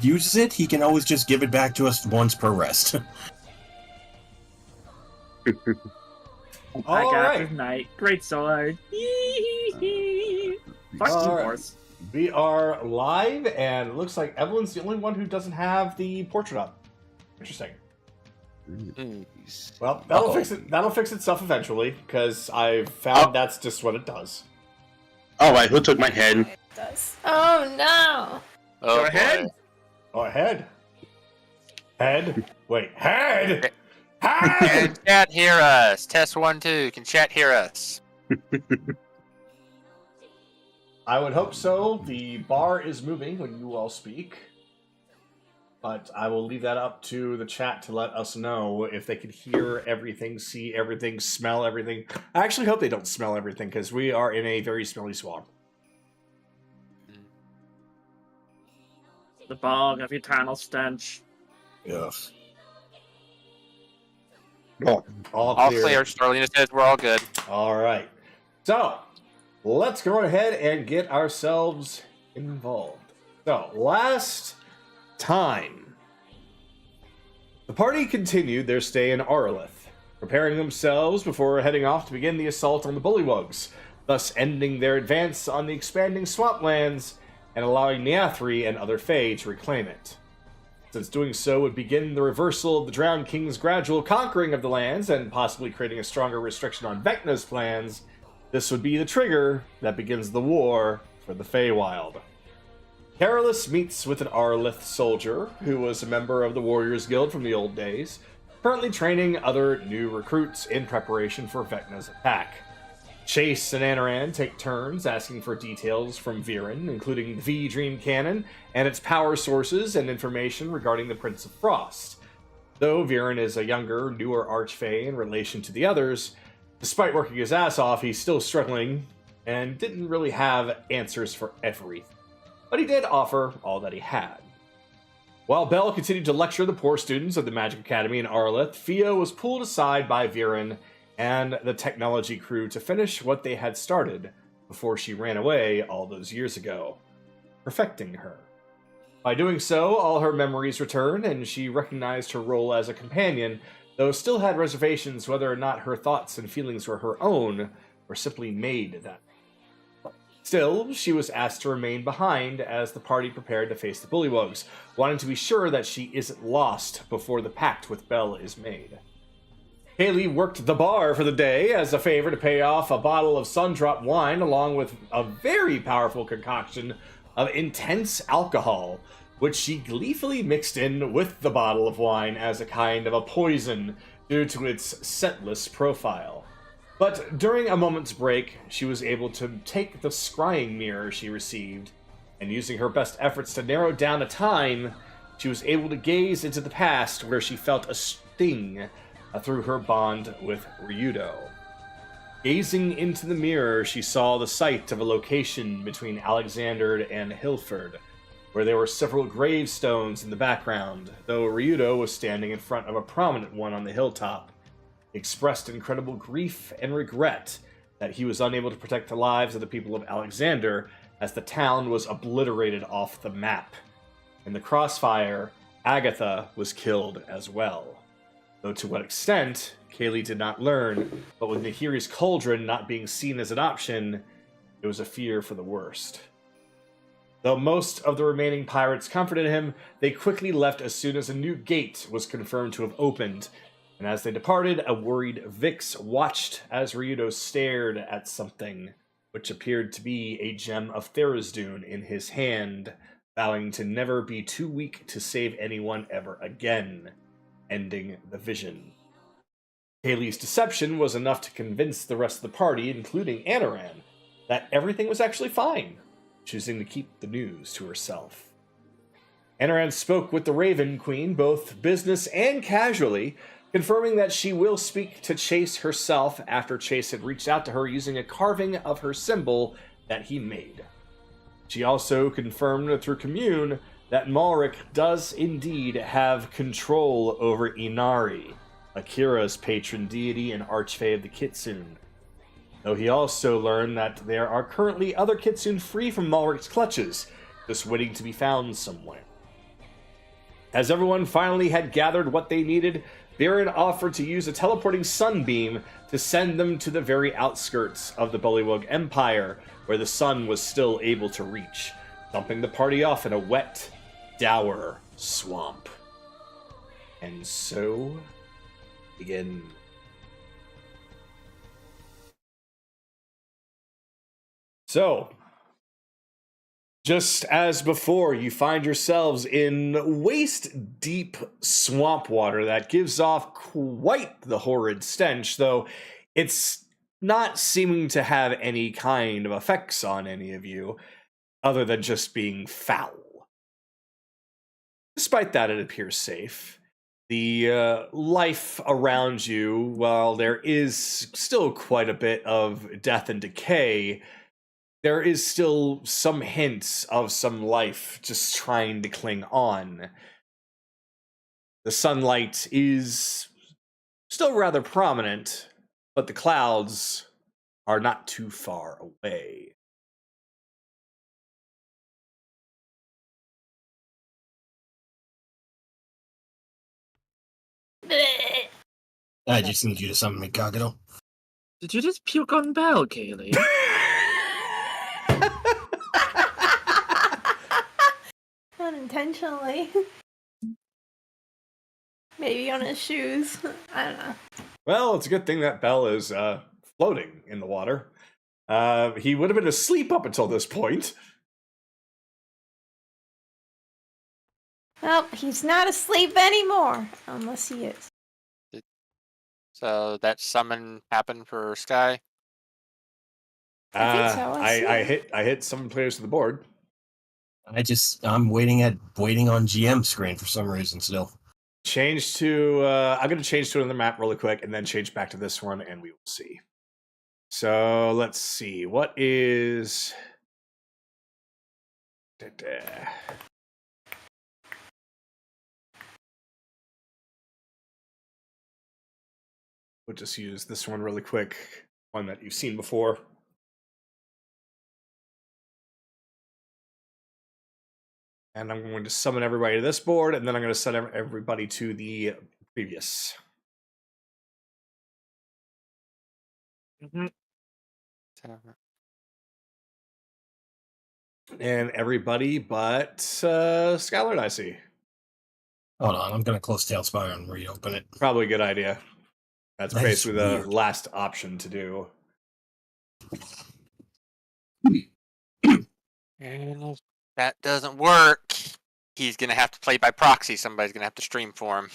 uses it, he can always just give it back to us once per rest. All right. Night. Great sword. Fuck you, horse. We are live, and it looks like Evelyn's the only one who doesn't have the portrait up. Interesting. Well, that'll fix it. That'll fix itself eventually, because I found that's just what it does. Oh, wait, who took my head? It does. Oh no! Go ahead. Oh, head. Head. Wait, head. Can Head. chat hear us? Test 1, 2. Can chat hear us? I would hope so. The bar is moving when you all speak. But I will leave that up to the chat to let us know if they can hear everything, see everything, smell everything. I actually hope they don't smell everything, because we are in a very smelly swamp. The bog of eternal stench. Yeah. Oh, All All clear. clear. Starlina says we're all good. All right. So, let's go ahead and get ourselves involved. So, last time, the party continued their stay in Arlith, preparing themselves before heading off to begin the assault on the Bullywugs, thus ending their advance on the expanding swamplands and allowing Neathri and other Fae to reclaim it. Since doing so would begin the reversal of the Drowned King's gradual conquering of the lands and possibly creating a stronger restriction on Vecna's plans, this would be the trigger that begins the war for the Feywild. Carolus meets with an Arlith soldier who was a member of the Warriors Guild from the old days, currently training other new recruits in preparation for Vecna's attack. Chase and Anaran take turns asking for details from Viren, including the V-Dream Cannon and its power sources and information regarding the Prince of Frost. Though Viren is a younger, newer Archfey in relation to the others, despite working his ass off, he's still struggling and didn't really have answers for everything. But he did offer all that he had. While Bell continued to lecture the poor students of the Magic Academy in Arlith, Fia was pulled aside by Viren and the technology crew to finish what they had started before she ran away all those years ago, perfecting her. By doing so, all her memories returned, and she recognized her role as a companion, though still had reservations whether or not her thoughts and feelings were her own, or simply made that. Still, she was asked to remain behind as the party prepared to face the Bullywugs, wanting to be sure that she isn't lost before the pact with Bell is made. Kaylee worked the bar for the day as a favor to pay off a bottle of Sundrop wine along with a very powerful concoction of intense alcohol, which she gleefully mixed in with the bottle of wine as a kind of a poison due to its scentless profile. But during a moment's break, she was able to take the scrying mirror she received, and using her best efforts to narrow down a time, she was able to gaze into the past where she felt a sting through her bond with Ryudo. Gazing into the mirror, she saw the site of a location between Alexander and Hilford, where there were several gravestones in the background, though Ryudo was standing in front of a prominent one on the hilltop. He expressed incredible grief and regret that he was unable to protect the lives of the people of Alexander, as the town was obliterated off the map. In the crossfire, Agatha was killed as well. Though to what extent, Kaylee did not learn, but with Nahiri's cauldron not being seen as an option, it was a fear for the worst. Though most of the remaining pirates comforted him, they quickly left as soon as a new gate was confirmed to have opened, and as they departed, a worried Vix watched as Ryudo stared at something, which appeared to be a gem of Tharizdun in his hand, vowing to never be too weak to save anyone ever again, ending the vision. Kaylee's deception was enough to convince the rest of the party, including Anaran, that everything was actually fine, choosing to keep the news to herself. Anaran spoke with the Raven Queen, both business and casually, confirming that she will speak to Chase herself after Chase had reached out to her using a carving of her symbol that he made. She also confirmed through Commune that Malric does indeed have control over Inari, Akira's patron deity and archfey of the Kitsune, though he also learned that there are currently other Kitsune free from Malric's clutches, just waiting to be found somewhere. as everyone finally had gathered what they needed, Baron offered to use a teleporting sunbeam to send them to the very outskirts of the Bullywug Empire, where the sun was still able to reach, dumping the party off in a wet, dour swamp. And so begin. So, just as before, you find yourselves in waist-deep swamp water that gives off quite the horrid stench, though it's not seeming to have any kind of effects on any of you, other than just being foul. Despite that, it appears safe. The life around you, while there is still quite a bit of death and decay, there is still some hints of some life just trying to cling on. The sunlight is still rather prominent, but the clouds are not too far away. Bleh. I just need you to summon me, Kagato. Did you just puke on Belle, Kaylee? Unintentionally. Maybe on his shoes. I don't know. Well, it's a good thing that Belle is floating in the water. He would have been asleep up until this point. Well, he's not asleep anymore. Unless he is. So that summon happened for Sky. I think so, I hit some players to the board. I'm waiting on GM screen for some reason still. Change to I'm gonna change to another map really quick and then change back to this one and we will see. So let's see. What is we'll just use this one really quick, one that you've seen before. And I'm going to summon everybody to this board, and then I'm going to send everybody to the previous. Mm-hmm. And everybody but Skylard, I see. Hold on, I'm gonna close Tailspire and reopen it. Probably a good idea. That's That is basically the weird. last option to do. And if that doesn't work, he's going to have to play by proxy. Somebody's going to have to stream for him.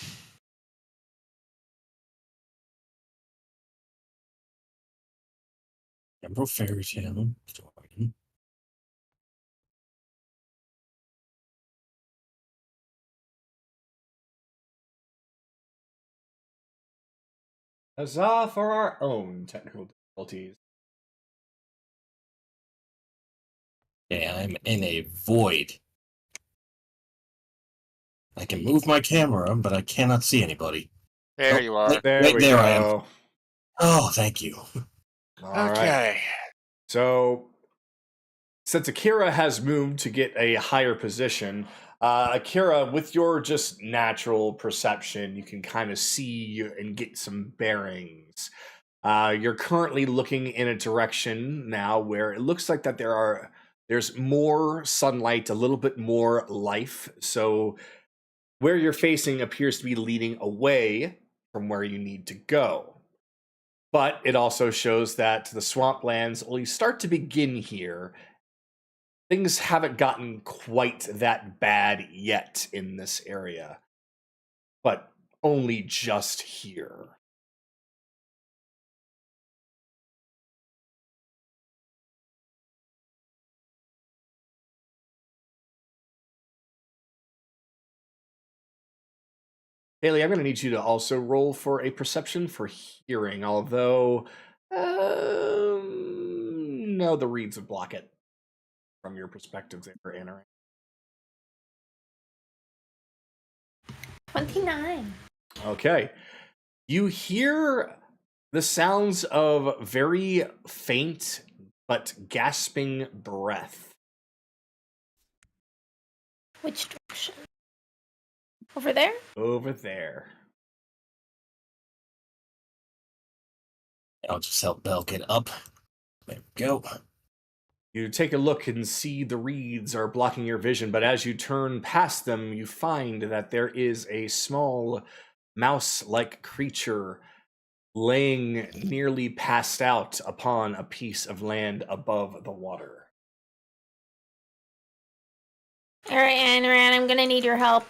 Umbral Fairytale. Join. Huzzah for our own technical difficulties. Okay, I'm in a void. I can move my camera, but I cannot see anybody. There Oh, you are. There Right we there I am. go. Oh, thank you. All right. Okay. So, since Akira has moved to get a higher position, Akira, with your just natural perception, you can kind of see and get some bearings. You're currently looking in a direction now where it looks like that there's more sunlight, a little bit more life. So, where you're facing appears to be leading away from where you need to go. But it also shows that the swamplands only start to begin here. Things haven't gotten quite that bad yet in this area, but only just here. Haley, I'm going to need you to also roll for a perception for hearing, although no, the reeds would block it from your perspective that you're entering. 29. Okay. You hear the sounds of very faint but gasping breath. Which direction? Over there? Over there. I'll just help Belle get up. There we go. You take a look and see the reeds are blocking your vision, but as you turn past them, you find that there is a small mouse-like creature laying nearly passed out upon a piece of land above the water. All right, Anran, I'm gonna need your help.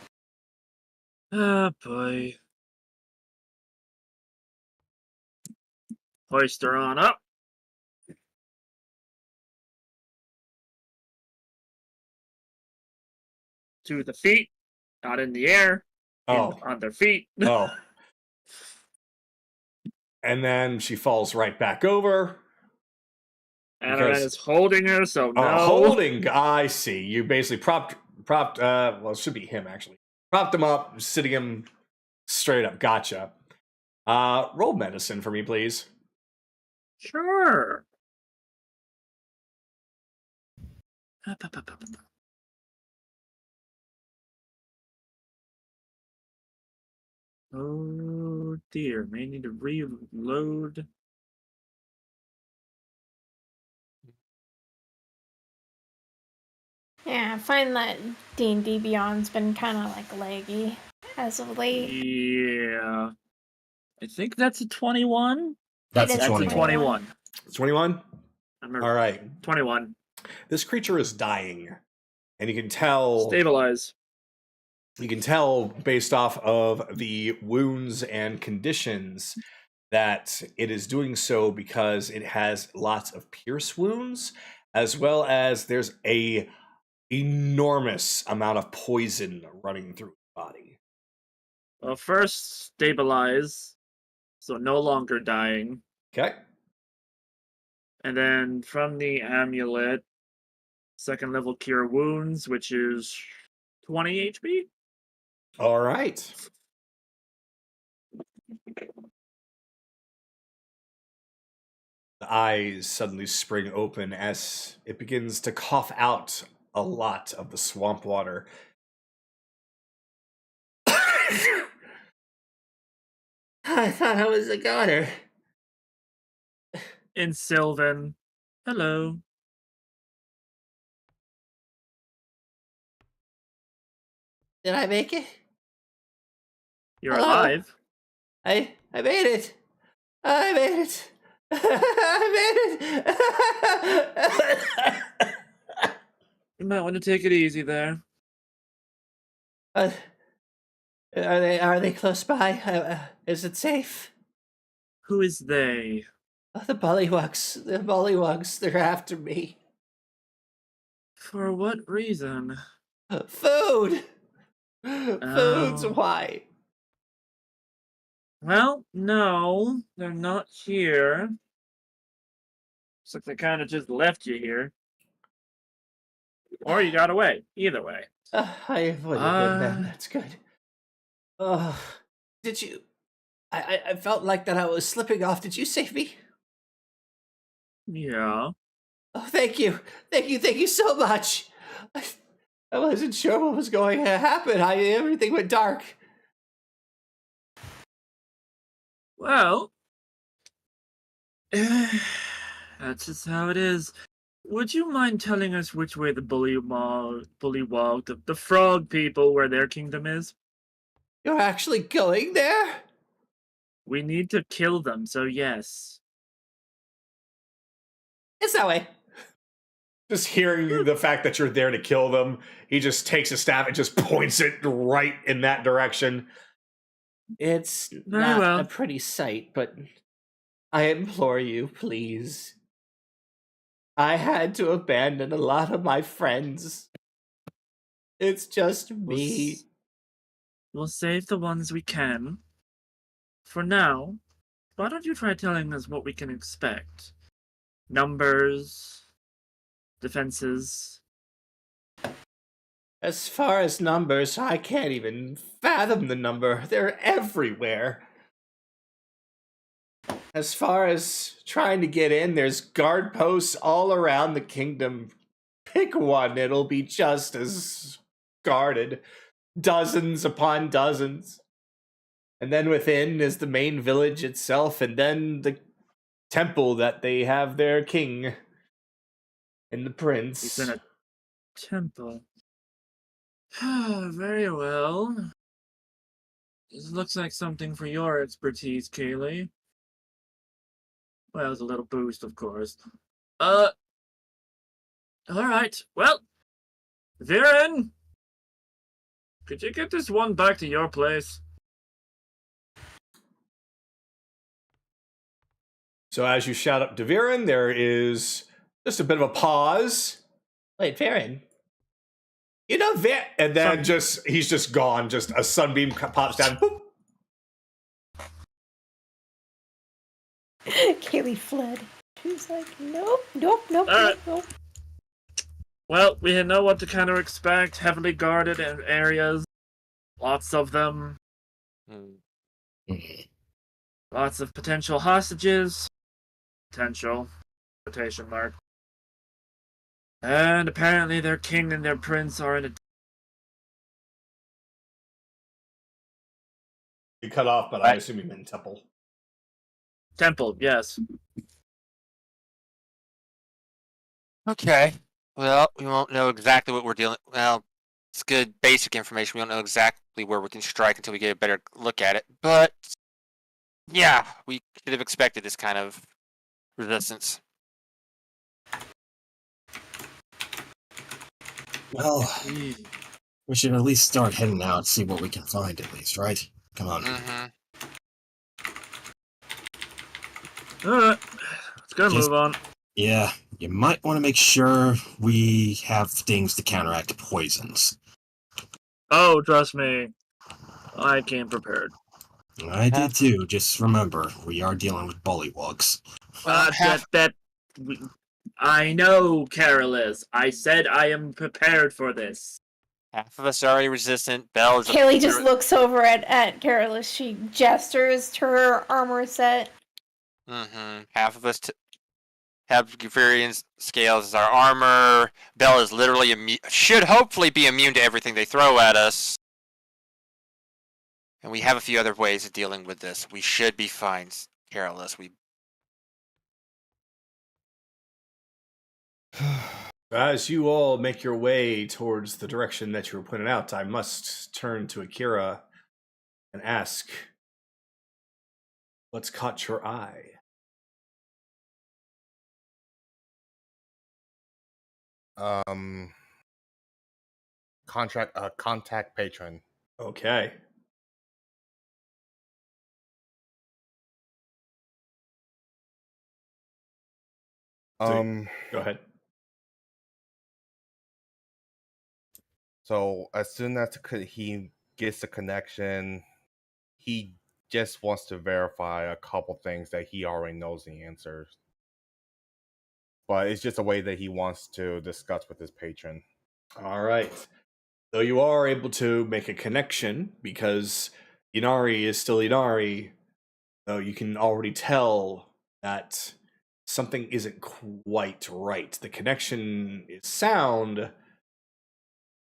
Oh boy. Hoist her on up. To the feet, not in the air. Oh. On their feet. Oh. And then she falls right back over. Anaran is holding her, so no. Holding, I see. You basically propped, well, it should be him, actually. Propped him up, sitting him straight up. Gotcha. Roll medicine for me, please. Sure. Oh dear, may need to reload. Yeah, I find that D&D Beyond's been kind of like laggy as of late. Yeah. I think that's a 21. That's It a is 21. 21. 21? I'm All right. 21. This creature is dying. And you can tell... Stabilize. You can tell based off of the wounds and conditions that it is doing so because it has lots of pierce wounds, as well as there's a enormous amount of poison running through the body. Well, first, stabilize. So no longer dying. Okay. And then from the amulet, second level cure wounds, which is 20 HP. All right. The eyes suddenly spring open as it begins to cough out a lot of the swamp water. I thought I was a goner. In Sylvan. Hello. Did I make it? You're Hello? alive. I made it. I made it. I made it. You might want to take it easy there. Are they close by? Is it safe? Who is they? The bullywugs. The bullywugs. They're after me. For what reason? Food. Food's Oh. why. Well, no, they're not here. Looks like they kind of just left you here. Or you got away. Either way. I would have been then. That's good. Oh, did you? I felt like that I was slipping off. Did you save me? Yeah. Oh, thank you. Thank you so much. I wasn't sure what was going to happen. Everything went dark. Well, that's just how it is. Would you mind telling us which way the bullywog, the frog people, where their kingdom is? You're actually going there? We need to kill them, so yes. It's that way. Just hearing the fact that you're there to kill them, he just takes a staff and just points it right in that direction. It's not a pretty sight, but I implore you, please. I had to abandon a lot of my friends. It's just me. We'll save the ones we can. For now, why don't you try telling us what we can expect? Numbers, defenses. As far as numbers, I can't even fathom the number. They're everywhere. As far as trying to get in, there's guard posts all around the kingdom. Pick one, it'll be just as guarded. dozens upon dozens. And then within is the main village itself, and then the temple that they have their king and the He's prince. in a temple. Very well. This looks like something for your expertise, Kaylee. Well, it's a little boost, of course. Alright. Well, Viren! Could you get this one back to your place? So as you shout up to Viren, there is just a bit of a pause. Wait, Viren. You know Viren, and then he's just gone. Just a sunbeam pops down. Boop. Kaylee fled. She was like, nope, nope, nope, Alright. nope. Well, we know what to kind of expect. Heavily guarded areas. Lots of them. Lots of potential hostages. Potential. Quotation mark. And apparently their king and their prince are in a... You cut off, but I assume you meant temple. temple, yes. Okay. Well, we won't know exactly what we're dealing. Well, it's good basic information. We don't know exactly where we can strike until we get a better look at it. But yeah, we should have expected this kind of resistance. Well, we should at least start heading out and see what we can find, at least, right? Come on. Alright. Let's go Just- move on. Yeah, you might want to make sure we have things to counteract poisons. Oh, trust me. I came prepared. I did too. Just remember, we are dealing with bullywugs. I know, Carolus. I said I am prepared for this. Half of us are already resistant. Belle is. Kaylee just looks over at Carolus. She gestures to her armor set. Half of us have Gufurian scales as our armor. Belle is literally should hopefully be immune to everything they throw at us. And we have a few other ways of dealing with this. We should be fine, Carolus. As you all make your way towards the direction that you were pointed out, I must turn to Akira and ask, what's caught your eye? Contact patron. Okay. Go ahead. So as soon as he gets the connection, he just wants to verify a couple things that he already knows the answers. But it's just a way that he wants to discuss with his patron. All right. Though you are able to make a connection, because Inari is still Inari, though you can already tell that something isn't quite right. The connection is sound,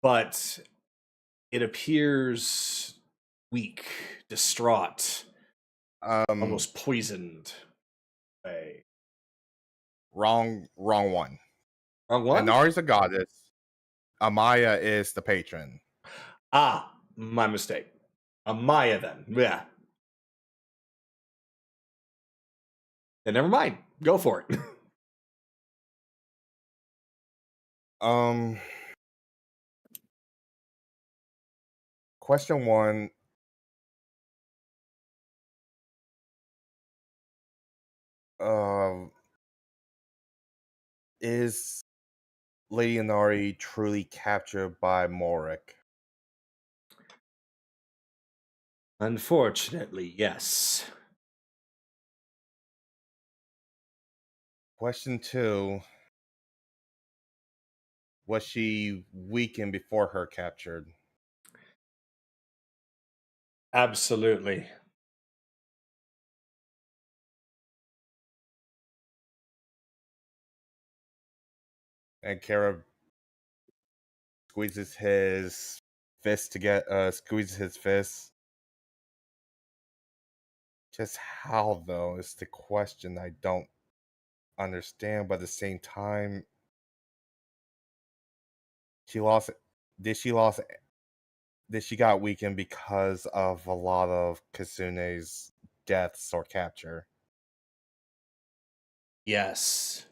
but it appears weak, distraught, almost poisoned. Wrong one. Wrong one? Inari's a goddess. Amaya is the patron. Ah, my mistake. Amaya then. Yeah. Then never mind. Go for it. Question one. Is Lady Inari truly captured by Morik? Unfortunately, yes. Question two. Was she weakened before her captured? Absolutely. And Kara squeezes his fist to get squeezes his fist. Just how though is the question I don't understand, but at the same time, she lost. Did she lost? Did she got weakened because of a lot of Kasune's deaths or capture? Yes.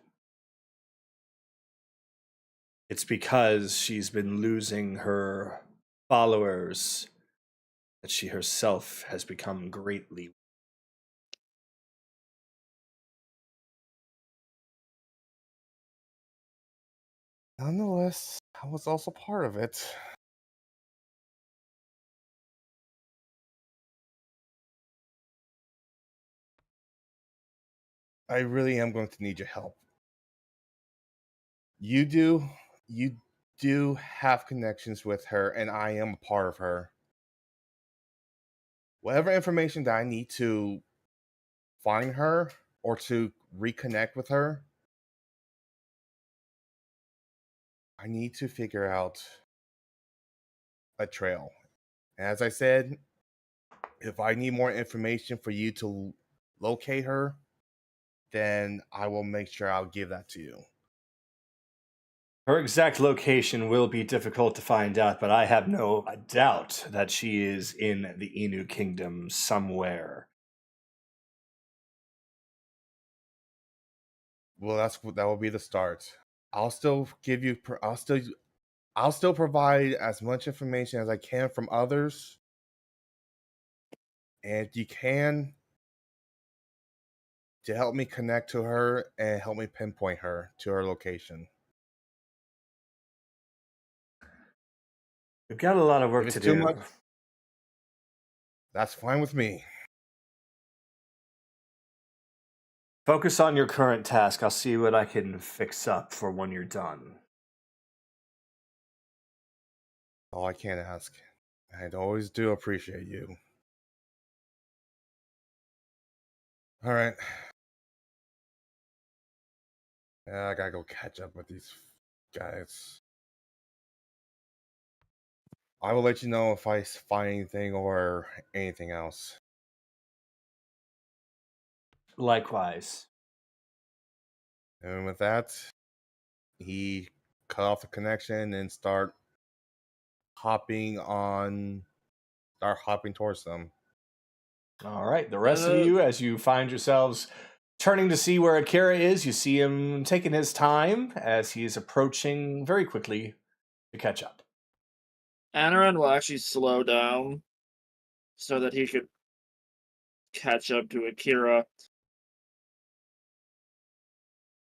It's because she's been losing her followers that she herself has become greatly. Nonetheless, I was also part of it. I really am going to need your help. You do have connections with her, and I am a part of her. Whatever information that I need to find her or to reconnect with her, I need to figure out a trail. And as I said, if I need more information for you to locate her, then I will make sure I'll give that to you. Her exact location will be difficult to find out, but I have no doubt that she is in the Inu Kingdom somewhere. Well, that will be the start. I'll still give you. I'll still provide as much information as I can from others, and if you can, to help me connect to her and help me pinpoint her to her location. We've got a lot of If work it's to too do. much, that's fine with me. Focus on your current task. I'll see what I can fix up for when you're done. All I can ask. I'd always do appreciate you. All right. Yeah, I gotta go catch up with these guys. I will let you know if I find anything or anything else. Likewise. And with that, he cut off the connection and start hopping towards them. All right. The rest of you, as you find yourselves turning to see where Akira is, you see him taking his time as he is approaching very quickly to catch up. Anaran will actually slow down so that he could catch up to Akira.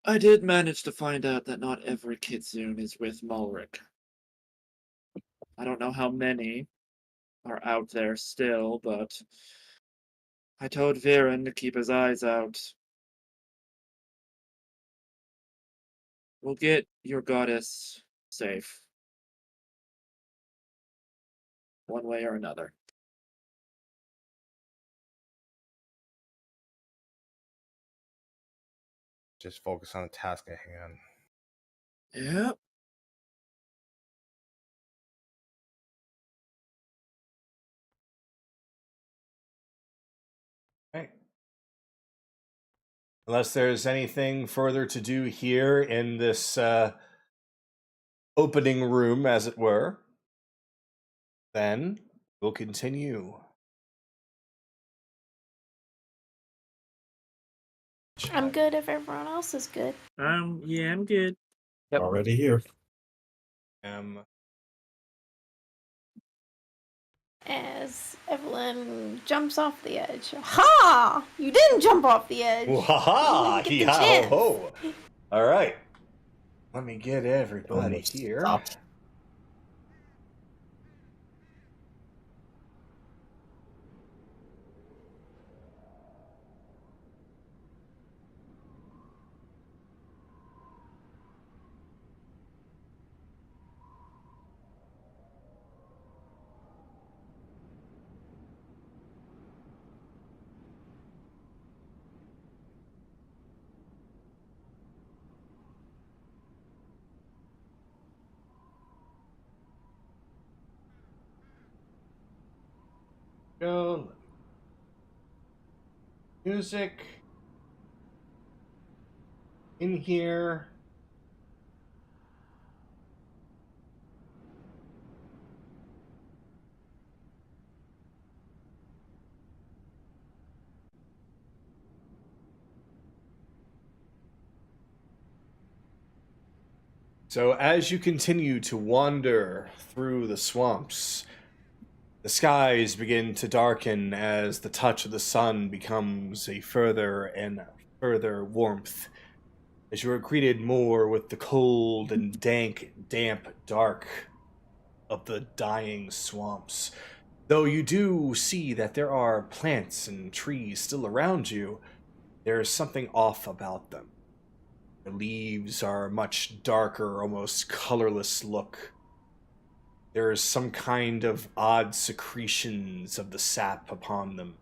I did manage to find out that not every Kitsune is with Mulric. I don't know how many are out there still, but I told Viren to keep his eyes out. We'll get your goddess safe. One way or another. Just focus on the task at hand. Yep. Okay. Unless there's anything further to do here in this opening room, as it were, then we'll continue. I'm good if everyone else is good. Yeah, I'm good. Yep. Already here. As Evelyn jumps off the edge. Ha! You didn't jump off the edge. Wahaha! You didn't Hee get the ha ho chance. ho! All right. Let me get everybody Almost here. stopped. Go. Music. In here. So as you continue to wander through the swamps, the skies begin to darken as the touch of the sun becomes a further and further warmth, as you are greeted more with the cold and damp dark of the dying swamps. Though you do see that there are plants and trees still around you, there is something off about them. The leaves are much darker, almost colorless look. There is some kind of odd secretions of the sap upon them.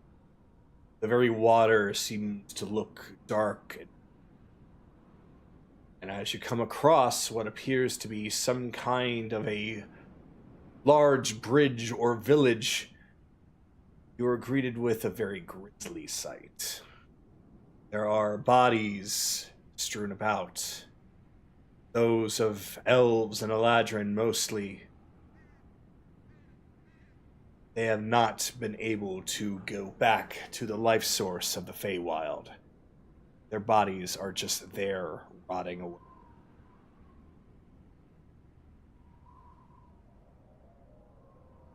The very water seems to look dark. And as you come across what appears to be some kind of a large bridge or village, you are greeted with a very grisly sight. There are bodies strewn about, those of elves and Eladrin mostly. They have not been able to go back to the life source of the Feywild. Their bodies are just there, rotting away.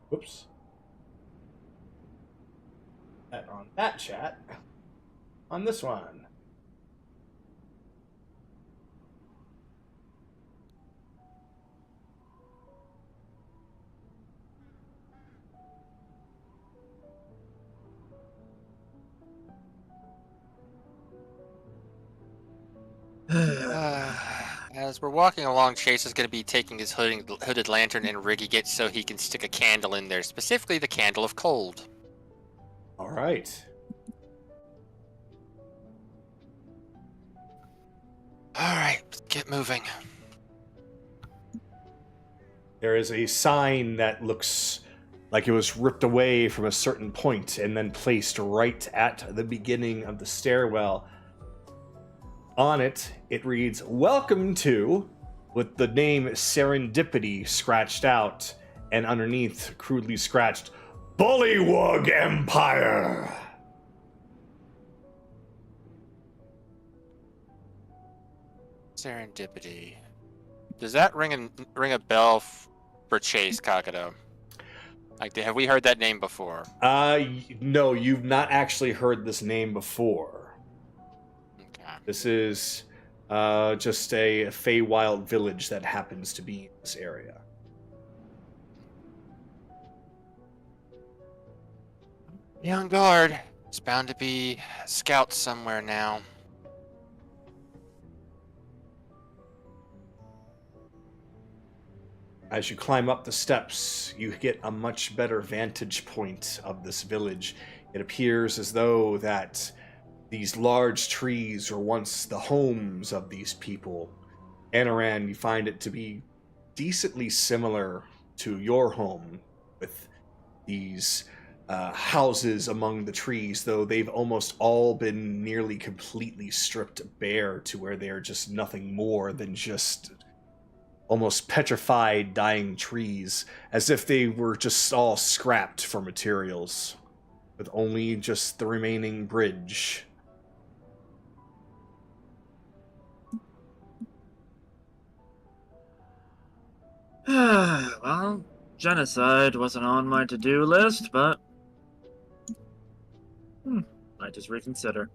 Whoops. That on that chat. On this one. As we're walking along, Chase is going to be taking his hooded lantern and rigging it so he can stick a candle in there, specifically the candle of cold. All right. All right, let's get moving. There is a sign that looks like it was ripped away from a certain point and then placed right at the beginning of the stairwell. On it, it reads, "Welcome to," with the name Serendipity scratched out, and underneath, crudely scratched, "Bullywug Empire." Serendipity. Does that ring a bell for Chase Kagato? Like, have we heard that name before? No, you've not actually heard this name before. Okay. This is just a Feywild village that happens to be in this area. Be on guard. It's bound to be scouts somewhere now. As you climb up the steps, you get a much better vantage point of this village. It appears as though that these large trees were once the homes of these people. Anaran, you find it to be decently similar to your home, with these houses among the trees, though they've almost all been nearly completely stripped bare to where they are just nothing more than just almost petrified dying trees, as if they were just all scrapped for materials, with only just the remaining bridge. Well, genocide wasn't on my to-do list, but might just reconsider.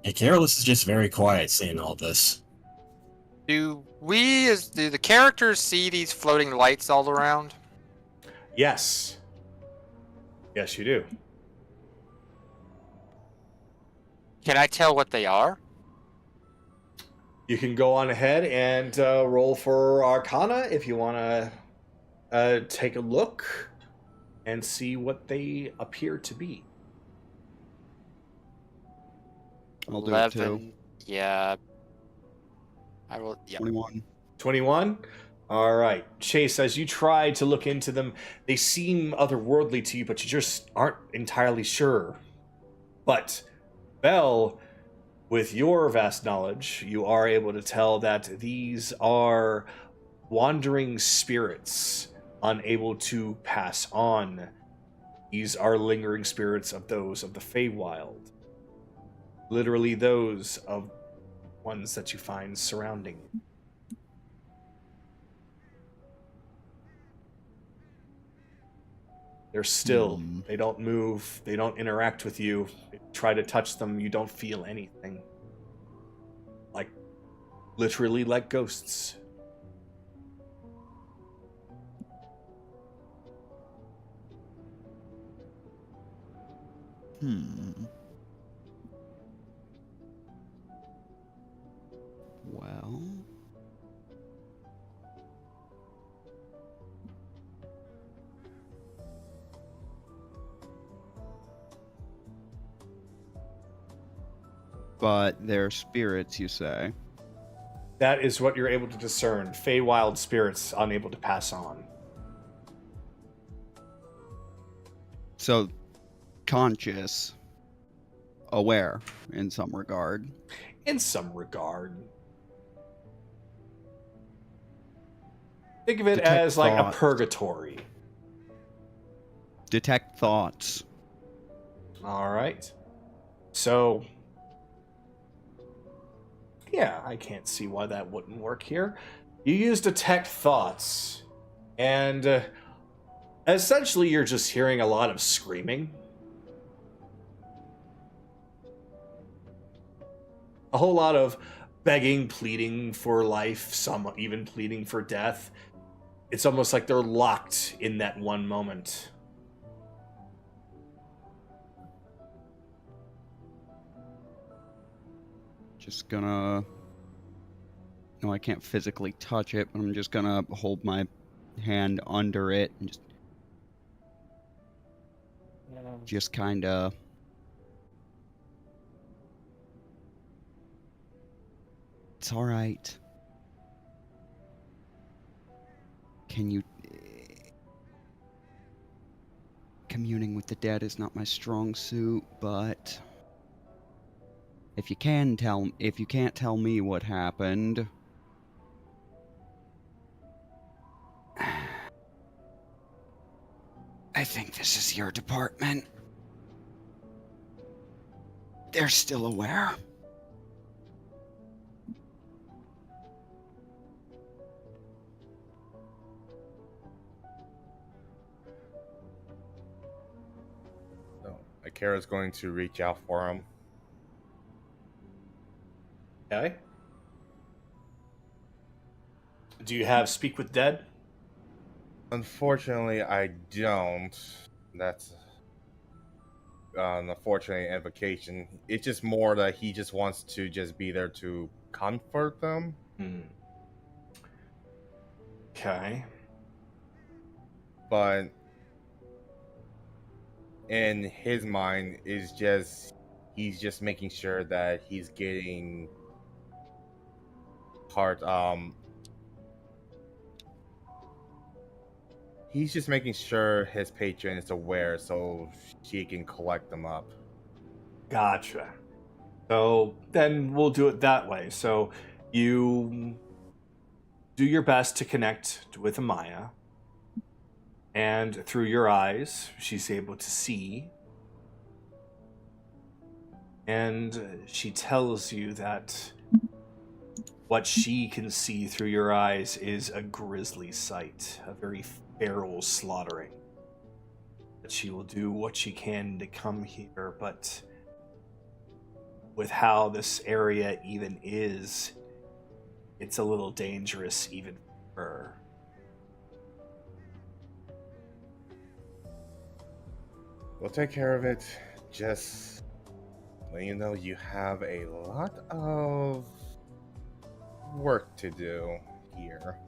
Yeah, Carolus is just very quiet seeing all this. Do the characters see these floating lights all around? Yes. Yes, you do. Can I tell what they are? You can go on ahead and roll for Arcana if you want to take a look and see what they appear to be. I'll do it too. 11. Yeah. I will. Yeah. 21. 21? All right, Chase, as you try to look into them, they seem otherworldly to you, but you just aren't entirely sure. But, Belle, with your vast knowledge, you are able to tell that these are wandering spirits unable to pass on. These are lingering spirits of those of the Feywild. Literally those of ones that you find surrounding you. They're still. They don't move. They don't interact with you. If you try to touch them, you don't feel anything. Like, literally like ghosts. Well. But they're spirits, you say? That is what you're able to discern. Feywild spirits unable to pass on. So, conscious, aware in some regard. In some regard. Think of it Detect as like thoughts. a purgatory. Detect thoughts. All right. So, yeah, I can't see why that wouldn't work here. You use detect thoughts, and essentially you're just hearing a lot of screaming. A whole lot of begging, pleading for life, some even pleading for death. It's almost like they're locked in that one moment. Just gonna... No, I can't physically touch it, but I'm just gonna hold my hand under it and just kinda... It's alright. Can you... Communing with the dead is not my strong suit, but... If you can't tell me what happened... I think this is your department. They're still aware. So, Akira's going to reach out for him. Okay. Do you have Speak with Dead? Unfortunately, I don't. That's an unfortunate invocation. It's just more that he just wants to just be there to comfort them. Okay. But in his mind is just he's just making sure that he's getting heart he's just making sure his patron is aware so she can collect them up. Gotcha. So then we'll do it that way. So you do your best to connect with Amaya. And through your eyes, she's able to see. And she tells you that what she can see through your eyes is a grisly sight, a very feral slaughtering. That she will do what she can to come here, but with how this area even is, it's a little dangerous even for her. We'll take care of it. Just let you know you have a lot of work to do here.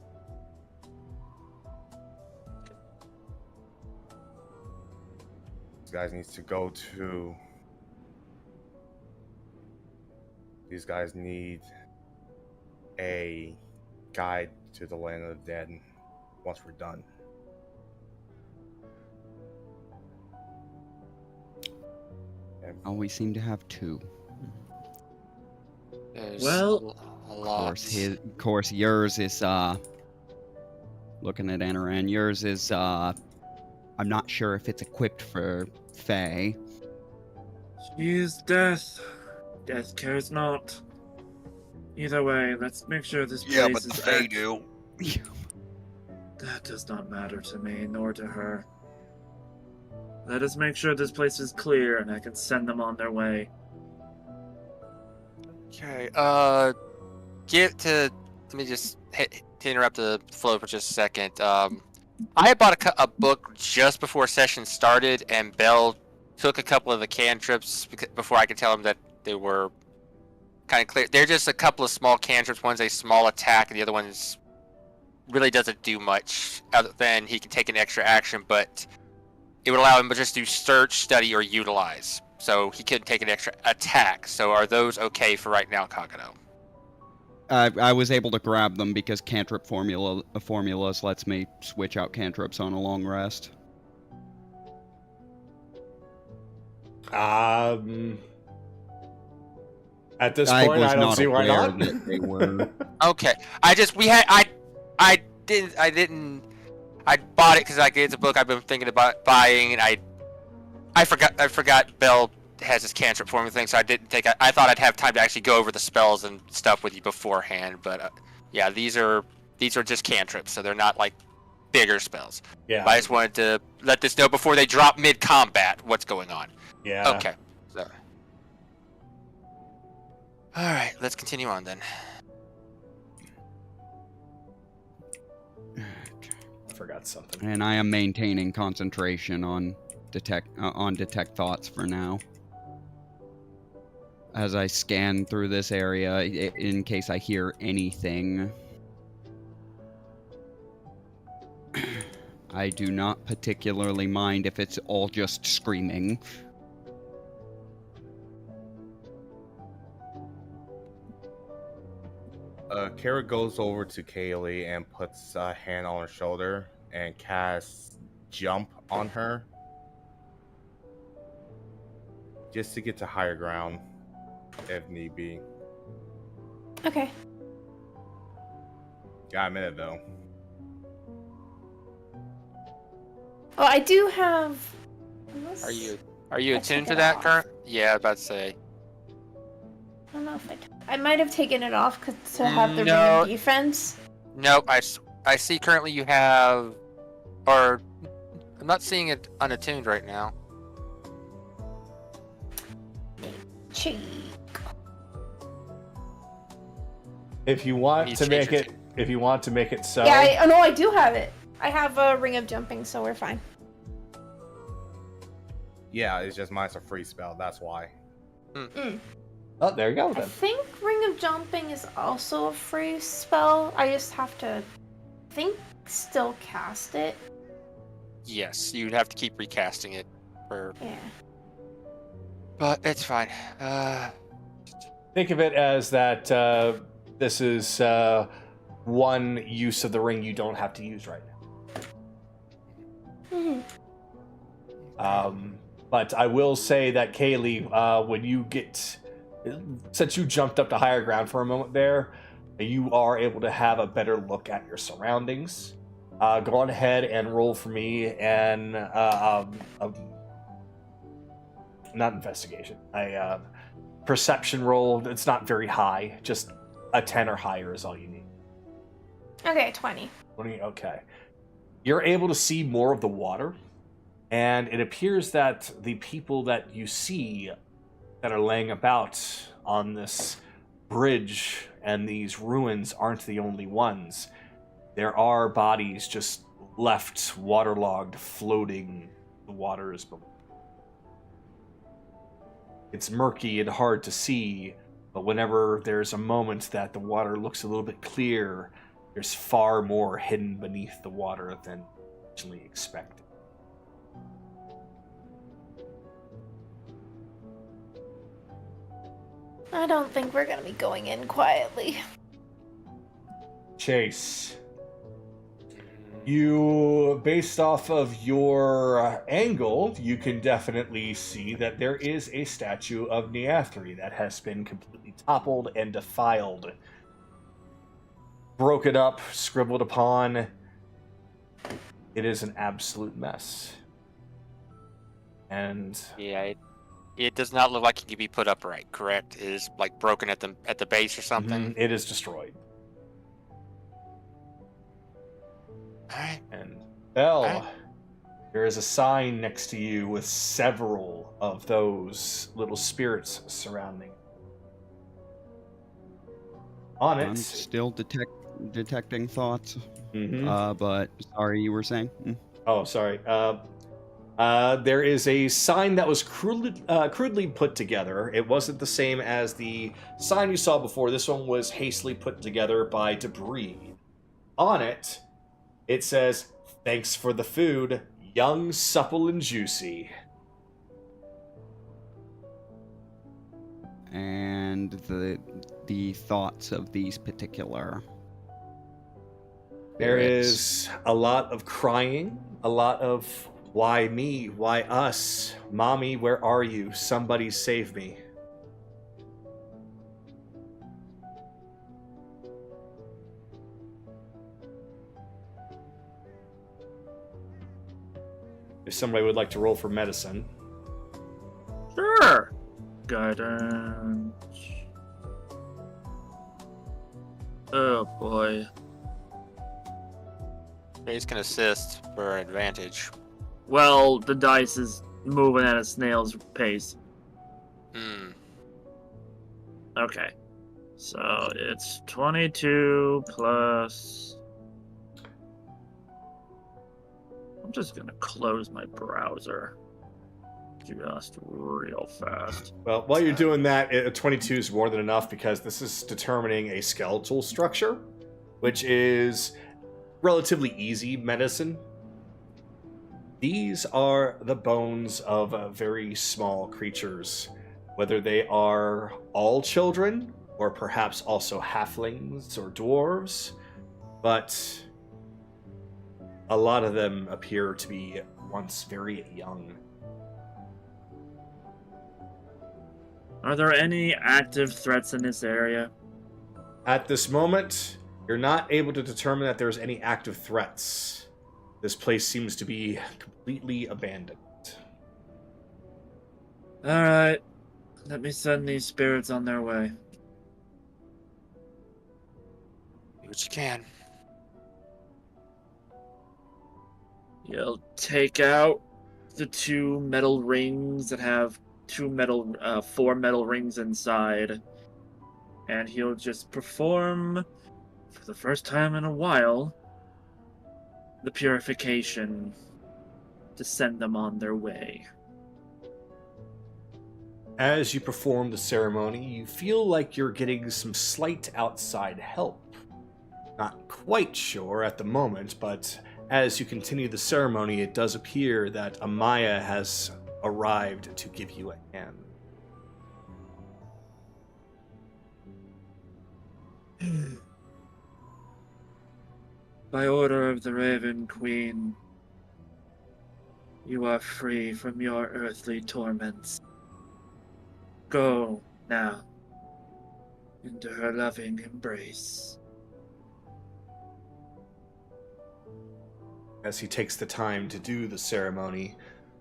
These guys needs to go to... These guys need a guide to the land of the dead once we're done. Oh, we seem to have two. There's Well, a Of lot. course, yours is looking at Anaran. Yours is I'm not sure if it's equipped for Fae. She is death. Death cares not. Either way, let's make sure this Yeah, place but the is Fae do. That does not matter to me, nor to her. Let us make sure this place is clear and I can send them on their way. Okay. Let me just to interrupt the flow for just a second. I had bought a book just before session started, and Bell took a couple of the cantrips before I could tell him that they were kind of clear. They're just a couple of small cantrips. One's a small attack, and the other one's really doesn't do much other than he can take an extra action, but it would allow him to just do search, study, or utilize. So he couldn't take an extra attack. So are those okay for right now, Kagato? I was able to grab them because cantrip formulas lets me switch out cantrips on a long rest. At this I point, was I don't not see why aware not. that they were. Okay. I bought it because it's a book I've been thinking about buying, and I forgot Bell has this cantrip formula thing, so I didn't take. I thought I'd have time to actually go over the spells and stuff with you beforehand, but yeah, these are just cantrips, so they're not like bigger spells. Yeah. But I just wanted to let this know before they drop mid combat what's going on. Yeah. Okay. So. All right, let's continue on then. I forgot something. And I am maintaining concentration on detect thoughts for now. As I scan through this area, in case I hear anything. I do not particularly mind if it's all just screaming. Kara goes over to Kaylee and puts a hand on her shoulder and casts jump on her. Just to get to higher ground, if need be. Okay. Got a minute though. Oh, I do have. Are you I attuned took to it that, off. Kurt? Yeah, I was about to say. I don't know if I might have taken it off to have the ring No. of defense. Nope, I see currently you have, or I'm not seeing it unattuned right now. Cheek. If you want You to change make your it, so. Yeah, no, I do have it. I have a ring of jumping, so we're fine. Yeah, it's just mine's a free spell, that's why. Oh, there you go I then. think ring of jumping is also a free spell. I just have to, still cast it. Yes, you'd have to keep recasting it for, Yeah. but it's fine. Think of it as that this is one use of the ring you don't have to use right Mhm. now. But I will say that Kaylee, when you get, since you jumped up to higher ground for a moment there, you are able to have a better look at your surroundings. Go on ahead and roll for me and not investigation. Perception roll. It's not very high. Just a 10 or higher is all you need. Okay, 20. 20, okay. You're able to see more of the water, and it appears that the people that you see that are laying about on this bridge and these ruins aren't the only ones. There are bodies just left waterlogged, floating the waters below. It's murky and hard to see, but whenever there's a moment that the water looks a little bit clear, there's far more hidden beneath the water than originally expected. I don't think we're gonna be going in quietly. Chase, You, based off of your angle, you can definitely see that there is a statue of Neathri that has been completely toppled and defiled. Broken up, scribbled upon. It is an absolute mess. And Yeah, it does not look like it can be put upright. Correct? It is like broken at the base or something. it is destroyed. All right. And Belle, Alright. there is a sign next to you with several of those little spirits surrounding. On I'm it, still detecting thoughts. Mhm. But sorry, you were saying? Oh, sorry. There is a sign that was crudely put together. It wasn't the same as the sign you saw before. This one was hastily put together by debris. On it, it says, "Thanks for the food, young, supple, and juicy." And the thoughts of these particular There spirits. is a lot of crying, a lot of why me, why us, mommy, where are you? Somebody save me. If somebody would like to roll for medicine. Sure. Guidance. Oh boy. Base can assist for advantage. Well, the dice is moving at a snail's pace. Hmm. Okay. So it's 22 plus. I'm just gonna close my browser. Just real fast. Well, while you're doing that, a 22 is more than enough because this is determining a skeletal structure, which is relatively easy medicine. These are the bones of very small creatures, whether they are all children or perhaps also halflings or dwarves, but a lot of them appear to be once very young. Are there any active threats in this area? At this moment, you're not able to determine that there's any active threats. This place seems to be completely abandoned. Alright. Let me send these spirits on their way. Do what you can. You'll take out the two metal rings that have four metal rings inside. And he'll just perform, for the first time in a while, the purification to send them on their way. As you perform the ceremony, you feel like you're getting some slight outside help. Not quite sure at the moment, but as you continue the ceremony, it does appear that Amaya has arrived to give you a hand. By order of the Raven Queen, you are free from your earthly torments. Go now into her loving embrace. As he takes the time to do the ceremony,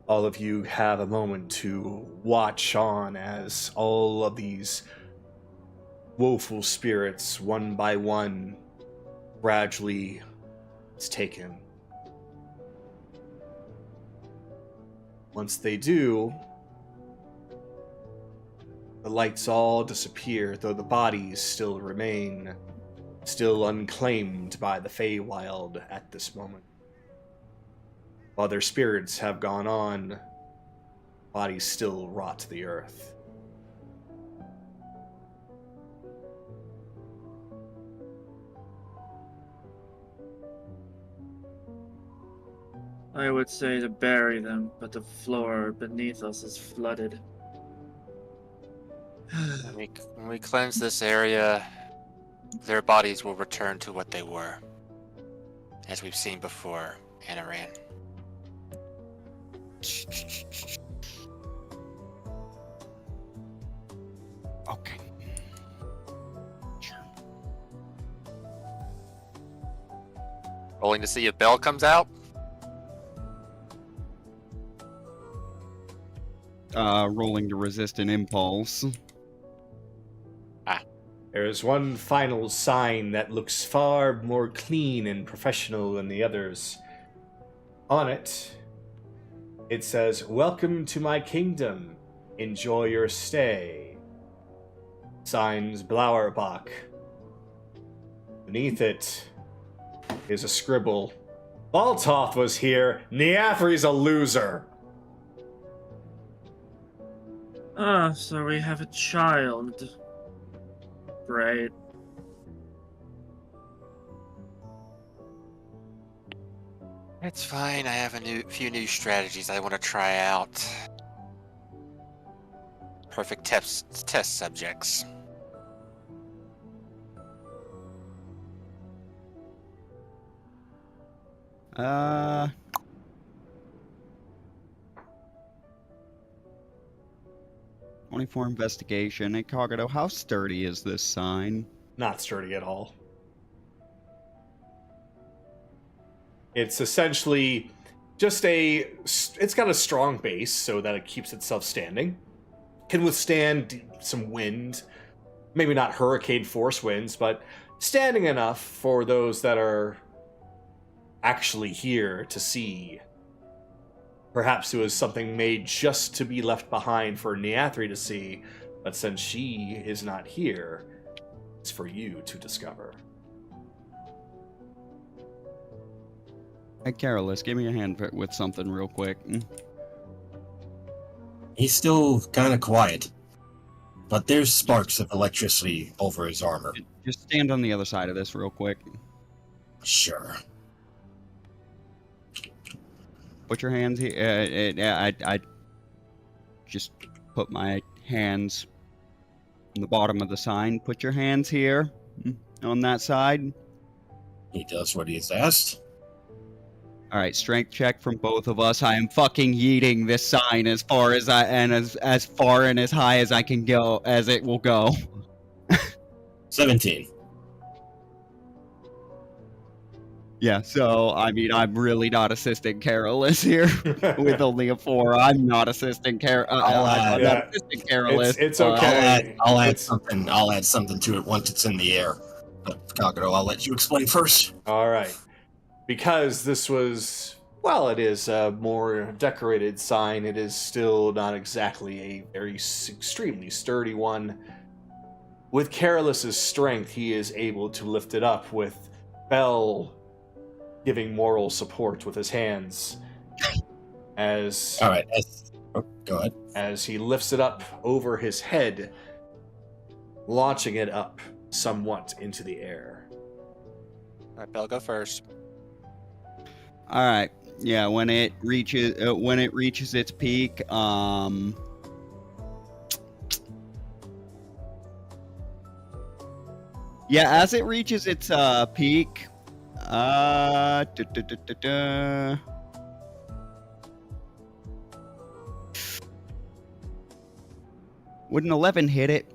all of you have a moment to watch on as all of these woeful spirits, one by one, gradually is taken. Once they do, the lights all disappear, though the bodies still remain, still unclaimed by the Feywild at this moment. While their spirits have gone on, bodies still rot the earth. I would say to bury them, but the floor beneath us is flooded. When we cleanse this area, their bodies will return to what they were. as we've seen before, Anaran. Okay. Rolling to see if Bell comes out. Rolling to resist an impulse. There's one final sign that looks far more clean and professional than the others. On it, it says, "Welcome to my kingdom. Enjoy your stay." Signs Blauerbach. Beneath it is a scribble. Baltoth was here. Neathri's a loser. Ah, so we have a child. Right. It's fine. I have a few new strategies I want to try out. Perfect test subjects. Uh... 24 investigation. Hey, Kagato, how sturdy is this sign? Not sturdy at all. It's essentially just it's got a strong base so that it keeps itself standing. Can withstand some wind. Maybe not hurricane force winds, but standing enough for those that are actually here to see. Perhaps it was something made just to be left behind for Neathri to see, but since she is not here, it's for you to discover. Hey, Carolus, give me a hand with something real quick. He's still kind of quiet, but there's sparks of electricity over his armor. Just stand on the other side of this real quick. Sure. Put your hands here. I just put my hands on the bottom of the sign. Put your hands here on that side. He does what he's asked. All right, strength check from both of us. I am fucking yeeting this sign as far as as far and as high as I can go, as it will go. 17. Yeah, so, I mean, I'm really not assisting Carolus here with only a 4. I'm not assisting I'm not assisting Carolus. It's okay. I'll add something. I'll add something to it once it's in the air. But Kagato, I'll let you explain first. All right. Because this was, well, it is a more decorated sign, it is still not exactly a very extremely sturdy one. With Carolus's strength, he is able to lift it up with Bell giving moral support with his hands. As All right. Go ahead. As he lifts it up over his head, launching it up somewhat into the air. All right, Bell, go first. All right. Yeah, when it reaches its peak, yeah, as it reaches its peak, would an 11 hit it?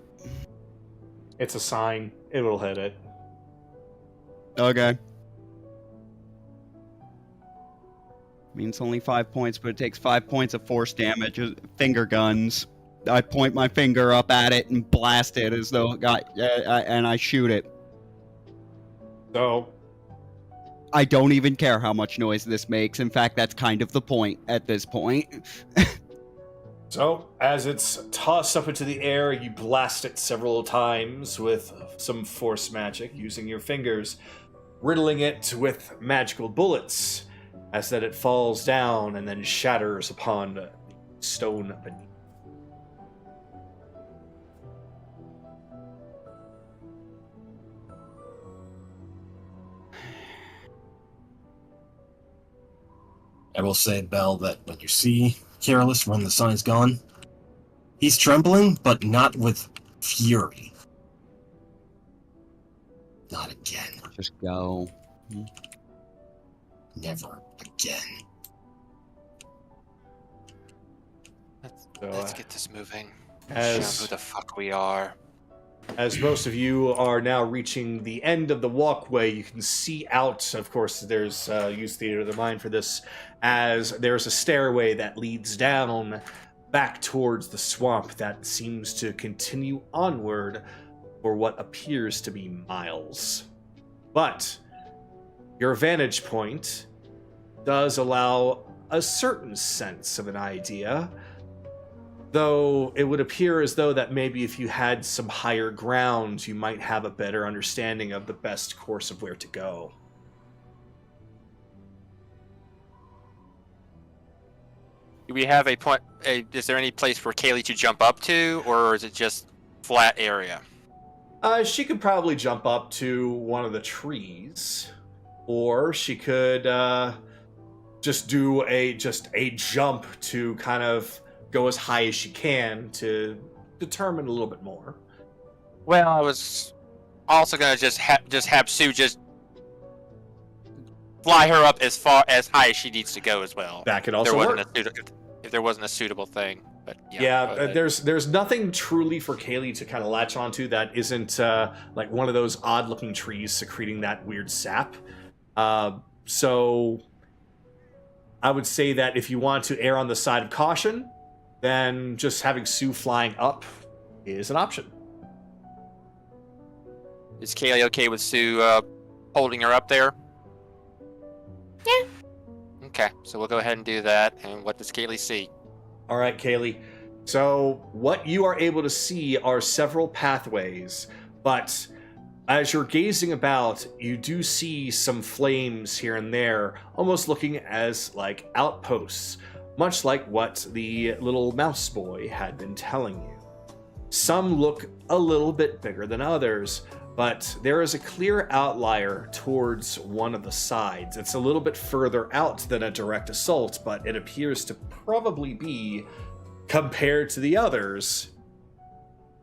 It's a sign. It will hit it. Okay. Means only 5 points, but it takes 5 points of force damage. Finger guns. I point my finger up at it and blast it as though it got, and I shoot it. So, I don't even care how much noise this makes. In fact, that's kind of the point at this point. So, as it's tossed up into the air, you blast it several times with some force magic using your fingers, riddling it with magical bullets, as that it falls down and then shatters upon the stone beneath. I will say, Bell, that when you see Carolus when the sign's gone, he's trembling, but not with fury. Not again. Just go. Never again. Let's get this moving. As- Show who the fuck we are. As most of you are now reaching the end of the walkway, you can see out. Of course, there's use theater of the mind for this, as there's a stairway that leads down back towards the swamp that seems to continue onward for what appears to be miles. But your vantage point does allow a certain sense of an idea, though it would appear as though that maybe if you had some higher ground, you might have a better understanding of the best course of where to go. Do we have a point? Is there any place for Kaylee to jump up to, or is it just flat area? She could probably jump up to one of the trees, or she could just do a jump to kind of go as high as she can to determine a little bit more. Well, I was also gonna just have Sue just fly her up as high as she needs to go as well. That could If also there work. if there wasn't a suitable thing, but There's nothing truly for Kaylee to kind of latch onto that isn't like one of those odd-looking trees secreting that weird sap. So I would say that if you want to err on the side of caution, then just having Sue flying up is an option. Is Kaylee okay with Sue holding her up there? Yeah. Okay, so we'll go ahead and do that. And what does Kaylee see? All right, Kaylee. So what you are able to see are several pathways, but as you're gazing about, you do see some flames here and there, almost looking as like outposts, much like what the little mouse boy had been telling you. Some look a little bit bigger than others, but there is a clear outlier towards one of the sides. It's a little bit further out than a direct assault, but it appears to probably be, compared to the others,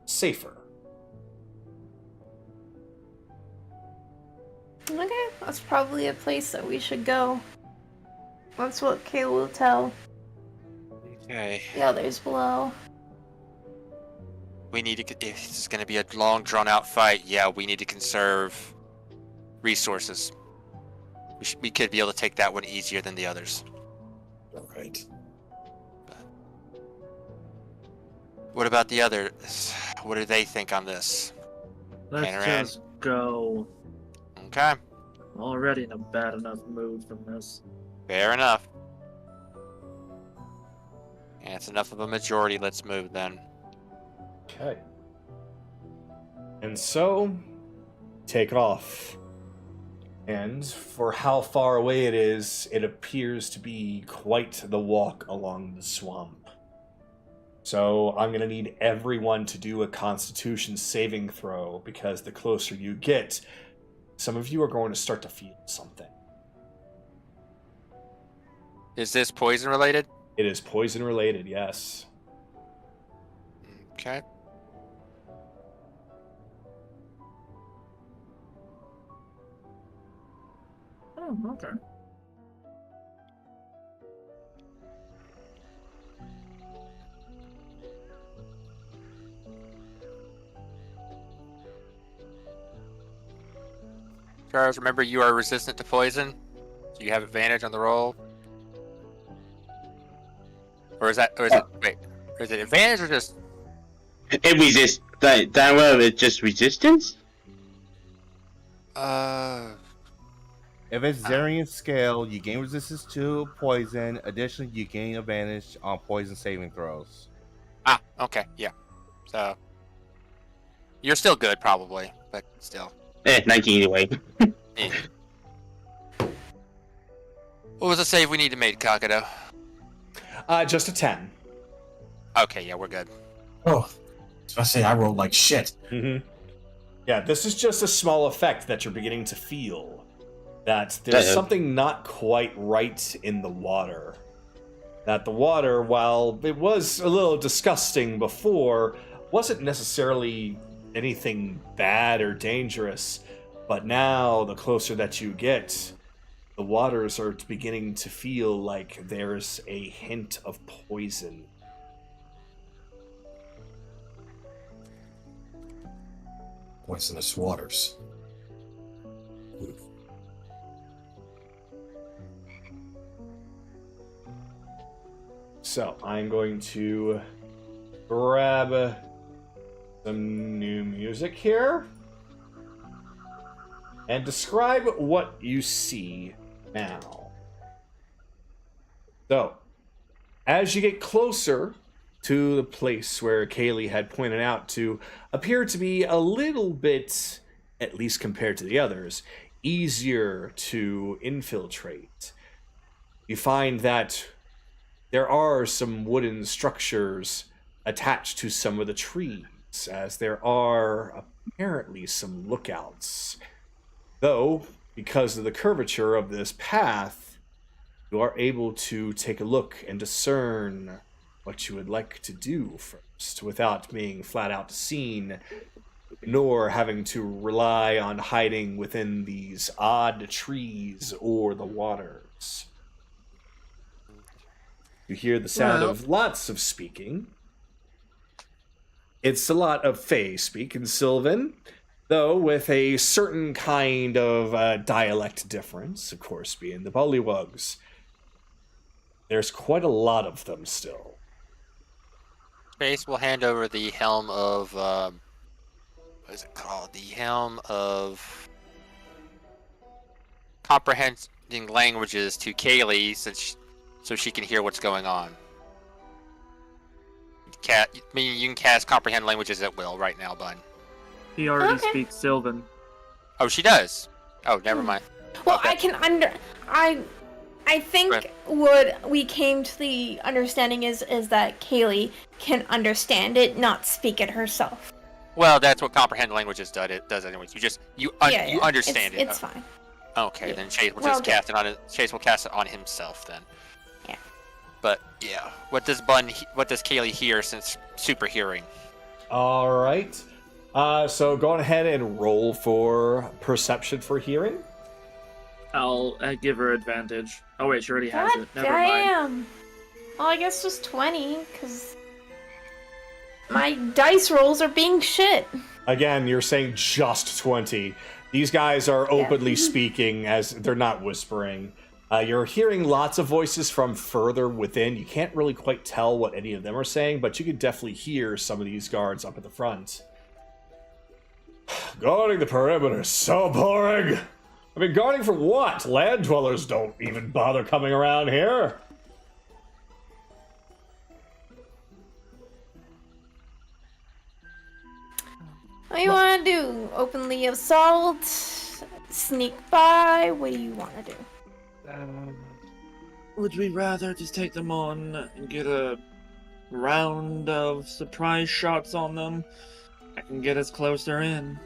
safer. Okay, that's probably a place that we should go. That's what Kayla will tell Okay. the others below. We need to. If this is going to be a long, drawn-out fight, yeah, we need to conserve resources. We could be able to take that one easier than the others. All right. What about the others? What do they think on this? Let's Panoran. just go. Okay, Already in a bad enough mood from this. fair enough. And it's enough of a majority. Let's move then. Okay. And so, take off. And for how far away it is, it appears to be quite the walk along the swamp. So I'm going to need everyone to do a Constitution saving throw, because the closer you get, some of you are going to start to feel something. Is this poison related? It is poison related, yes. Okay. Oh, okay. Charles, remember you are resistant to poison, so you have advantage on the roll. Or is it advantage or just? It resist that way. It's just resistance. If it's Zarian scale, you gain resistance to poison. Additionally, you gain advantage on poison saving throws. Okay, yeah. So you're still good, probably, but still. 19 anyway. Eh. What was the save we need to make, Kagato? Just a 10. Okay, yeah, we're good. Oh, so I say I rolled like shit. Mm-hmm. Yeah, this is just a small effect that you're beginning to feel. That there's something not quite right in the water. That the water, while it was a little disgusting before, wasn't necessarily anything bad or dangerous. But now, the closer that you get, the waters are beginning to feel like there's a hint of poison. Poisonous waters. So I'm going to grab some new music here and describe what you see now. So, as you get closer to the place where Kaylee had pointed out to appear to be a little bit, at least compared to the others, easier to infiltrate, you find that there are some wooden structures attached to some of the trees, as there are apparently some lookouts. Though, because of the curvature of this path, you are able to take a look and discern what you would like to do first, without being flat out seen, nor having to rely on hiding within these odd trees or the waters. You hear the sound of lots of speaking. It's a lot of Fae speak in Sylvan, though with a certain kind of dialect difference, of course, being the Bullywugs. There's quite a lot of them still. Space will hand over the helm of, what is it called? The helm of comprehending languages to Kaylee, so she can hear what's going on. You can cast comprehend languages at will right now, Bun. He already speaks Sylvan. Oh, she does. Oh, never mind. Well, Okay. I can I think Right. what we came to the understanding is that Kaylee can understand it, not speak it herself. Well, that's what comprehend languages does anyways. You understand it. It's fine. Okay, Yeah. then Chase will We're all just cast it on it. Chase will cast it on himself then. Yeah. But yeah, what does Kaylee hear since super hearing? All right. So go on ahead and roll for perception for hearing. I'll give her advantage. Oh wait, she already has God it. Never mind. damn. Well, I guess just 20, because my dice rolls are being shit. Again, you're saying just 20. These guys are openly speaking, as they're not whispering. You're hearing lots of voices from further within. You can't really quite tell what any of them are saying, but you can definitely hear some of these guards up at the front. Guarding the perimeter is so boring. I mean, guarding for what? Land dwellers don't even bother coming around here. What do you want to do? Openly assault? Sneak by? What do you want to do? Would we rather just take them on and get a round of surprise shots on them? I can get us closer in.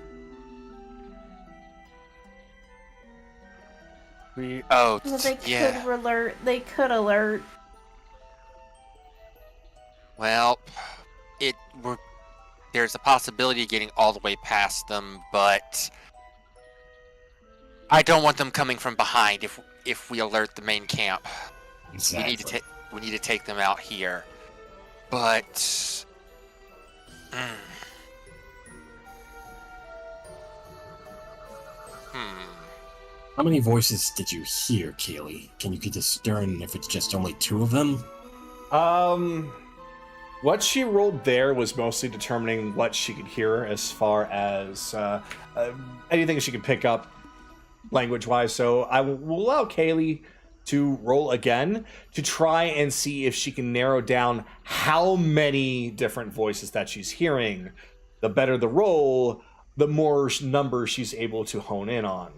Well, they could alert. They could alert. Well, there's a possibility of getting all the way past them, but I don't want them coming from behind if we alert the main camp. Exactly. We need to take them out here. But How many voices did you hear, Kaylee? Can you discern if it's just only two of them? What she rolled there was mostly determining what she could hear as far as anything she could pick up language-wise. So I will allow Kaylee to roll again to try and see if she can narrow down how many different voices that she's hearing. The better the roll, the more numbers she's able to hone in on.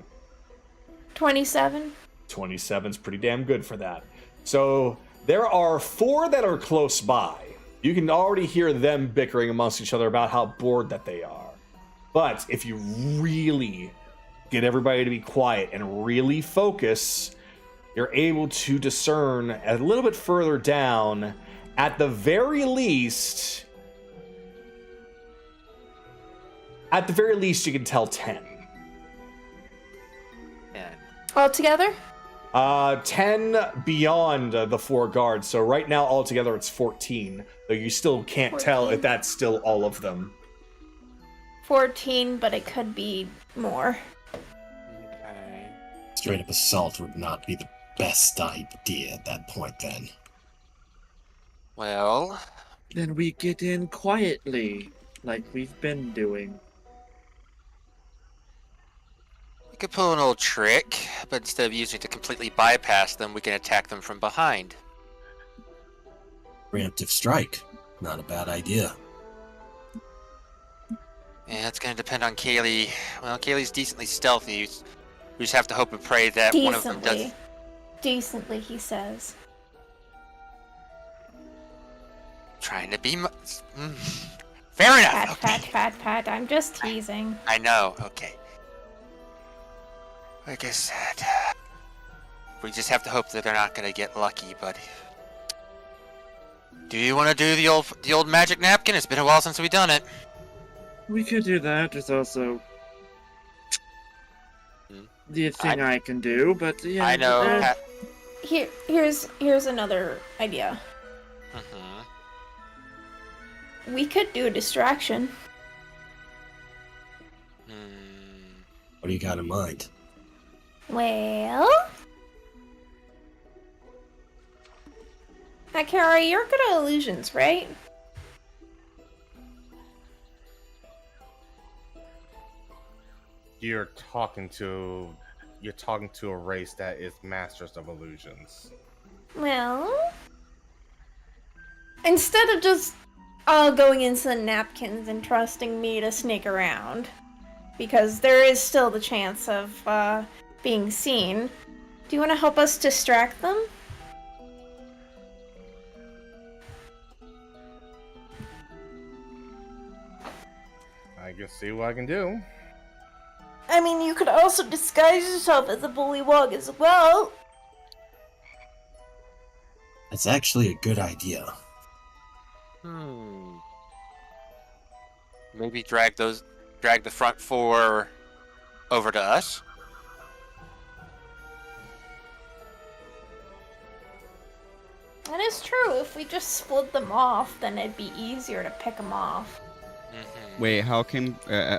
27. 27's pretty damn good for that. So there are 4 that are close by. You can already hear them bickering amongst each other about how bored that they are. But if you really get everybody to be quiet and really focus, you're able to discern a little bit further down, at the very least, you can tell 10. All together? 10 beyond the 4 guards. So right now, altogether, it's 14. Though you still can't tell 14. if that's still all of them. 14, but it could be more. Okay. Straight up assault would not be the best idea at that point then. Well, Then we get in quietly, like we've been doing. we could pull an old trick, but instead of using it to completely bypass them, we can attack them from behind. Preemptive strike. Not a bad idea. Yeah, it's going to depend on Kaylee. Well, Kaylee's decently stealthy. We just have to hope and pray that one of them does. Decently, he says. Trying to be. Fair enough. Pat. I'm just teasing. I know. Okay. Like I said, we just have to hope that they're not going to get lucky. But do you want to do the old magic napkin? It's been a while since we've done it. We could do that. There's also the thing I can do, but yeah. I know. Here's another idea. We could do a distraction. What do you got in mind? Well, Akira, you're good at illusions, right? You're talking to a race that is masters of illusions. Well, instead of just going into the napkins and trusting me to sneak around, because there is still the chance of being seen, do you want to help us distract them? I can see what I can do. I mean, you could also disguise yourself as a bullywug as well. That's actually a good idea. Maybe drag the front 4 over to us. That is true. If we just split them off, then it'd be easier to pick them off. Wait, how can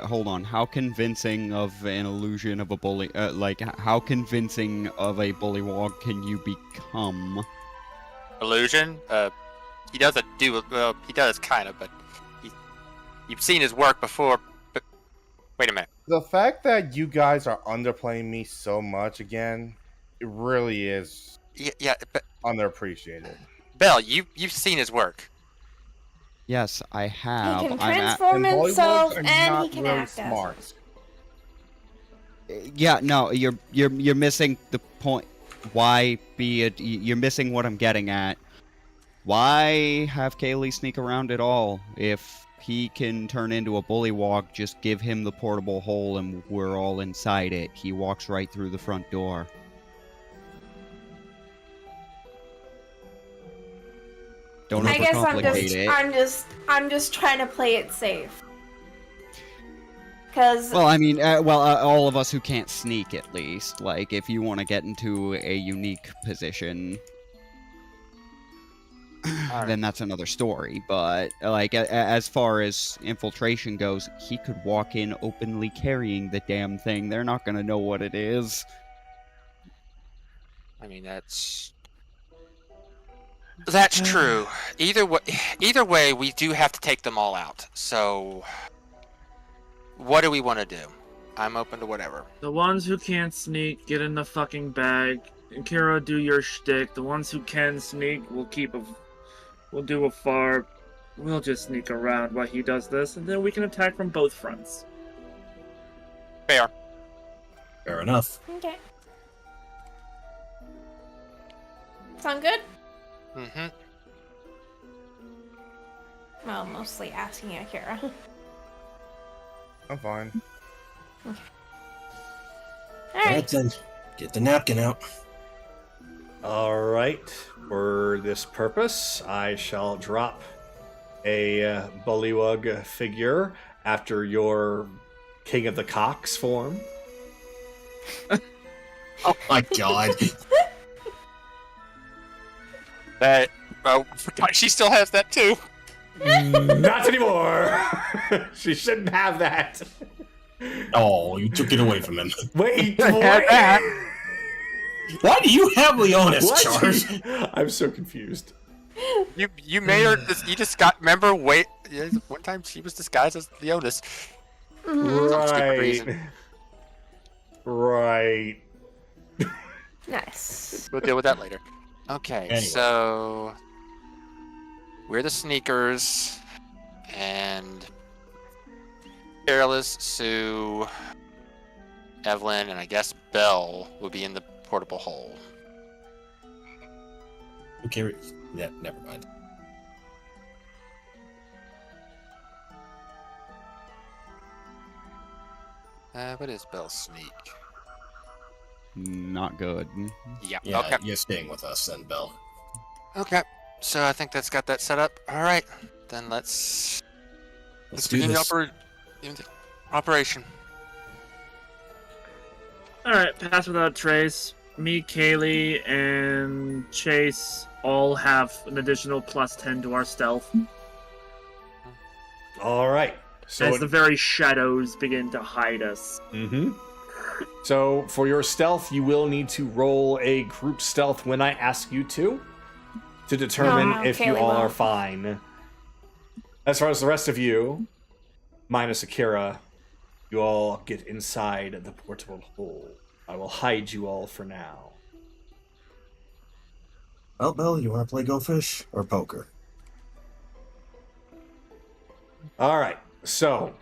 hold on? How convincing of an illusion of a bully? How convincing of a bullywog can you become? Illusion? He doesn't do well. He does kind of, but you've seen his work before. But wait a minute. The fact that you guys are underplaying me so much again, it really is Yeah, but underappreciated. Bell, you've seen his work. Yes, I have. He can transform himself and he can act smart. as Yeah, no, you're missing the point. Why be it? You're missing what I'm getting at. Why have Kaylee sneak around at all? If he can turn into a bullywog, just give him the portable hole and we're all inside it. He walks right through the front door. Don't I guess overcomplicate it. I'm just trying to play it safe. Cause Well, I mean, all of us who can't sneak, at least. Like, if you want to get into a unique position, then that's another story. But, like, as far as infiltration goes, he could walk in openly carrying the damn thing. They're not gonna know what it is. I mean, that's true. Either way, we do have to take them all out. So, what do we want to do? I'm open to whatever. The ones who can't sneak, get in the fucking bag. And Kira, do your shtick. The ones who can sneak, we'll do a far. We'll just sneak around while he does this, and then we can attack from both fronts. Fair. Fair enough. okay. Sound good? Mm-hmm. Well, mostly asking Akira. I'm fine. Alright. Alright then, get the napkin out. Alright, for this purpose, I shall drop a bullywug figure after your King of the Cocks form. Oh my god. That. Oh, forgot she still has that too. Not anymore. She shouldn't have that. Oh, you took it away from him. Wait, I had what? that. Why do you have Leonis, What? Charles? I'm so confused. You made her. You just got. Remember? Wait. Yeah, one time she was disguised as Leonis. Stupid reason. Right. Nice. We'll deal with that later. Okay, Anyway. so we're the sneakers, and Careless, Sue, Evelyn, and I guess Belle will be in the portable hole. Okay, yeah, never mind. What is Belle's sneak? Not good. Yeah. Yeah, Okay. you're staying with us then, Belle. Okay. So I think that's got that set up. All right. Then let's do begin this. the operation. Alright, pass without trace. Me, Kaylee, and Chase all have an additional +10 to our stealth. All right. So as the very shadows begin to hide us. So for your stealth, you will need to roll a group stealth when I ask you to determine No, if you Kaylee all are won't. fine. As far as the rest of you, minus Akira, you all get inside the portable hole. I will hide you all for now. Well, Belle, you want to play Go Fish or poker? All right. So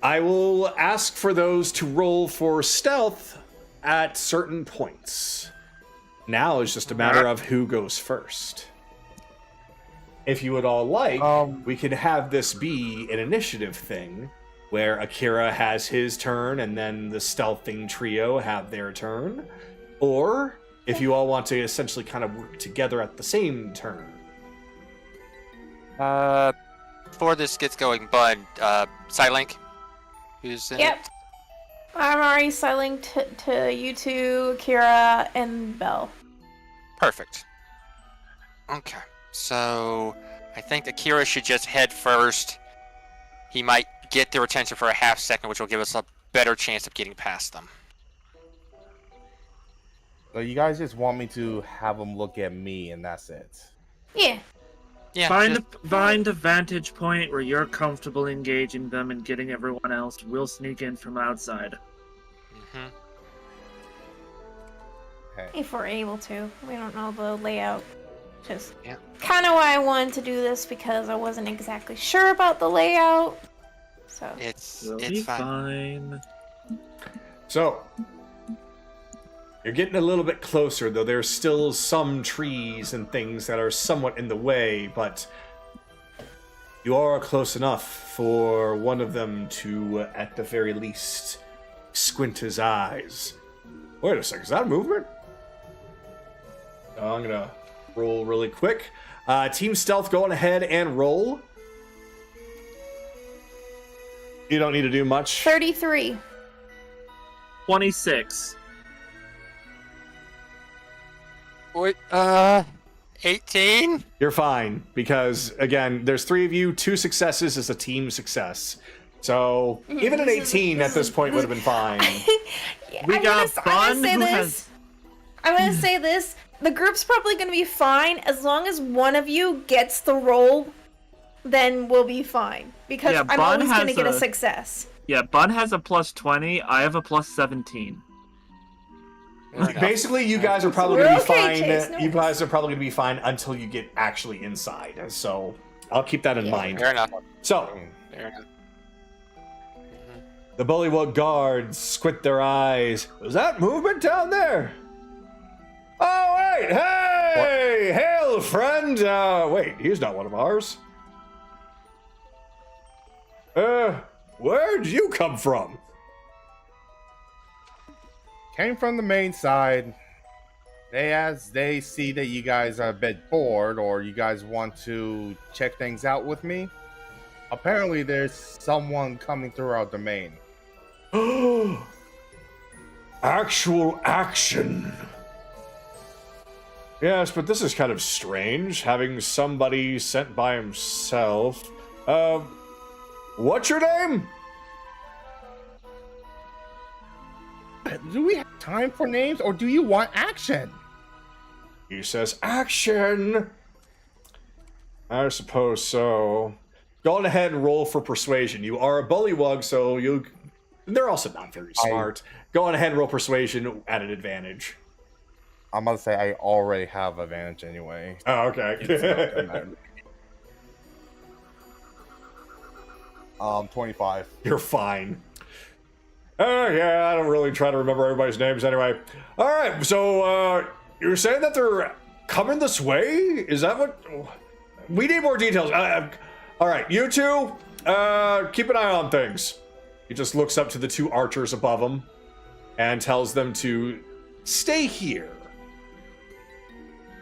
I will ask for those to roll for stealth at certain points. Now it's just a matter of who goes first. If you would all like, we could have this be an initiative thing where Akira has his turn and then the stealthing trio have their turn. Or if you all want to essentially kind of work together at the same turn. Before this gets going, Bud, Silink, who's in Yep. it? I'm already selling to you two, Kira, and Belle. Perfect. Okay, so I think Akira should just head first. He might get their attention for a half second, which will give us a better chance of getting past them. So you guys just want me to have them look at me and that's it? Yeah. Yeah, Find a vantage point where you're comfortable engaging them and getting everyone else. We'll sneak in from outside. Mm-hmm. Okay. If we're able to. We don't know the layout. Just Yeah. kind of why I wanted to do this, because I wasn't exactly sure about the layout. So We'll It's be fine. fine. So, you're getting a little bit closer, though there's still some trees and things that are somewhat in the way, but you are close enough for one of them to, at the very least, squint his eyes. Wait a second, is that a movement? I'm gonna roll really quick. Team Stealth, go on ahead and roll. You don't need to do much. 33. 26. Wait, 18? You're fine, because, again, there's 3 of you. 2 successes is a team success. So, even an 18 at this point would have been fine. We got Bun, who I'm gonna say this. The group's probably gonna be fine as long as one of you gets the roll. Then we'll be fine, because Yeah, I'm Bun always gonna has get a a- success. Yeah, Bun has a +20. I have a +17. Fair enough. Basically, you guys are probably We're going to be okay, fine. Chase, no You worries. guys are probably going to be fine until you get actually inside. So, I'll keep that in mind. Fair enough. So, Fair enough. the Bullywug guards squint their eyes. Was that movement down there? Oh, wait! Hey! Hail, friend! Wait, he's not one of ours. Where'd you come from? Came from the main side. As they see that you guys are a bit bored or you guys want to check things out with me, apparently there's someone coming through our domain. Actual action. Yes, but this is kind of strange, having somebody sent by himself. What's your name? Do we have time for names, or do you want action? He says, action! I suppose so. Go on ahead and roll for persuasion. You are a bullywug, so they're also not very smart. Go on ahead and roll persuasion at an advantage. I'm about to say I already have advantage anyway. Oh, okay. 25. You're fine. Oh, yeah, I don't really try to remember everybody's names anyway. All right, so you're saying that they're coming this way? Is that what... We need more details. All right, you two, keep an eye on things. He just looks up to the two archers above him and tells them to stay here.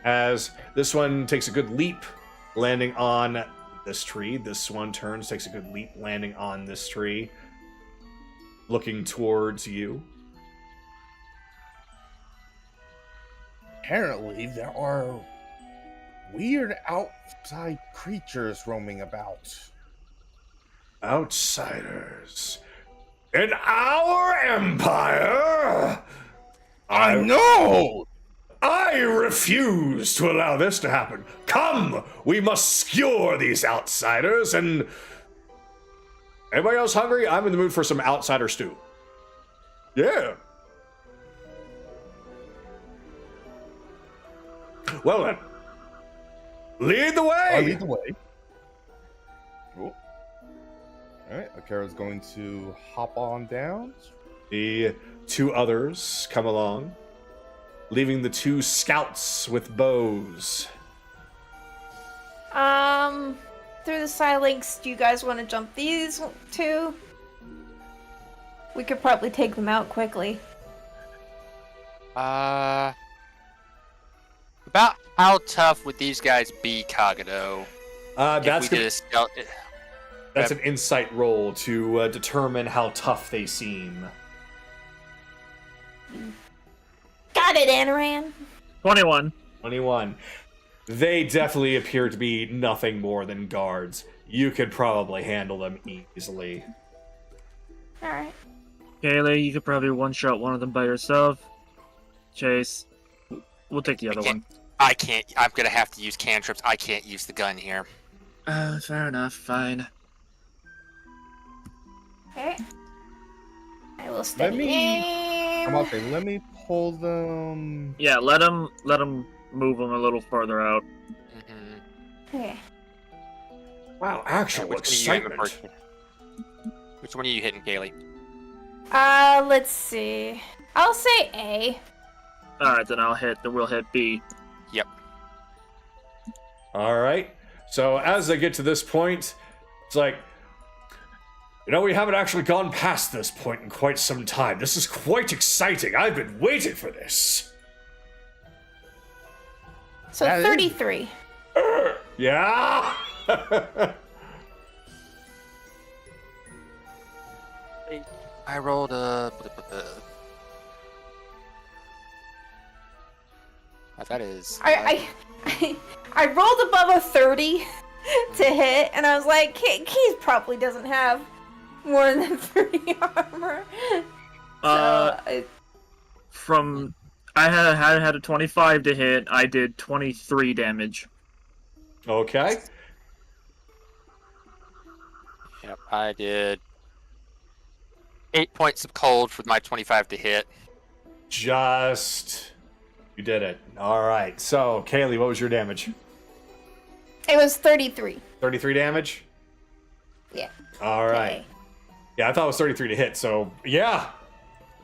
As this one takes a good leap, landing on this tree. This one turns, takes a good leap, landing on this tree, looking towards you. Apparently, there are weird outside creatures roaming about. Outsiders. In our empire? I know! I refuse to allow this to happen. Come, we must skewer these outsiders and... Anybody else hungry? I'm in the mood for some outsider stew. Yeah. Well then, lead the way! I'll lead the way. Cool. Alright, Akira's going to hop on down. The two others come along, leaving the two scouts with bows. Through the side links, do you guys want to jump these two? We could probably take them out quickly. About how tough would these guys be, Kagato? That's if we did a stealth... That's an insight roll to determine how tough they seem. Got it, Anaran. 21. 21. They definitely appear to be nothing more than guards. You could probably handle them easily. Alright. Kaylee, you could probably one-shot one of them by yourself. Chase, we'll take the other one. I can't. I'm gonna have to use cantrips. I can't use the gun here. Fair enough, fine. Okay. I will steady I'm aim. about to say, let me pull them. Yeah, let him move them a little farther out. Mm-hmm. Okay. Wow, actual excitement. Which one are you hitting, Kaylee? Let's see. I'll say A. Alright, then we'll hit B. Yep. All right. So as they get to this point, it's like, we haven't actually gone past this point in quite some time. This is quite exciting. I've been waiting for this. So 33. Yeah. I rolled a... That is... I rolled above a 30 to hit, and I was like, Keith probably doesn't have more than 3 armor. I had a 25 to hit. I did 23 damage. Okay. Yep, I did 8 points of cold for my 25 to hit. You did it. All right. So, Kaylee, what was your damage? It was 33. 33 damage? Yeah. All right. Okay. Yeah, I thought it was 33 to hit, so yeah.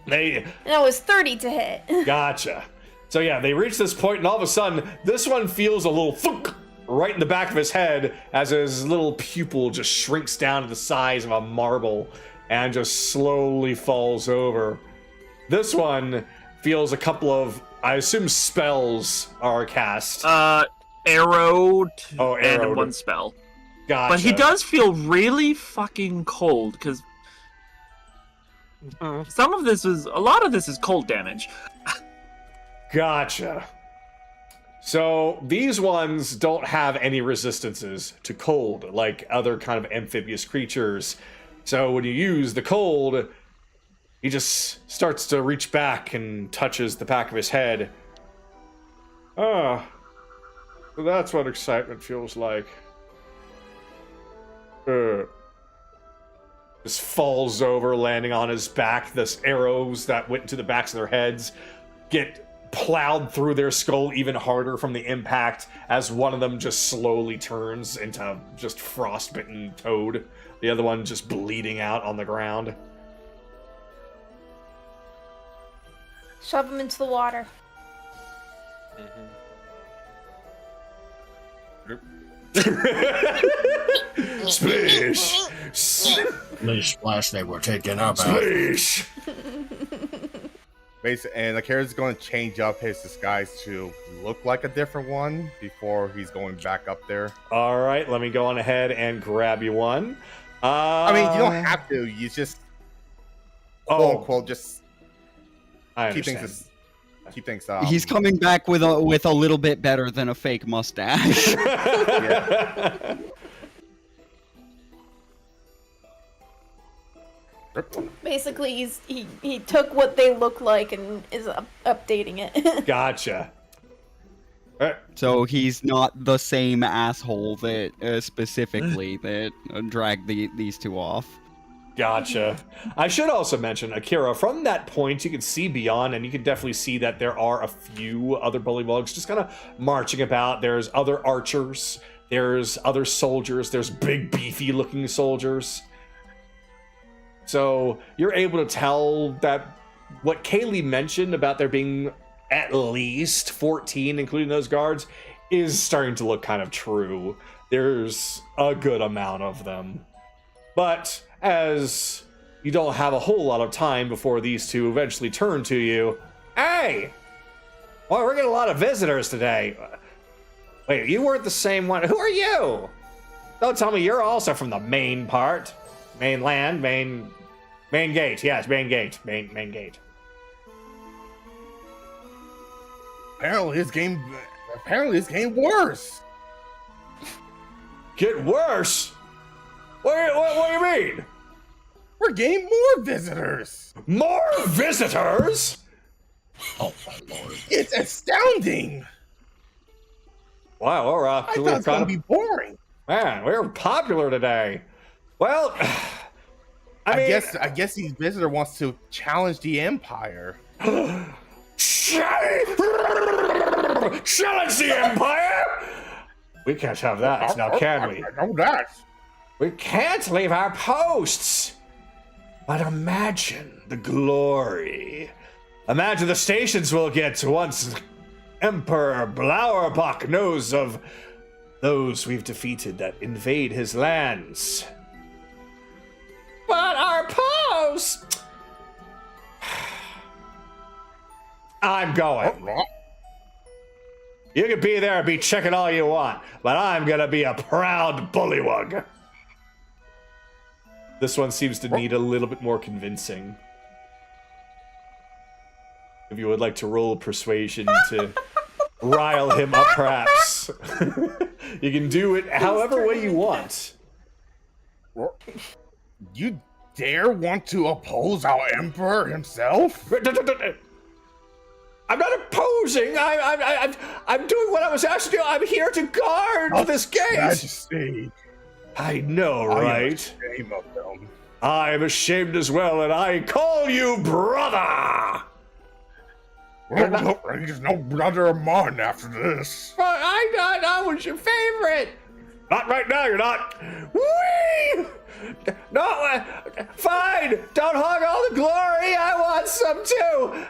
No, it was 30 to hit. Gotcha. So yeah, they reach this point, and all of a sudden, this one feels a little thunk right in the back of his head as his little pupil just shrinks down to the size of a marble and just slowly falls over. This one feels a couple of, I assume, spells are cast. Arrowed, and arrowed. one spell. Gotcha. But he does feel really fucking cold, because a lot of this is cold damage. Gotcha. So these ones don't have any resistances to cold like other kind of amphibious creatures. So when you use the cold, he just starts to reach back and touches the back of his head. Ah, so that's what excitement feels like. Just falls over, landing on his back. The arrows that went into the backs of their heads get plowed through their skull even harder from the impact as one of them just slowly turns into just frostbitten toad. The other one just bleeding out on the ground. Shove him into the water. Splish! Splish splash, they were taking up. Splish! And Akira's going to change up his disguise to look like a different one before he's going back up there. All right, let me go on ahead and grab you one. I mean, you don't have to. You just, quote unquote, just I keep understand. keep things. He's coming back with a little bit better than a fake mustache. Yeah. Basically, he took what they look like and is updating it. Gotcha. So he's not the same asshole that specifically that dragged these two off. Gotcha. I should also mention, Akira, from that point, you can see beyond, and you can definitely see that there are a few other bullywugs just kind of marching about. There's other archers. There's other soldiers. There's big, beefy-looking soldiers. So you're able to tell that what Kaylee mentioned about there being at least 14, including those guards, is starting to look kind of true. There's a good amount of them. But as you don't have a whole lot of time before these two eventually turn to you, hey! Well, we're getting a lot of visitors today. Wait, you weren't the same one. Who are you? Don't tell me you're also from the main part. Mainland, main gate. Yes, main gate. Main gate. Apparently, it's getting worse. Get worse? What do you mean? We're getting more visitors. More visitors? Oh my lord! It's astounding. Wow, I thought it's gonna be boring. Man, we're popular today. Well, I mean, I guess these visitor wants to challenge the Empire. Challenge the Empire? We can't have that now, can we? I know that. We can't leave our posts. But imagine the glory. Imagine the stations we'll get once Emperor Blauerbach knows of those we've defeated that invade his lands. But our post! I'm going. You can be there and be checking all you want, but I'm gonna be a proud bullywug. This one seems to need a little bit more convincing. If you would like to roll persuasion to rile him up, perhaps. You can do it however way you want. You dare want to oppose our Emperor himself? I'm not opposing. I'm doing what I was asked to do. I'm here to guard this gate. Majesty. I know, right? I am ashamed of them. I'm ashamed as well, and I call you brother. He's no brother of mine after this. I was your favorite. Not right now, you're not. Whee! No, fine. Don't hog all the glory. I want some too.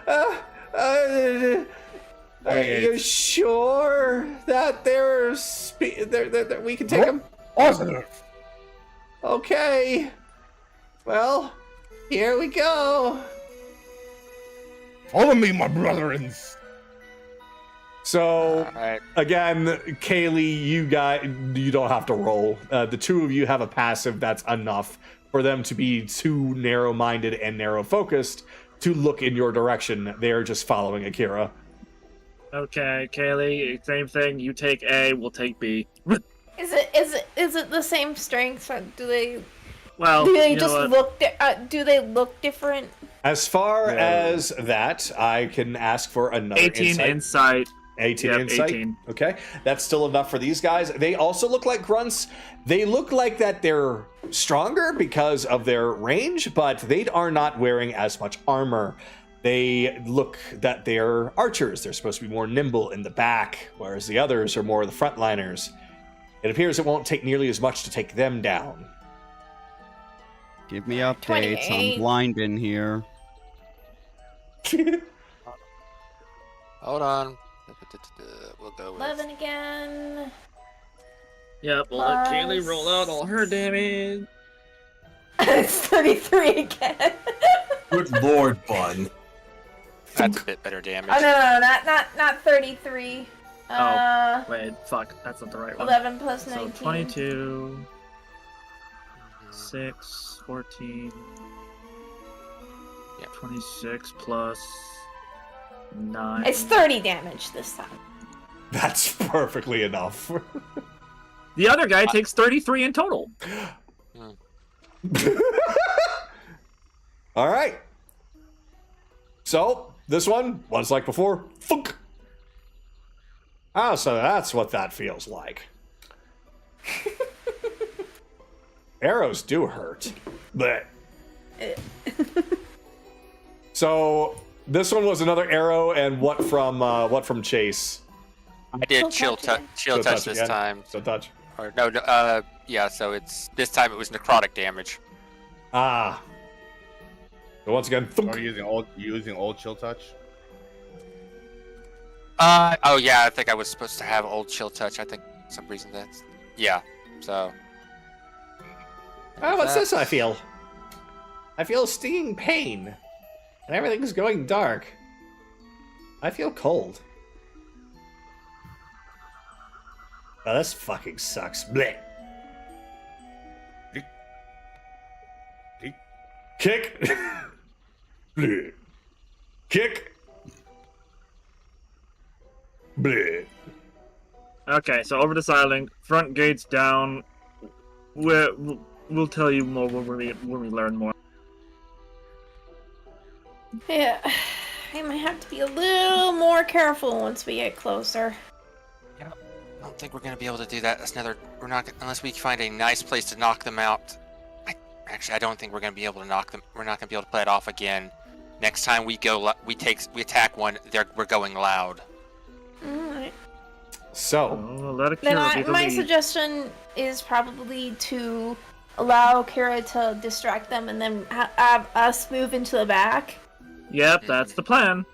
Are you sure that that we can take them? Positive. Okay. Well, here we go. Follow me, my brethrens. So, Alright. again, Kaylee, you don't have to roll. The two of you have a passive that's enough for them to be too narrow-minded and narrow-focused to look in your direction. They're just following Akira. Okay, Kaylee, same thing. You take A, we'll take B. Is it the same strength? Or do they Well, do they you know just what? look do they look different? As far as that, I can ask for another 18 insight. 18 Yep, insight. 18. Okay, that's still enough for these guys. They also look like grunts. They look like that they're stronger because of their range, but they are not wearing as much armor. They look that they're archers. They're supposed to be more nimble in the back, whereas the others are more the frontliners. It appears it won't take nearly as much to take them down. Give me updates. 28. I'm blind in here. Hold on. We'll go with 11 again. Yep, we'll let Kaylee Plus- roll out all her damage. It's 33 again. Good lord, Bun. that's a bit better damage. Oh no, not 33. Wait, fuck, that's not the right one. 11 plus So 19. 22, 6, 14, Yeah. 26 plus 9. It's 30 damage this time. That's perfectly enough. The other guy takes 33 in total. All right. So this one was like before. Thunk. Ah, so that's what that feels like. Arrows do hurt. But so this one was another arrow, and what from Chase? I did Chill touch chill touch this again. time. So touch. Or no, yeah. So it's this time it was necrotic damage. Ah. So once again, thunk. Are you using old chill touch? Oh yeah, I think I was supposed to have old chill touch. I think for some reason that's yeah. So. Oh, what's this I feel? I feel stinging pain. And everything's going dark. I feel cold. Oh, this fucking sucks. Blech. Kick. Bleh. Kick. Bleh. Okay, so over to Silent. Front gates down. We'll tell you more when we learn more. Yeah, I might have to be a little more careful once we get closer. I don't think we're gonna be able to do that. That's another. We're not unless we find a nice place to knock them out. I don't think we're gonna be able to knock them. We're not gonna be able to play it off again. Next time we go, we attack one. We're going loud. Alright. So, Oh, let it Then be the my lead. suggestion is probably to allow Kira to distract them and then have us move into the back. Yep, that's the plan.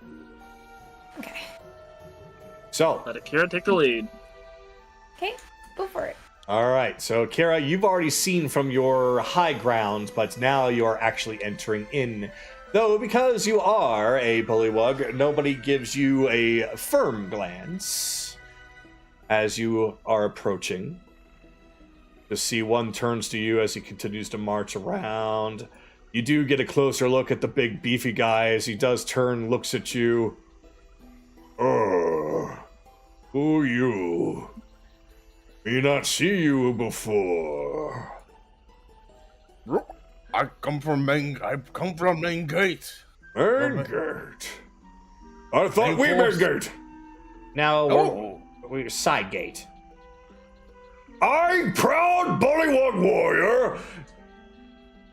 Okay. so Let Akira take the lead. Okay, go for it. all right. So, Kara, you've already seen from your high ground, but now you are actually entering in. Though, because you are a bullywug, nobody gives you a firm glance as you are approaching. To see one turns to you as he continues to march around. You do get a closer look at the big beefy guy as he does turn, looks at you. Who you? Me not see you before. I come from main gate. Main gate. I thought Main we force. main gate. Now we're side gate. I, proud bullywug warrior,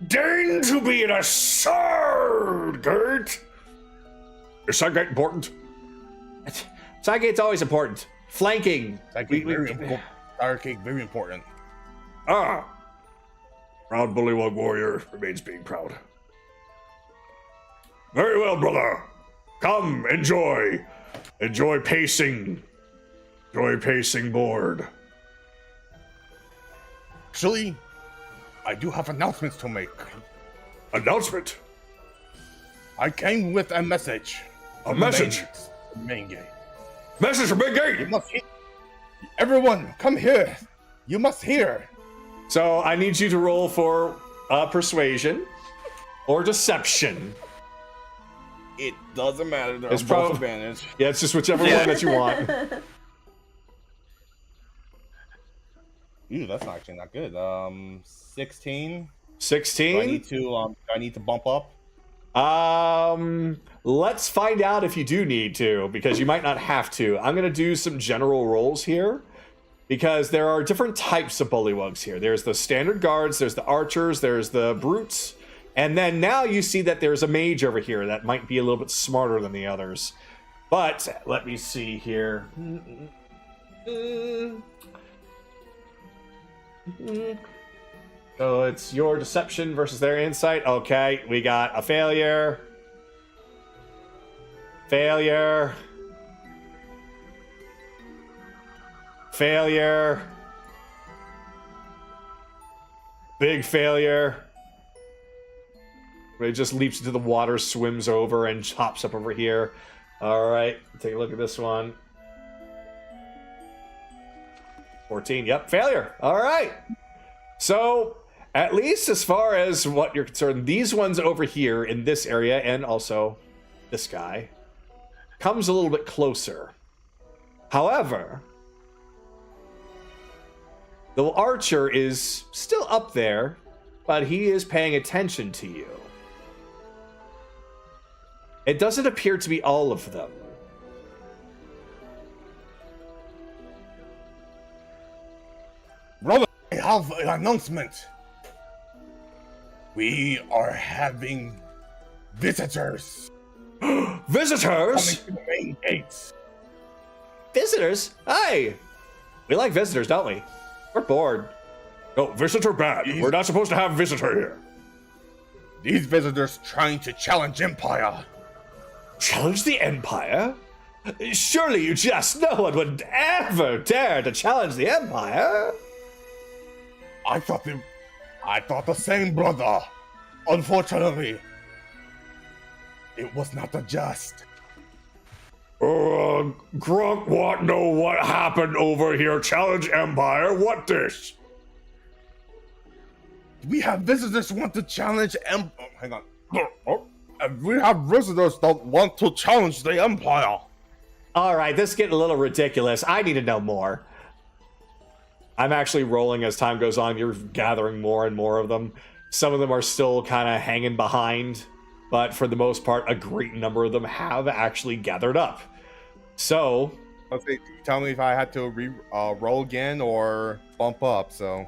deign to be in a side gate. Is side gate important? Side gate's always important. Flanking. Side gate very important. Ah. Proud bullywug warrior remains being proud. Very well, brother. Come, enjoy. Enjoy pacing. Enjoy pacing board. Actually, I do have announcements to make. Announcement. I came with a message. A message. Main gate. Message from Big You Gate. must hear. Everyone, come here. You must hear. So I need you to roll for persuasion or deception. It doesn't matter. They're It's both prob- advantage. Yeah, it's just whichever one that you want. Ooh, that's actually not good. 16. 16. Do I need to bump up? Let's find out if you do need to, because you might not have to. I'm gonna do some general rolls here, because there are different types of bullywugs here. There's the standard guards, there's the archers, there's the brutes, and then now you see that there's a mage over here that might be a little bit smarter than the others. But let me see here. So it's your deception versus their insight. Okay, we got a failure. Failure. Failure. Big failure. It just leaps into the water, swims over, and hops up over here. All right, take a look at this one. 14, yep, failure. All right. So, at least as far as what you're concerned, these ones over here in this area, and also this guy, comes a little bit closer. However, the archer is still up there, but he is paying attention to you. It doesn't appear to be all of them. Brother, I have an announcement. We are having visitors Visitors? coming to the main gates. Visitors? Hey! We like visitors, don't we? We're bored. No, visitor bad. We're not supposed to have a visitor here. These visitors trying to challenge Empire. Challenge the Empire? Surely you jest no one would ever dare to challenge the Empire. I thought the same, brother. Unfortunately, it was not a jest. Grunk want know what happened over here. Challenge Empire. What this? We have visitors who want to challenge hang on. We have visitors that want to challenge the Empire. All right, this is getting a little ridiculous. I need to know more. I'm actually rolling as time goes on. You're gathering more and more of them. Some of them are still kind of hanging behind, but for the most part, a great number of them have actually gathered up. So, Okay, tell me if I had to roll again or bump up. So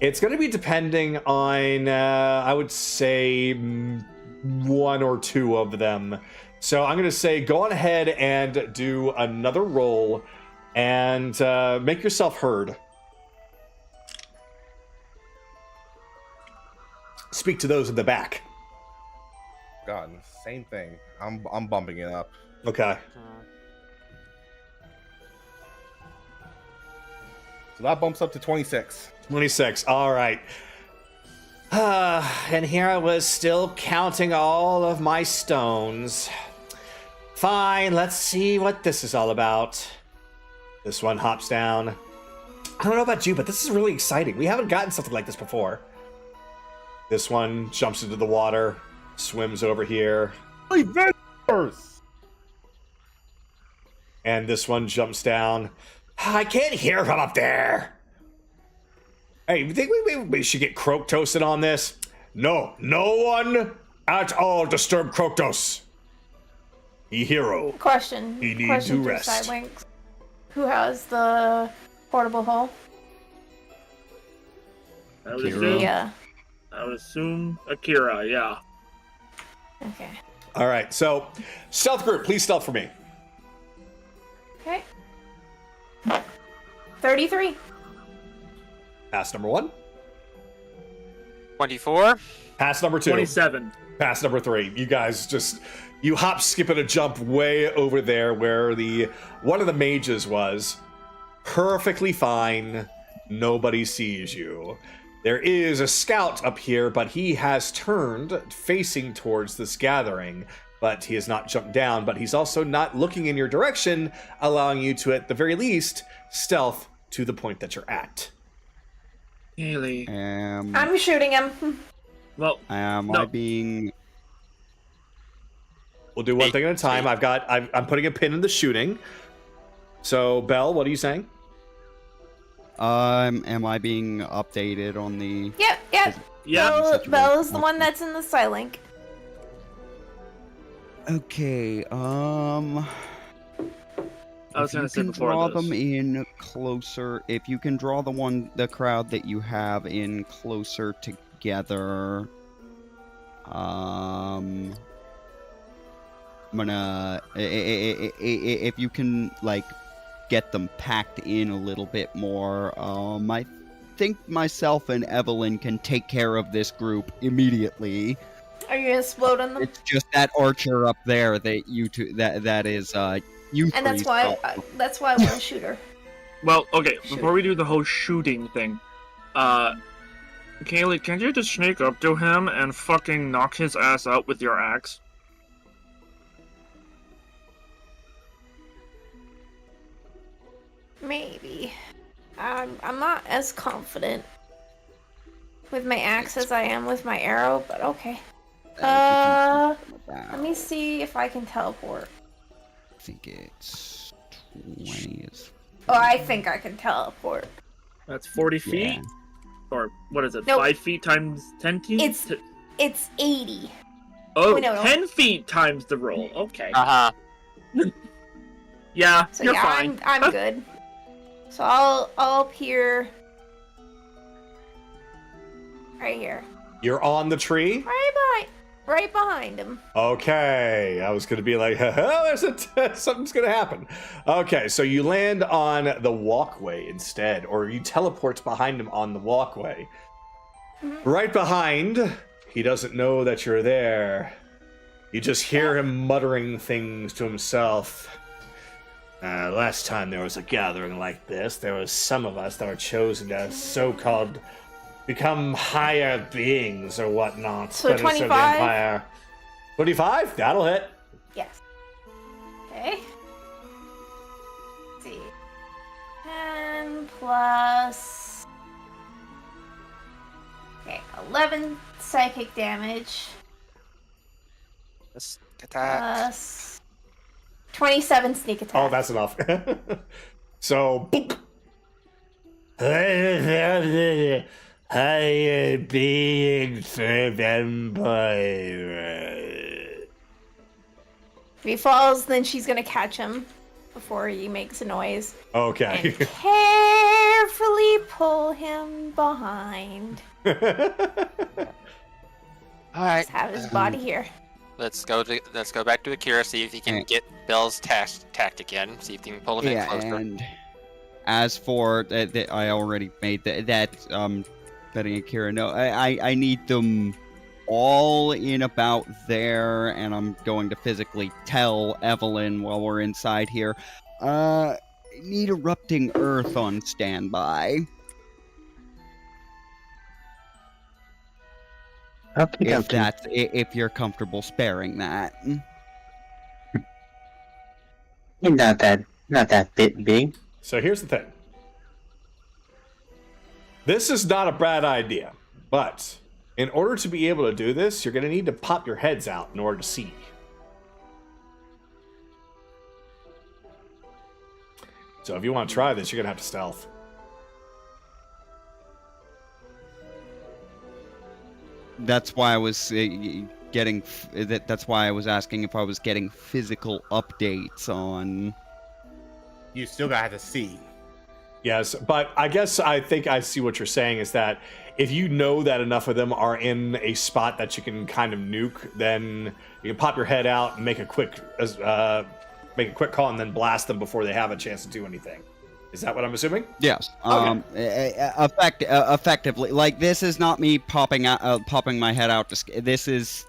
it's going to be depending on, I would say, one or two of them. So I'm going to say go on ahead and do another roll and make yourself heard. Speak to those in the back. God, same thing. I'm bumping it up. Okay. So that bumps up to 26. 26. All right. And here I was still counting all of my stones. Fine, let's see what this is all about. This one hops down. I don't know about you, but this is really exciting. We haven't gotten something like this before. This one jumps into the water, swims over here. Hey, visitors! And this one jumps down. I can't hear from up there. Hey, you think we should get Croak toasted on this? No one at all disturb Kroktos. He hero. Question. He need Question to for rest. Sidewinks. Who has the portable hole? I would Akira. assume, Yeah. I would assume Akira, yeah. Okay. All right, so stealth group, please stealth for me. Okay. 33. Pass number 1. 24. Pass number 2. 27. Pass number 3. You guys you hop, skip, and a jump way over there where one of the mages was. Perfectly fine. Nobody sees you. There is a scout up here, but he has turned facing towards this gathering. But he has not jumped down, but he's also not looking in your direction, allowing you to, at the very least, stealth to the point that you're at. Haley. I'm shooting him. Well, Am No. I being... We'll do one thing at a time. I'm putting a pin in the shooting. So, Belle, what are you saying? Am I being updated on the? Yep. Yeah. Belle is the one that's in the Psylink. Okay. I was If you gonna say can before draw this. them in closer, if you can draw the crowd that you have in closer together, I'm gonna if you can like get them packed in a little bit more. I think myself and Evelyn can take care of this group immediately. Are you gonna explode on them? It's just that archer up there that you two that is you. And that's why I want to shoot her. Well, okay, before we do the whole shooting thing, Kaylee, can't you just sneak up to him and fucking knock his ass out with your axe? Maybe. I'm not as confident with my axe as I am with my arrow, but okay. Let me see if I can teleport. I think it's 20. Oh, I think I can teleport. That's 40 feet? Yeah. Or what is it, Nope. 5 feet times 10 feet? It's 80. Oh, Wait, no. 10 feet times the roll. Okay. Uh-huh. Yeah, So you're yeah, fine. I'm good. So I'll appear right here. You're on the tree? Right behind him. Okay, I was going to be like, something's going to happen. Okay, so you land on the walkway instead, or you teleport behind him on the walkway. Right behind, he doesn't know that you're there. You just hear him muttering things to himself. Last time there was a gathering like this, there was some of us that were chosen as so-called become higher beings or whatnot. So But instead of the 25? Empire. 25? That'll hit. Yes. Okay. Let's see. 10 plus. Okay, 11 psychic damage. Let's get that. Plus 27 sneak attack. Oh, that's enough. So, boop. Higher beings for vampire. If he falls, then she's gonna catch him before he makes a noise. Okay. And carefully pull him behind. All right. Just have his body here. Let's go back to Akira. See if he can get Bell's tactic in. See if he can pull him in closer. And as for that, I already made that. Letting Akira know. I need them all in about there, and I'm going to physically tell Evelyn while we're inside here. Need erupting earth on standby. If you're comfortable sparing that. Not that big. So here's the thing. This is not a bad idea, but in order to be able to do this, you're going to need to pop your heads out in order to see. So if you want to try this, you're going to have to stealth. That's why I was getting. That's why I was asking if I was getting physical updates on. You still gotta have to see. Yes, but I think I see what you're saying is that if you know that enough of them are in a spot that you can kind of nuke, then you can pop your head out and make a quick call and then blast them before they have a chance to do anything. Is that what I'm assuming? Yes. Okay. Effectively, like this is not me popping my head out. This is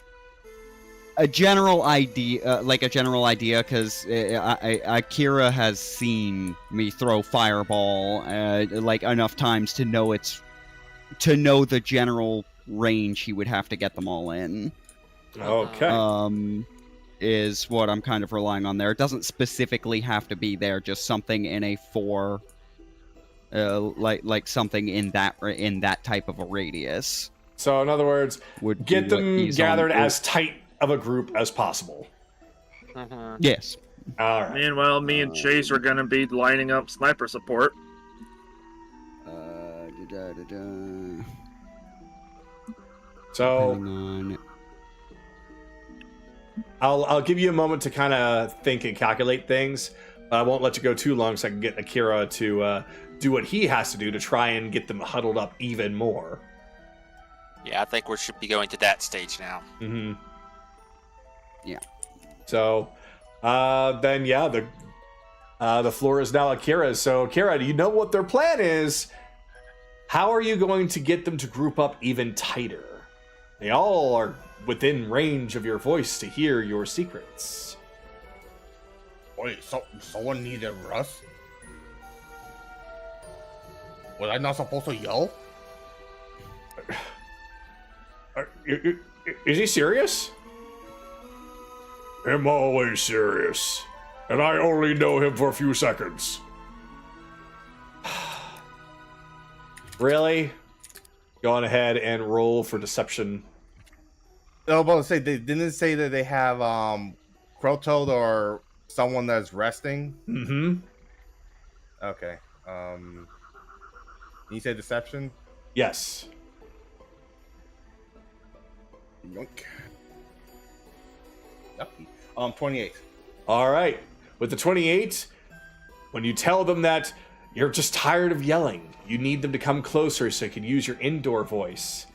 a general idea, because Akira has seen me throw fireball like enough times to know the general range he would have to get them all in. Okay. Is what I'm kind of relying on there. It doesn't specifically have to be there, just something in a 4, like something in that type of a radius. So in other words, Would get be what them he's gathered on. as tight of a group as possible. Yes. All right. Meanwhile, me and Chase are gonna be lining up sniper support. So Depending on... I'll give you a moment to kind of think and calculate things. I won't let you go too long so I can get Akira to do what he has to do to try and get them huddled up even more. Yeah, I think we should be going to that stage now. Mm-hmm. Yeah. So, then yeah, the floor is now Akira's. So, Akira, do you know what their plan is? How are you going to get them to group up even tighter? They all are within range of your voice to hear your secrets. Wait, someone needed Russ? Was I not supposed to yell? Is he serious? I'm always serious, and I only know him for a few seconds. Really? Go on ahead and roll for deception. I was about to say, they didn't say that they have Crotoad or someone that's resting. Mm-hmm. Okay. You say deception? Yes. Yoink. Yucky. 28. All right. With the 28, when you tell them that you're just tired of yelling, you need them to come closer so you can use your indoor voice.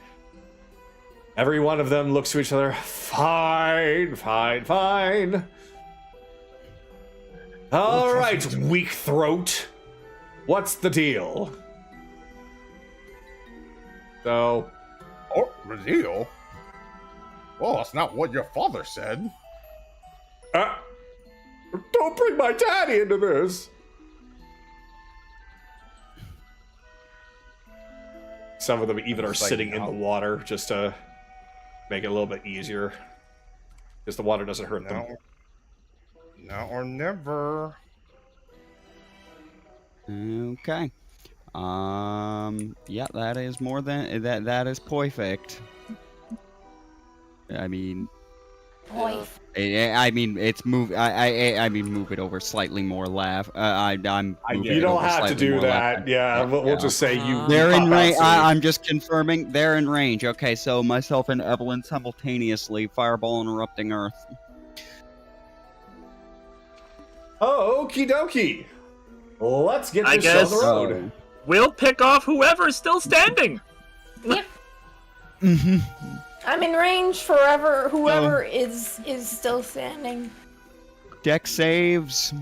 Every one of them looks to each other. Fine, fine, fine. All right, weak throat. What's the deal? So, Oh, the deal? Well, that's not what your father said. don't bring my daddy into this. Some of them even are It's like, sitting in no. the water just to make it a little bit easier. Because the water doesn't hurt them. Now or never. Okay. Yeah, that is more than that. That is perfect. I mean, Boy. I mean, it's move. I mean, move it over slightly more. I'm. moving You it don't over have to slightly do more that. left. Yeah, we'll just say you. They're you in pop out range. soon. I'm just confirming they're in range. Okay, so myself and Evelyn simultaneously fireball and erupting earth. Oh, okie dokie. Let's get I this show on the guess- road. We'll pick off whoever's still standing. Mm-hmm. I'm in range forever. Whoever is still standing. Deck saves.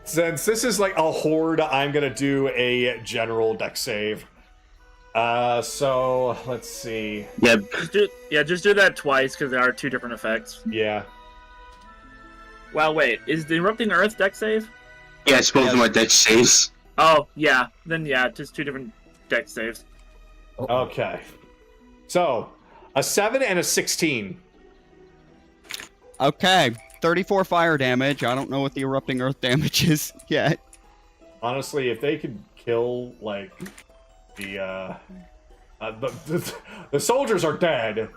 Since this is like a horde, I'm gonna do a general deck save. So let's see. Yeah, Just do that twice because there are two different effects. Yeah. Well, wait, is the erupting earth deck save? yeah, it's both of my deck saves. Oh, yeah. Then yeah, just two different deck saves. Okay. So, a 7 and a 16. Okay, 34 fire damage. I don't know what the erupting earth damage is yet. Honestly, if they could kill like the soldiers are dead,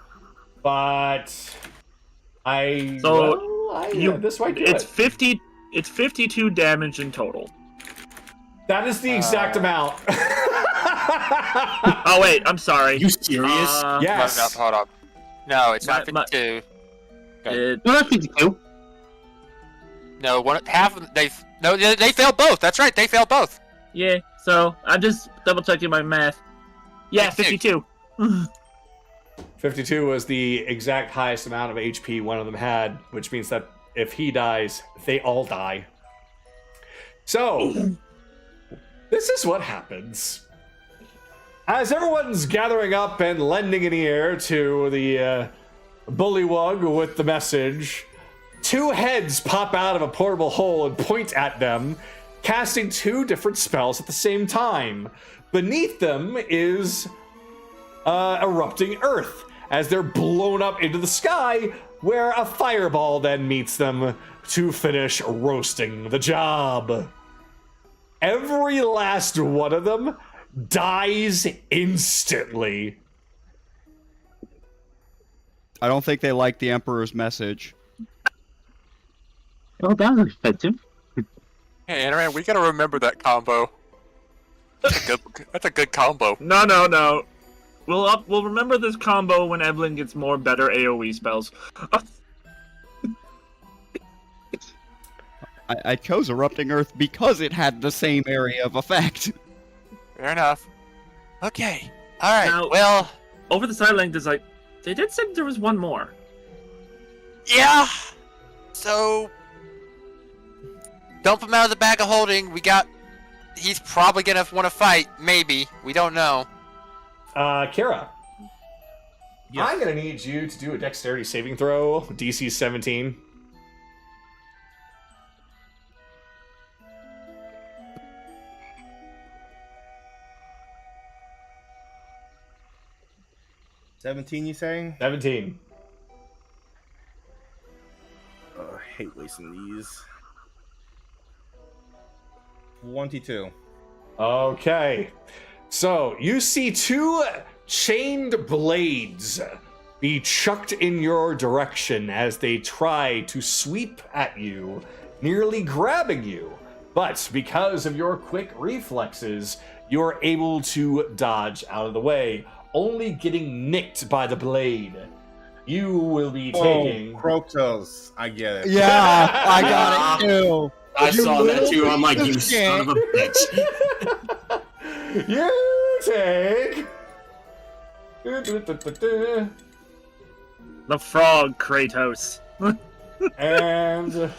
but this might do It's it. 50. It's 52 damage in total. That is the exact amount. Oh wait, I'm sorry. Are you serious? Yes. No, hold on. No, it's not My- 52. It, No, not 52. No, half of they failed both. That's right, they failed both. yeah. So I'm just double checking my math. Yeah, 52. 52 was the exact highest amount of HP one of them had, which means that if he dies, they all die. So, this is what happens. As everyone's gathering up and lending an ear to the bullywug with the message, two heads pop out of a portable hole and point at them, casting two different spells at the same time. Beneath them is erupting earth, as they're blown up into the sky, where a fireball then meets them to finish roasting the job. Every last one of them dies instantly. I don't think they like the Emperor's message. Oh, that was effective. Hey, Anaran, we gotta remember that combo. That's a good combo. No. We'll remember this combo when Evelyn gets more better AoE spells. I chose Erupting Earth because it had the same area of effect. Fair enough. Okay. Alright, Now- well... Over the side link, there's like, they did say there was one more. Yeah! So... Dump him out of the bag of holding. He's probably gonna want to fight. Maybe. We don't know. Kira. Yes. I'm gonna need you to do a dexterity saving throw, DC 17. $17, you saying? 17. I hate wasting these. 22. Okay. So, you see two chained blades be chucked in your direction as they try to sweep at you, nearly grabbing you. But because of your quick reflexes, you're able to dodge out of the way, only getting nicked by the blade. You will be taking... Oh, Protos. I get it. Yeah, I got it too. I saw that too. I'm like, you son of a bitch. You take... The frog, Kratos. And...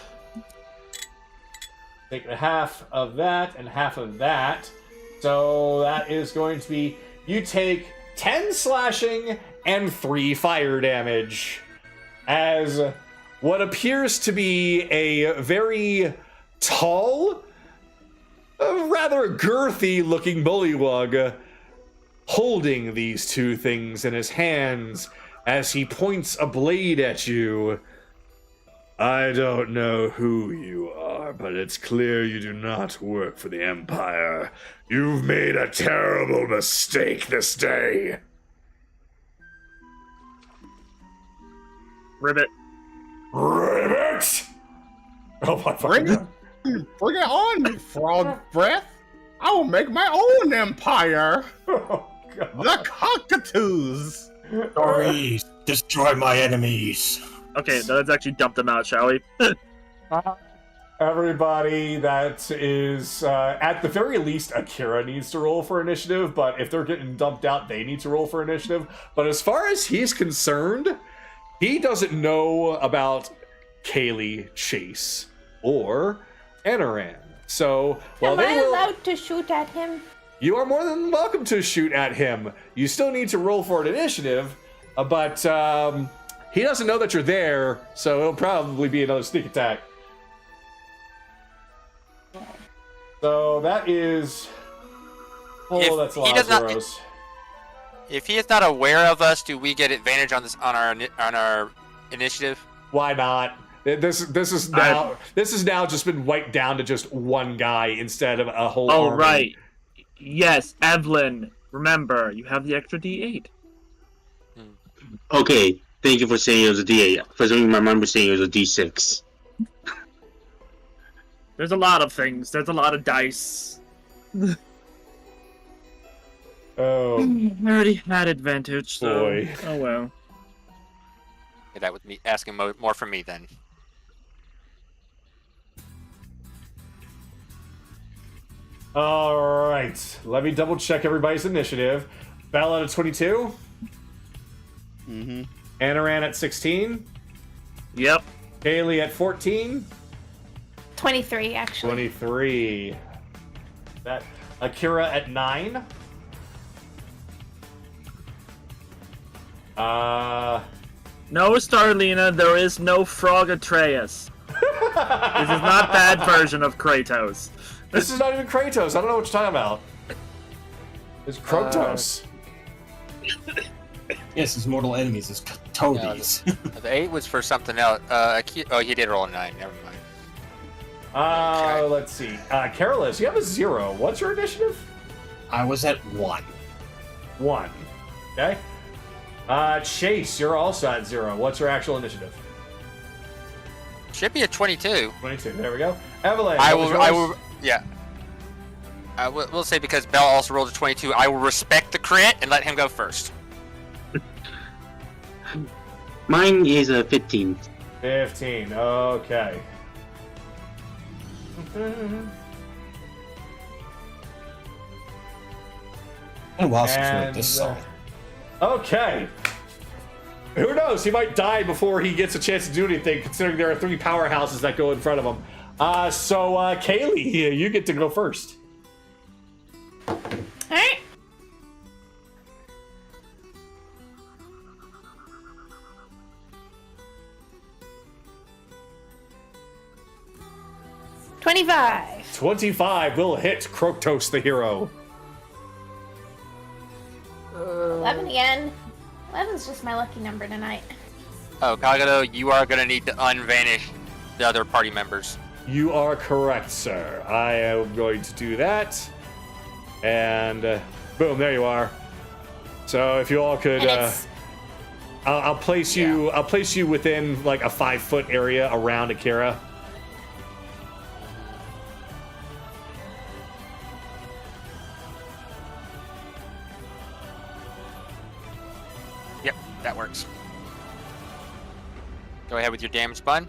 take the half of that and half of that. So that is going to be... You take 10 slashing and 3 fire damage. As what appears to be a very tall, rather girthy looking bullywug holding these two things in his hands as he points a blade at you. I don't know who you are, but it's clear you do not work for the Empire. You've made a terrible mistake this day. Ribbit. Ribbit! Oh my fucking god. Bring it on, frog breath. I will make my own empire. Oh god. The cockatoos. Stories, destroy my enemies. Okay, now let's actually dump them out, shall we? Everybody that is, at the very least, Akira needs to roll for initiative, but if they're getting dumped out, they need to roll for initiative. But as far as he's concerned, he doesn't know about Kaylee, Chase, or Anaran. So, while Am they I will, allowed to shoot at him? you are more than welcome to shoot at him. You still need to roll for an initiative, but he doesn't know that you're there, so it'll probably be another sneak attack. So that is... Oh, If that's a he lot does of not- zeros. If he is not aware of us, do we get advantage on our initiative? Why not? This is now just been wiped down to just one guy instead of a whole Oh, army. right. Yes, Evelyn. Remember, you have the extra D8. Okay, thank you for saying it was a D8. For some reason, my mind was saying it was a D6. There's a lot of things. There's a lot of dice. Oh, I already had advantage, so... Boy. Oh, well. Yeah, that would be asking more from me then. all right. Let me double check everybody's initiative. Bell at 22. Mm-hmm. Anaran at 16. Yep. Kaylee at 14. 23, actually. 23. That Akira at 9. No, Starlina, there is no Frog Atreus. This is not that version of Kratos. This is not even Kratos. I don't know what you're talking about. It's Krotos. Yes, his mortal enemies is toadies. The 8 was for something else. Oh, he did roll a 9. Never mind. Okay. Let's see. Carolus, you have a 0. What's your initiative? I was at 1. 1. Okay. Chase, you're also at 0. What's your actual initiative? Should be a 22. 22. There we go. Evelyn. I what was will. I yours? will. Yeah. We'll say because Bell also rolled a 22, I will respect the crit and let him go first. Mine is a 15. 15. Okay. Been a while since we And, heard this song. Okay. Who knows? He might die before he gets a chance to do anything, considering there are 3 powerhouses that go in front of him. So, Kaylee, you get to go first. Alright. $25. 25 will hit Kroktos the hero. 11 again. 11's just my lucky number tonight. Oh, Kagato, you are gonna need to unvanish the other party members. You are correct, sir. I am going to do that. And boom, there you are. So if you all could, And it's I'll place you. I'll place you within like a 5-foot area around Akira. Yep, that works. Go ahead with your damage, bun.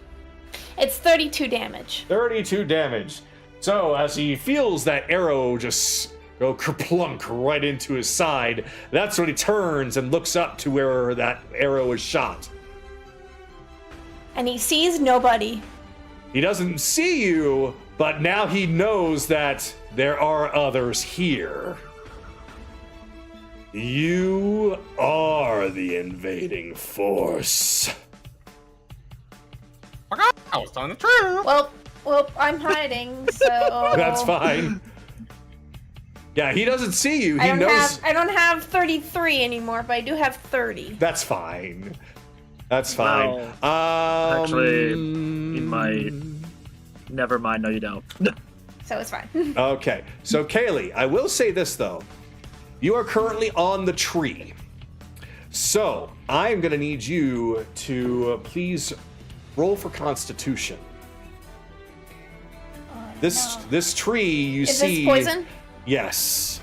it's 32 damage. 32 damage. So as he feels that arrow just go kerplunk right into his side, that's when he turns and looks up to where that arrow was shot. And he sees nobody. He doesn't see you, but now he knows that there are others here. You are the invading force. I was telling the truth. Well, I'm hiding, so That's fine. Yeah, he doesn't see you. He I knows. don't have 33 anymore, but I do have 30. That's fine. That's fine. Actually, you might. Never mind. No, you don't. So it's fine. Okay, so Kaylee, I will say this though. You are currently on the tree. So I am going to need you to please roll for Constitution. This tree you Is see. this poison? Yes.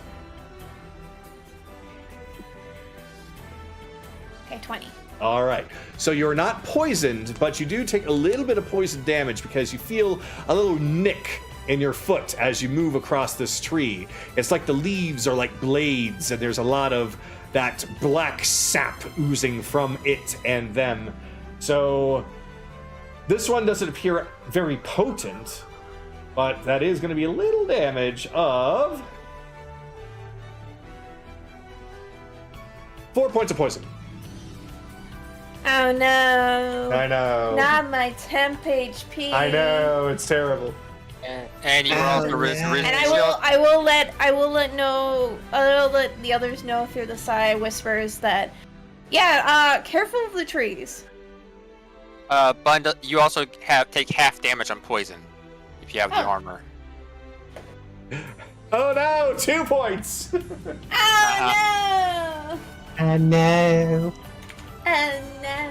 Okay, 20. All right. So you're not poisoned, but you do take a little bit of poison damage because you feel a little nick in your foot as you move across this tree. It's like the leaves are like blades, and there's a lot of that black sap oozing from it and them. So this one doesn't appear very potent, but that is going to be a little damage of 4 points of poison. Oh no. I know. Not my temp HP. I know, it's terrible. And you also And I will let the others know through the side whispers that careful of the trees. Bun, you also take half damage on poison if you have the armor. Oh no, 2 points. Oh no. Oh no. Oh no.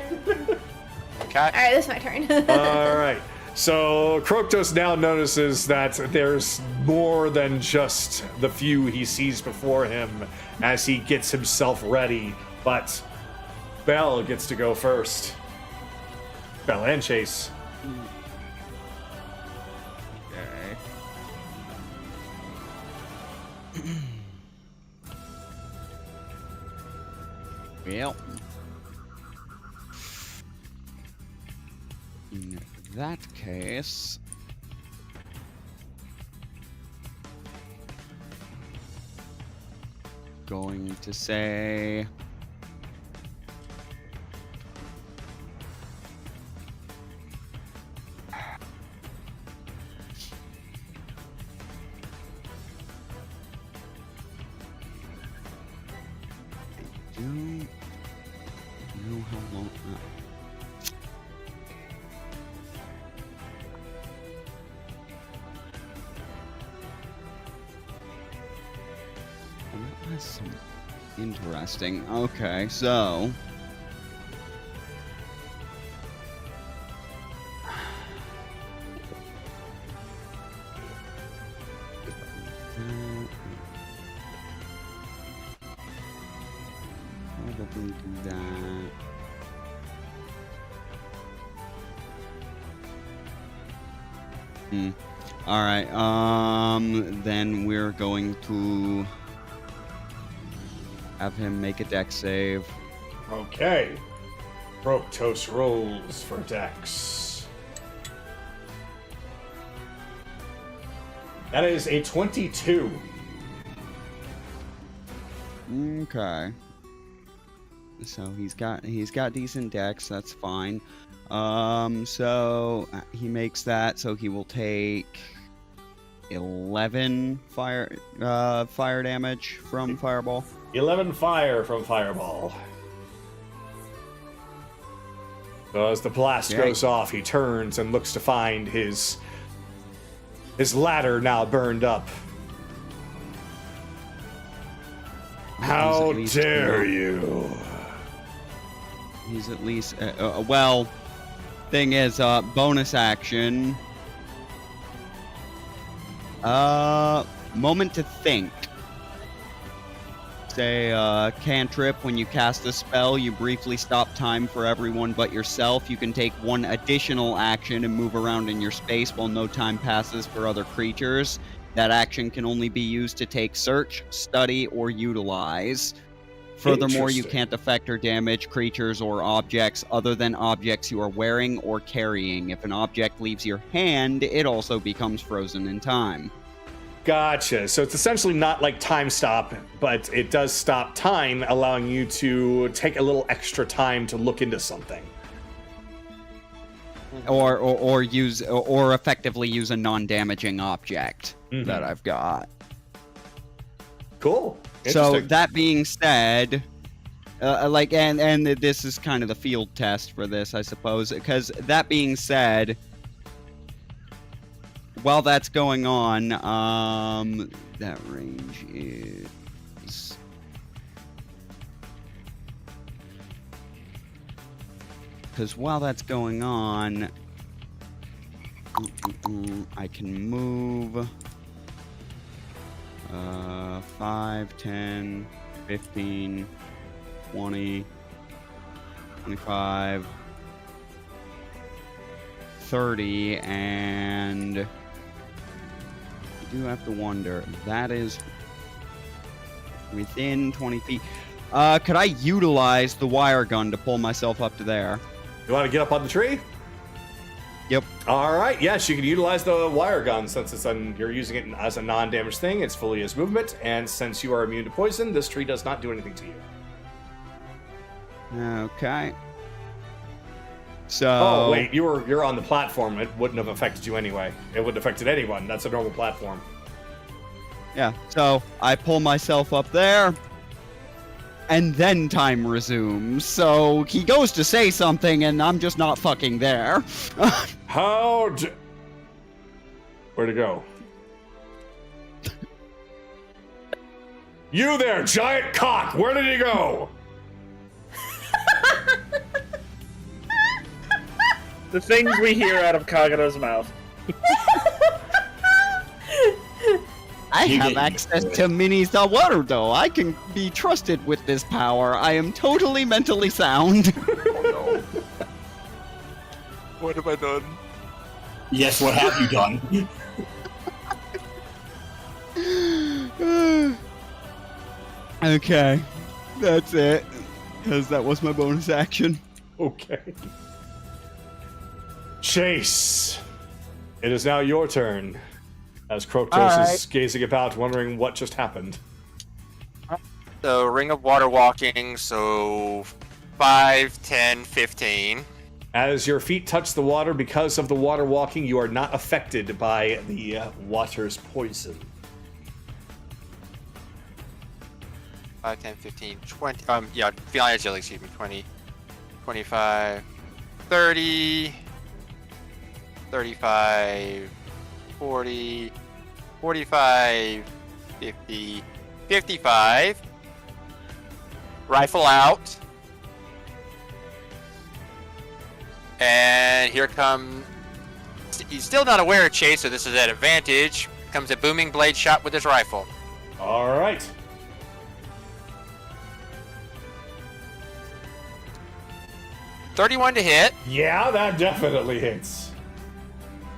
Okay. Alright, this is my turn. All right. So Kroktos now notices that there's more than just the few he sees before him as he gets himself ready. But Bell gets to go first. Bell and Chase. Well, in that case, going to say don't know how long. That's interesting. Okay, so All right. Then we're going to have him make a dex save. Okay. Proctos rolls for Dex. That is a 22. Okay. So he's got decent dex. That's fine. So he makes that. So he will take 11 fire damage from Fireball. 11 fire from Fireball. So as the blast goes off, he turns and looks to find his ladder now burned up. How dare you! He's at least well. Thing is, bonus action. Moment to think. Say, cantrip. When you cast a spell, you briefly stop time for everyone but yourself. You can take one additional action and move around in your space while no time passes for other creatures. That action can only be used to take search, study, or utilize. Furthermore, you can't affect or damage creatures or objects other than objects you are wearing or carrying. If an object leaves your hand, it also becomes frozen in time. Gotcha. So it's essentially not like time stop, but it does stop time, allowing you to take a little extra time to look into something. Or use or effectively use a non-damaging object that I've got. Cool. So that being said, and this is kind of the field test for this, I suppose, because that being said, while that's going on, that range is... Because while that's going on, I can move 5, 10, 15, 20, 25, 30, and I do have to wonder, that is within 20 feet. Could I utilize the wire gun to pull myself up to there? You want to get up on the tree? Yep. All right. Yes, you can utilize the wire gun since you're using it as a non-damage thing. It's fully as movement, and since you are immune to poison, this tree does not do anything to you. Okay. So. Oh wait, you're on the platform. It wouldn't have affected you anyway. It wouldn't have affected anyone. That's a normal platform. Yeah. So I pull myself up there. And then time resumes. So he goes to say something, and I'm just not fucking there. Where'd it go? You there, giant cock! Where did he go? The things we hear out of Kagato's mouth. I have access to Minnie's water, though. I can be trusted with this power. I am totally mentally sound. Oh, no. What have I done? Yes, what have you done? Okay. That's it. Because that was my bonus action. Okay. Chase, it is now your turn. As Kroktos is gazing about, wondering what just happened. So, Ring of Water Walking, so 5, 10, 15. As your feet touch the water, because of the water walking, you are not affected by the water's poison. 5, 10, 15, 20. Yeah, feeling agility, excuse me. 20, 25, 30, 35, 40, 45, 50, 55. Rifle out. And here come... He's still not aware of Chase, so this is at advantage. Comes a booming blade shot with his rifle. All right. .31 to hit. Yeah, that definitely hits.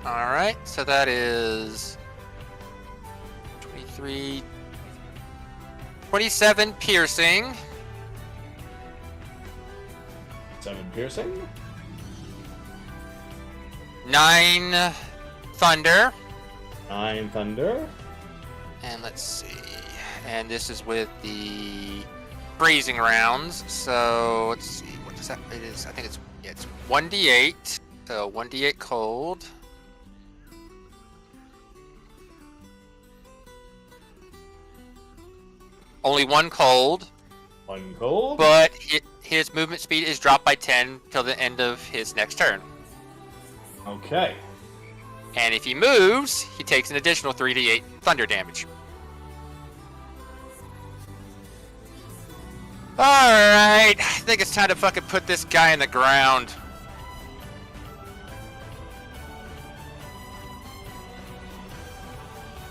Alright, so that is 23, 27 piercing. 7 piercing. 9 thunder. 9 thunder. And let's see. And this is with the freezing rounds. So let's see. What does that? It is. I think it's 1d8. So 1d8 cold. Only 1 cold. 1 cold. But his movement speed is dropped by 10 till the end of his next turn. Okay. And if he moves, he takes an additional 3d8 thunder damage. Alright, I think it's time to fucking put this guy in the ground.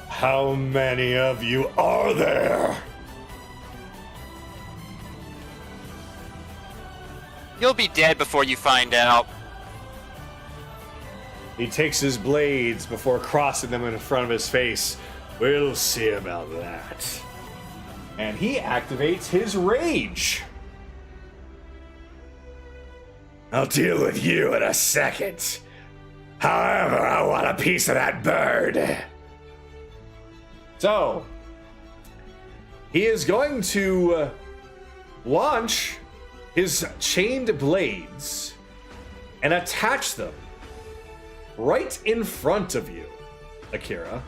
How many of you are there? You'll be dead before you find out. He takes his blades before crossing them in front of his face. We'll see about that. And he activates his rage. I'll deal with you in a second. However, I want a piece of that bird. So, he is going to launch his chained blades and attach them right in front of you, Akira.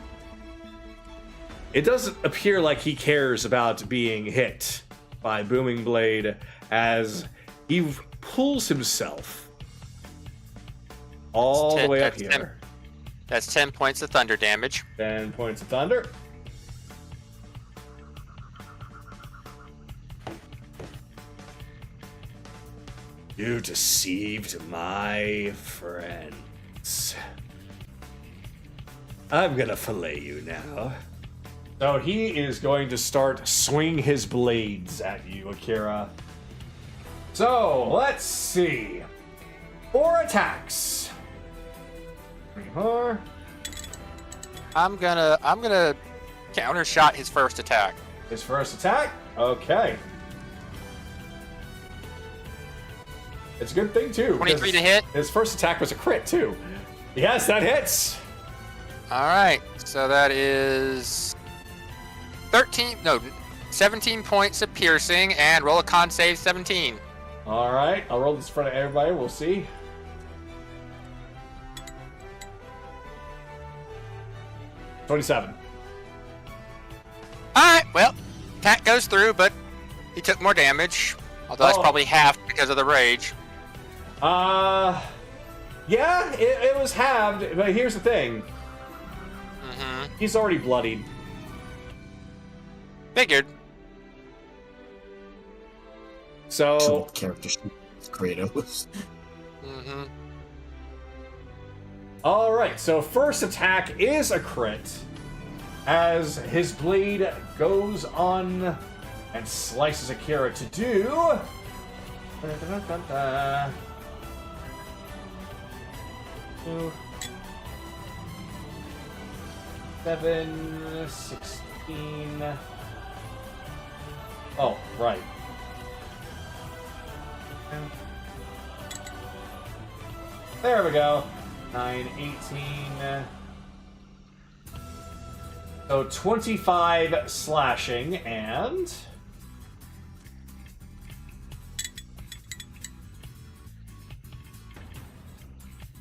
It doesn't appear like he cares about being hit by Booming Blade as he pulls himself all the way up here. That's 10 points of thunder damage. 10 points of thunder. You deceived my friends. I'm gonna fillet you now. So he is going to start swinging his blades at you, Akira. So let's see. 4 attacks. 4. I'm gonna counter shot his first attack. His first attack? Okay. It's a good thing too. 23 to hit. His first attack was a crit too. Yes, that hits. Alright, so that is 17 points of piercing and roll a con save 17. Alright, I'll roll this in front of everybody, we'll see. $27. Alright, well, attack goes through, but he took more damage. Although that's probably half because of the rage. Yeah, it was halved, but here's the thing. Mm-hmm. He's already bloodied. Figured. So character Kratos. Mm-hmm. Alright, so first attack is a crit. As his blade goes on and slices Akira to do... 7, 16... Oh, right. There we go. 9, 18... So 25 slashing and...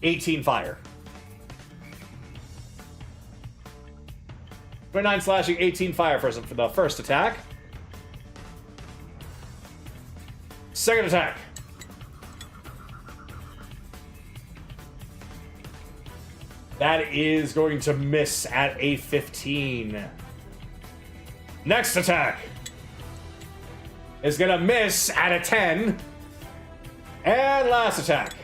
$18 fire. 29 slashing, 18 fire for the first attack. Second attack. That is going to miss at a 15. Next attack is going to miss at a 10. And last attack.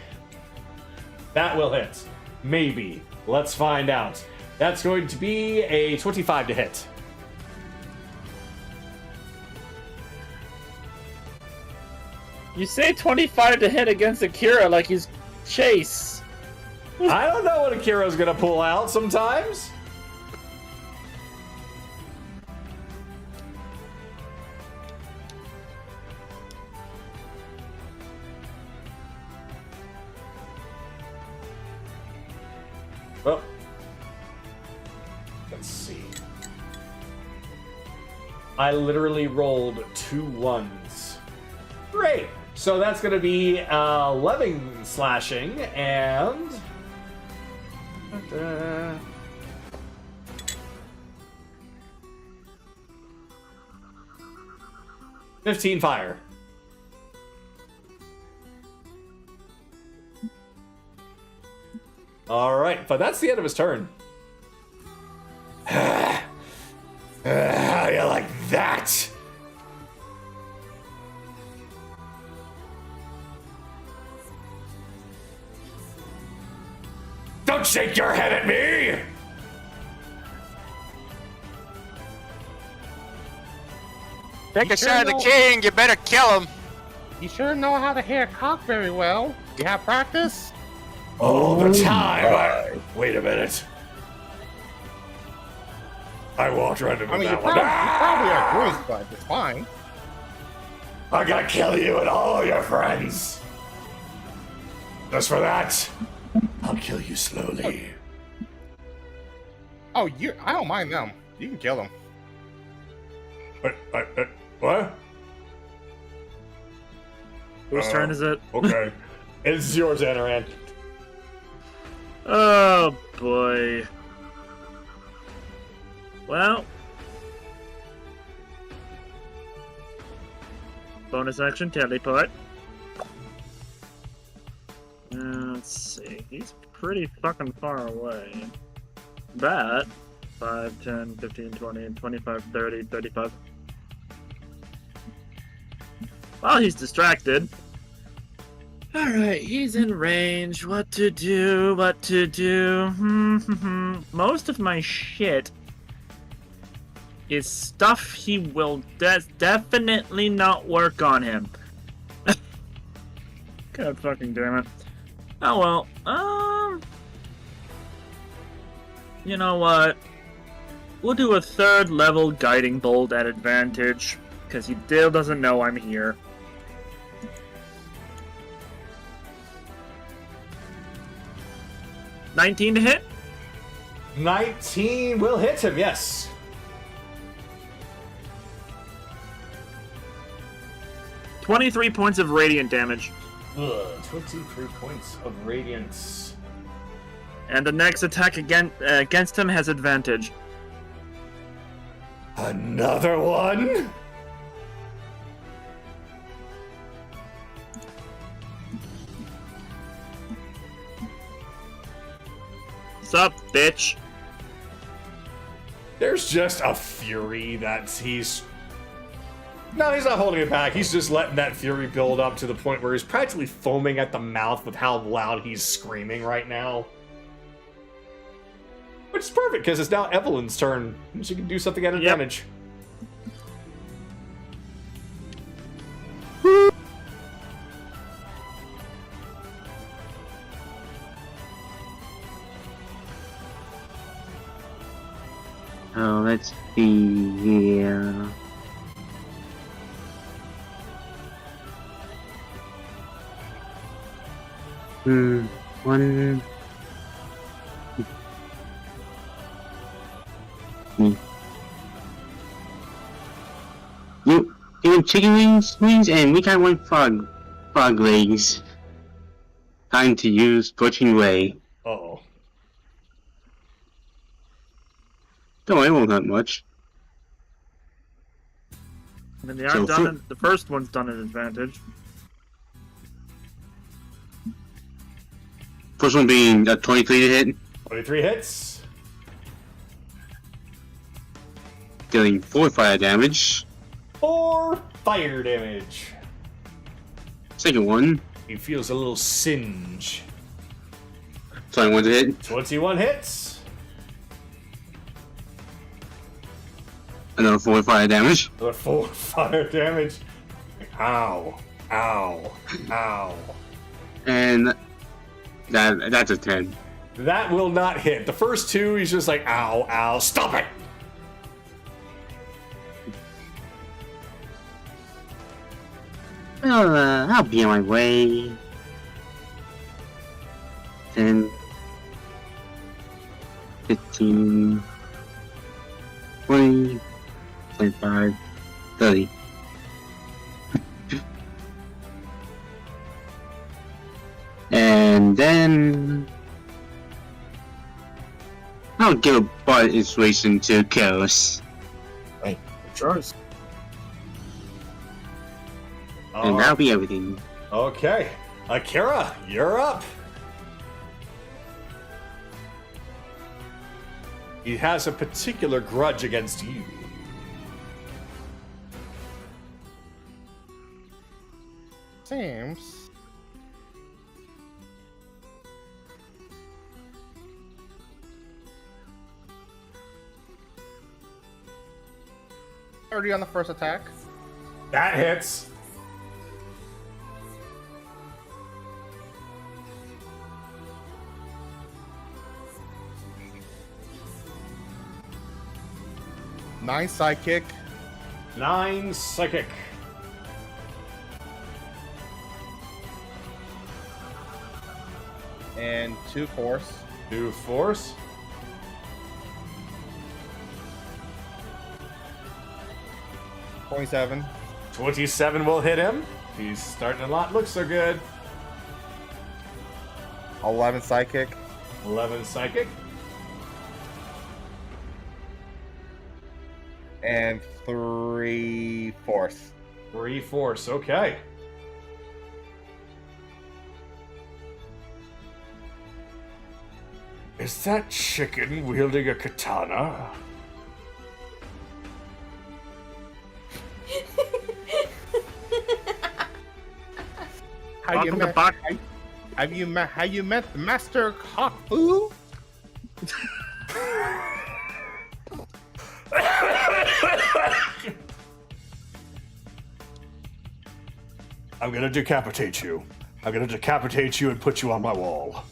That will hit. Maybe. Let's find out. That's going to be a 25 to hit. You say 25 to hit against Akira like he's Chase. I don't know what Akiro's gonna pull out sometimes. Oh. Let's see. I literally rolled 2 1s. Great. So that's going to be 11 slashing and 15 fire. All right, but that's the end of his turn. How do you like that? Don't shake your head at me! Take a You sure shot at the know- king, you better kill him. You sure know how to hear cock very well. You have practice? All the time. Wait a minute. I walked right into I mean, that you one. probably are Greek, but it's fine. I'm gonna kill you and all your friends. Just for that, I'll kill you slowly. Oh, I don't mind them. You can kill them. What? Whose turn is it? Okay. It's yours, Anaran. Oh boy. Well. Bonus action, teleport. Let's see. He's pretty fucking far away. But 5, 10, 15, 20, 25, 30, 35. While he's distracted. Alright, he's in range. What to do? What to do? Most of my shit is stuff he will definitely not work on him. God fucking damn it. Oh well, you know what? We'll do a 3rd level guiding bolt at advantage, because he still doesn't know I'm here. $19 to hit? 19 will hit him, yes. $23 points of radiant damage. 23 points of radiance. And the next attack against him has advantage. Another one? Sup, bitch? There's just a fury that he's... No, he's not holding it back. He's just letting that fury build up to the point where he's practically foaming at the mouth with how loud he's screaming right now. Which is perfect, because it's now Evelyn's turn. She can do something at advantage. Oh, let's see here. One. You chicken wings, and we got 1 frog legs. Time to use Scorching Ray. Uh-oh. Don't worry, it won't hurt much. I mean, the first one's done at advantage. First one being 23 to hit, 23 hits. dealing 4 fire damage. 4 fire damage. Second one, He feels a little singe. 21 to hit, 21 hits. another 4 fire damage. Another 4 fire damage. Ow. Ow. Ow. And that's a 10. That will not hit. The first two, he's just like, ow, ow, stop it! I'll be on my way. 10, 15, 20, 25, 30. And then I'll give a body inspiration to Chaos. Right. Charles. And that'll be everything. Okay. Akira, you're up. He has a particular grudge against you. Seems. Already on the first attack. That hits. Nine sidekick. 9 psychic. And 2 force. 2 force. 27. 27 will hit him. He's starting to not look so good. 11 psychic. 11 psychic. And 3 force. 3 force, okay. Is that chicken wielding a katana? How you Welcome to met? Bach- Have you met? How you met the Master Kagato? I'm gonna decapitate you. I'm gonna decapitate you and put you on my wall.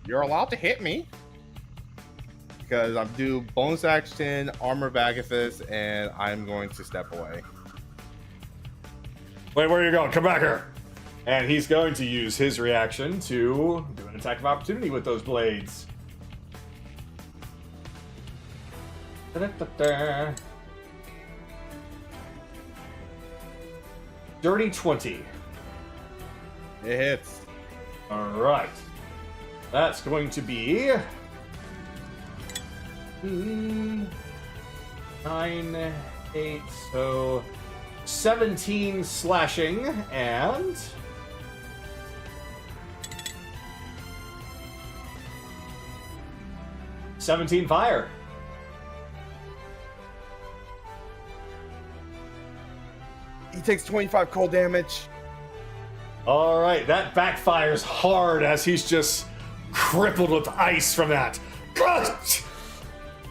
You're allowed to hit me. Because I'm do bonus action, armor Vagathus, and I'm going to step away. Wait, where are you going? Come back here. And he's going to use his reaction to do an attack of opportunity with those blades. Da-da-da-da. Dirty 20. It hits. Alright. That's going to be 9, 8, so 17 slashing and 17 fire. He takes 25 cold damage. Alright, that backfires hard as he's just crippled with ice from that.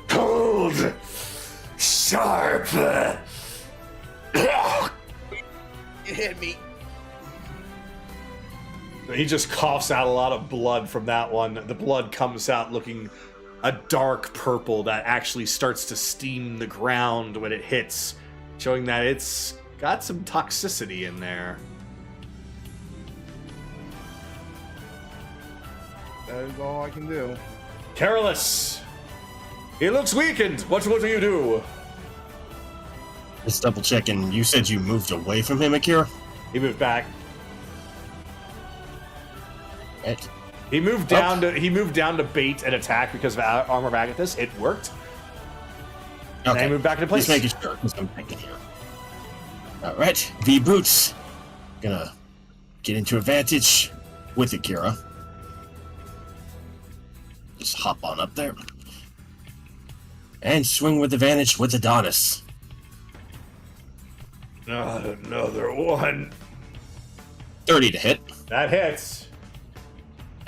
Cold, sharp. It hit me. He just coughs out a lot of blood from that one. The blood comes out looking a dark purple that actually starts to steam the ground when it hits, showing that it's got some toxicity in there. That is all I can do. Careless. He looks weakened. What do you do? Just double checking. You said you moved away from him, Akira? He moved back. Right. He moved down to bait an attack because of armor of Agathis. It worked. And Okay. he moved back into place. Just making sure, because I'm thinking here. Alright, V-Boots. Gonna get into advantage with Akira. Just hop on up there. And swing with advantage with Adonis. Not another one. 30 to hit. That hits.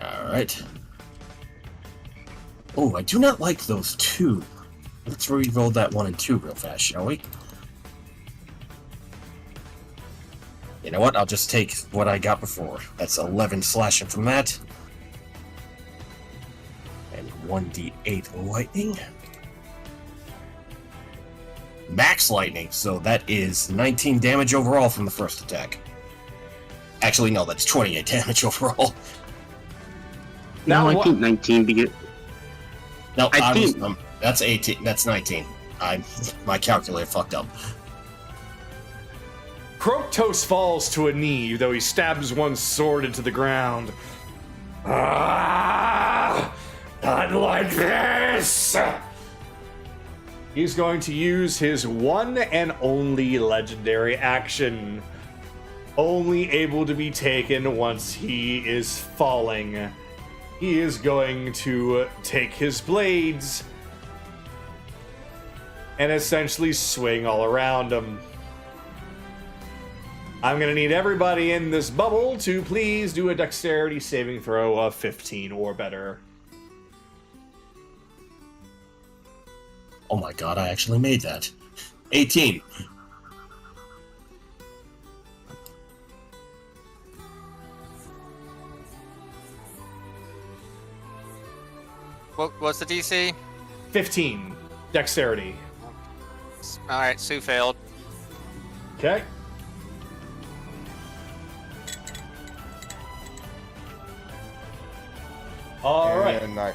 Alright. Oh, I do not like those two. Let's re-roll that 1 and 2 real fast, shall we? You know what? I'll just take what I got before. That's 11 slashing from that. 1d8 lightning. Max lightning, so that is 19 damage overall from the first attack. Actually, no, that's 28 damage overall. No, I what- think 19 because No, I think- that's 18. That's 19. My calculator fucked up. Kroktos falls to a knee, though he stabs one sword into the ground. Ah, not like this! He's going to use his one and only legendary action. Only able to be taken once he is falling. He is going to take his blades and essentially swing all around him. I'm going to need everybody in this bubble to please do a dexterity saving throw of 15 or better. Oh my god, I actually made that. 18. What's the DC? 15 dexterity. All right, Sue failed. Okay. All right. And I,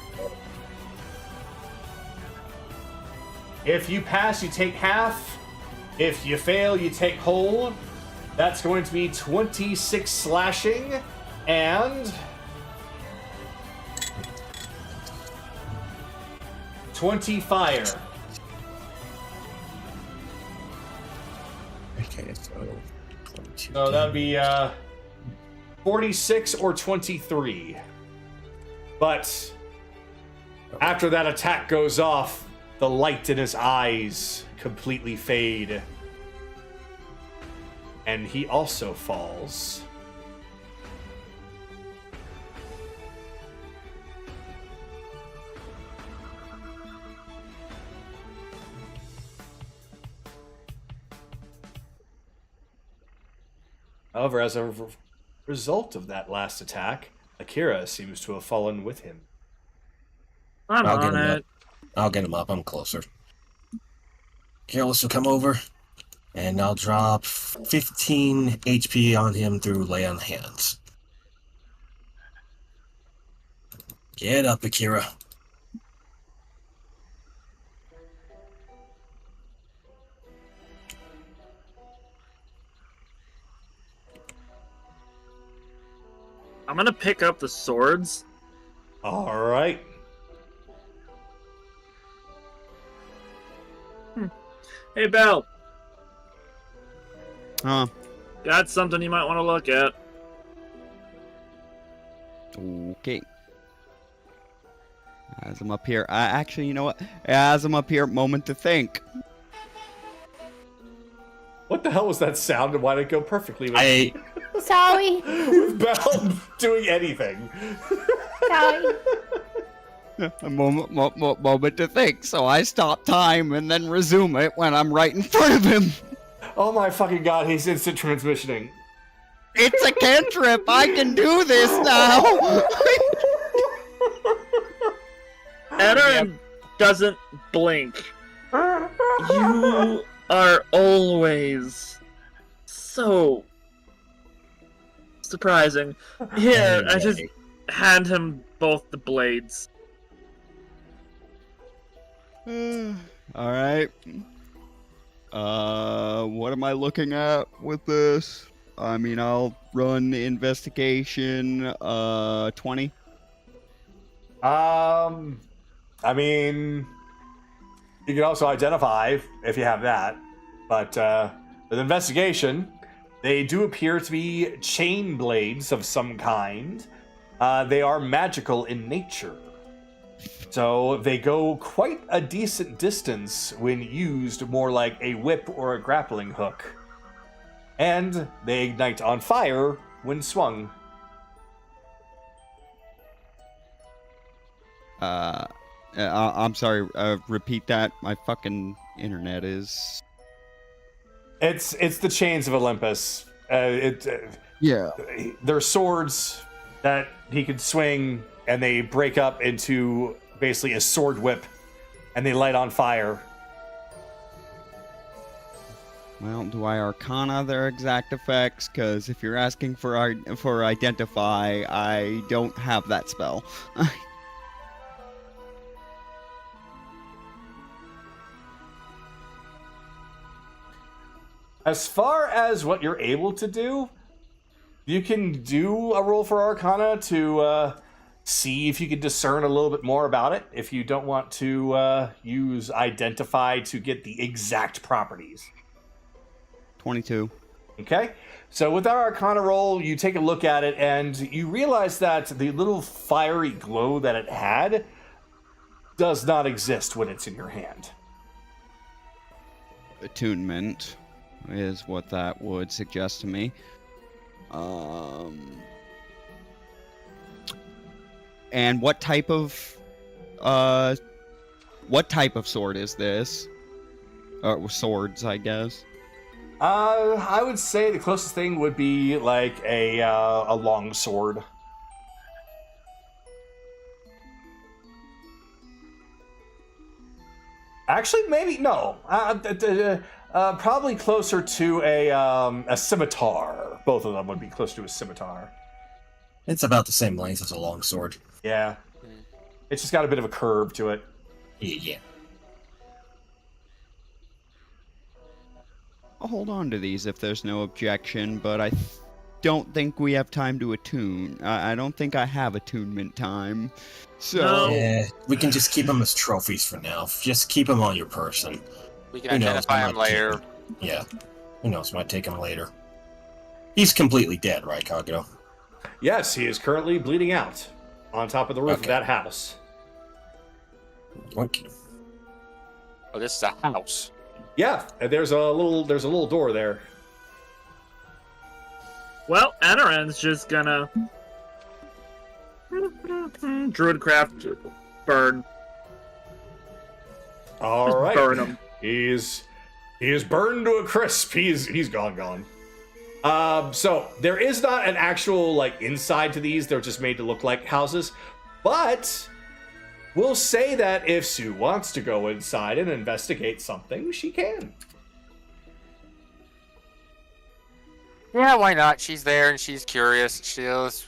If you pass, you take half. If you fail, you take whole. That's going to be 26 slashing and 20 fire. Okay, so 22. So that'd be 46 or 23. But after that attack goes off, the light in his eyes completely fade. And he also falls. However, as a result of that last attack, Akira seems to have fallen with him. I'm I'll get on him it. up. I'll get him up. I'm closer. Careless will come over, and I'll drop 15 HP on him through Lay on Hands. Get up, Akira. I'm gonna pick up the swords. All right. Hey, Belle, Huh. got something you might want to look at. Okay. As I'm up here, actually, you know what? As I'm up here, moment to think. What the hell was that sound, and why did it go perfectly with, Sorry. with Belle doing anything? Sorry. A moment to think. So I stop time and then resume it when I'm right in front of him. Oh my fucking god, he's instant transmissioning. It's a cantrip. I can do this now. Aaron doesn't blink. You are always so surprising. Here, I just hand him both the blades. All right. What am I looking at with this? I mean, I'll run the investigation. 20. I mean, you can also identify if you have that, but with investigation, they do appear to be chain blades of some kind. They are magical in nature. So they go quite a decent distance when used more like a whip or a grappling hook. And they ignite on fire when swung. I'm sorry. Repeat that. My fucking internet is. It's the chains of Olympus. Yeah. They're swords that he could swing, and they break up into basically a sword whip, and they light on fire. Well, do I arcana their exact effects? Because if you're asking for identify, I don't have that spell. As far as what you're able to do, you can do a roll for Arcana to see if you can discern a little bit more about it. If you don't want to use Identify to get the exact properties. 22. Okay, so with our Arcana roll, you take a look at it and you realize that the little fiery glow that it had does not exist when it's in your hand. Attunement is what that would suggest to me. And what type of sword is this? Swords, I guess. I would say the closest thing would be like a long sword. Actually, maybe no. Probably closer to a scimitar. Both of them would be close to a scimitar. It's about the same length as a longsword. Yeah. It's just got a bit of a curve to it. Yeah. I'll hold on to these if there's no objection, but I don't think we have time to attune. I don't think I have attunement time. So No. Yeah, we can just keep them as trophies for now. Just keep them on your person. We can Who knows, identify we him might keep later. him. Yeah. Who knows, might take him later. He's completely dead, right, Kagato? Yes, he is currently bleeding out on top of the roof of Okay. that house. Okay. Oh, this is a house. Yeah, and there's a little door there. Well, Anaran's just gonna Druidcraft burn. All Just right, burn him. He is burned to a crisp. He's gone. So there is not an actual like inside to these. They're just made to look like houses. But we'll say that if Sue wants to go inside and investigate something, she can. Yeah, why not? She's there and she's curious. It's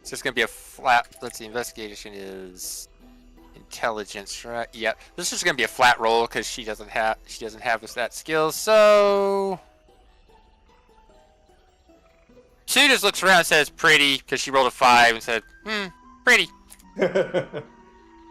just gonna be a flat. Let's see, investigation is intelligence, right? Yeah, this is gonna be a flat roll because she doesn't have that skill. So she just looks around and says pretty because she rolled a 5 and said, pretty.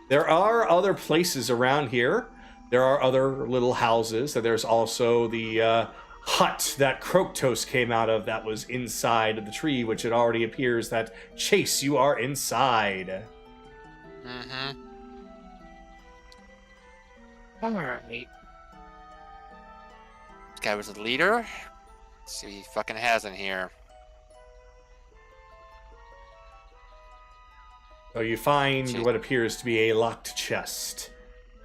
There are other places around here. There are other little houses. There's also the hut that Kroktos came out of that was inside of the tree, which it already appears that Chase, you are inside. Mm-hmm. Alright. This guy was a leader. Let's see what he fucking has in here. So you find Jeez. what appears to be a locked chest.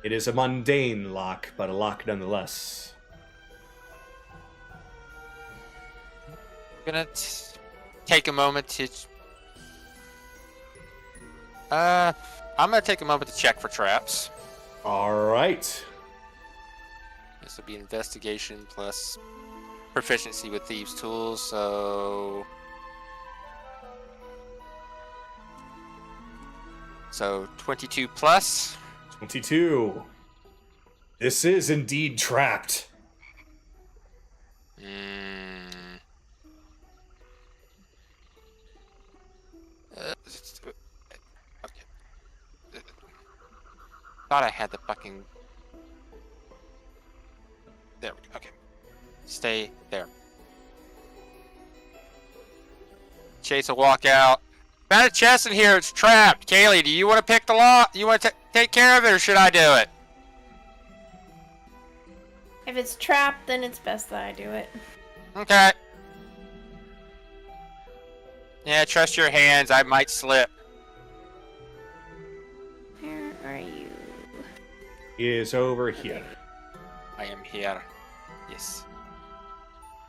It is a mundane lock, but a lock nonetheless. I'm gonna take a moment to. I'm gonna take a moment to check for traps. All right. This will be investigation plus proficiency with thieves' tools. So 22 plus. 22. This is indeed trapped. Okay. Thought I had the fucking. There we go. Okay. Stay there. Chase will walk out. Found a chest in here. It's trapped. Kaylee, do you want to pick the lock? You want to take care of it, or should I do it? If it's trapped, then it's best that I do it. Okay. Yeah, trust your hands. I might slip. Where are you? Is over here. I am here. Yes.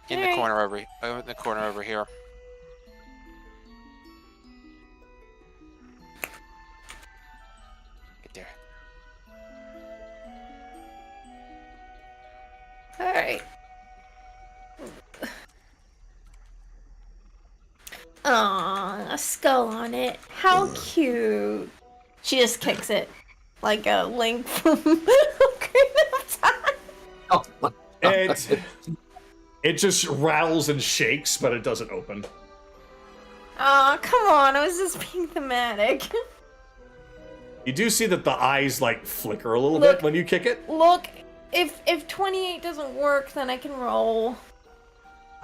In the Alright. corner over. In the corner over here. Alright. Aw, a skull on it. How cute. She just kicks it. Like a link from Ocarina of Time. Oh, what? It just rattles and shakes, but it doesn't open. Aw, come on, I was just being thematic. You do see that the eyes like flicker a little Look. bit when you kick it. Look, if 28 doesn't work, then I can roll.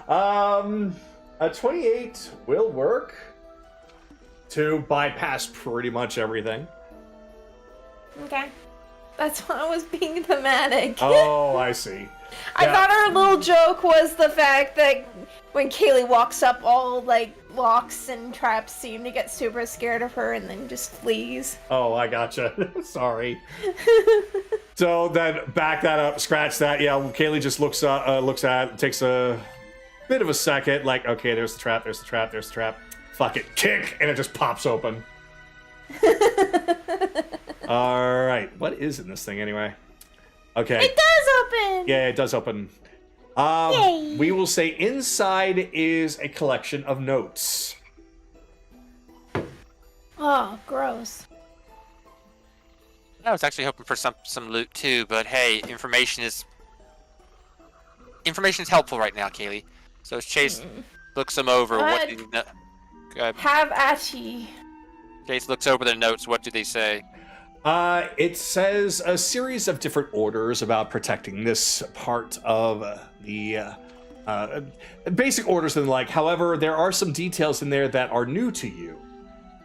A 28 will work to bypass pretty much everything. Okay. That's why I was being thematic. Oh, I see. I Yeah. thought our little joke was the fact that when Kaylee walks up, all like locks and traps seem to get super scared of her and then just flees. Oh, I gotcha. Sorry. So then back that up, scratch that. Yeah, Kaylee just looks at it, takes a bit of a second, like, okay, there's the trap, there's the trap, there's the trap. Fuck it, kick, and it just pops open. All right, what is in this thing anyway? Okay. It does open! Yeah, it does open. Yay. We will say inside is a collection of notes. Oh, gross. I was actually hoping for some loot too, but hey, information is helpful right now, Kaylee. So as Chase looks them over, what do you know? Have at ye. Chase looks over the notes. What do they say? It says a series of different orders about protecting this part of the basic orders and the like. However, there are some details in there that are new to you.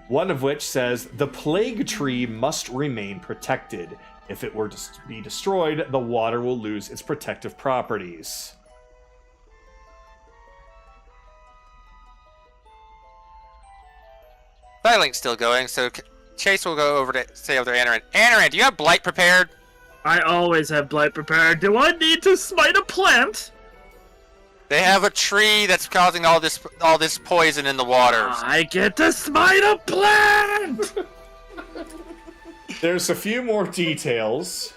One of which says the plague tree must remain protected. If it were to be destroyed, the water will lose its protective properties. Dialing's still going, so Chase will go over to say over to Anaran. Anaran, do you have blight prepared? I always have blight prepared. Do I need to smite a plant? They have a tree that's causing all this poison in the water. I get to smite a plant! There's a few more details.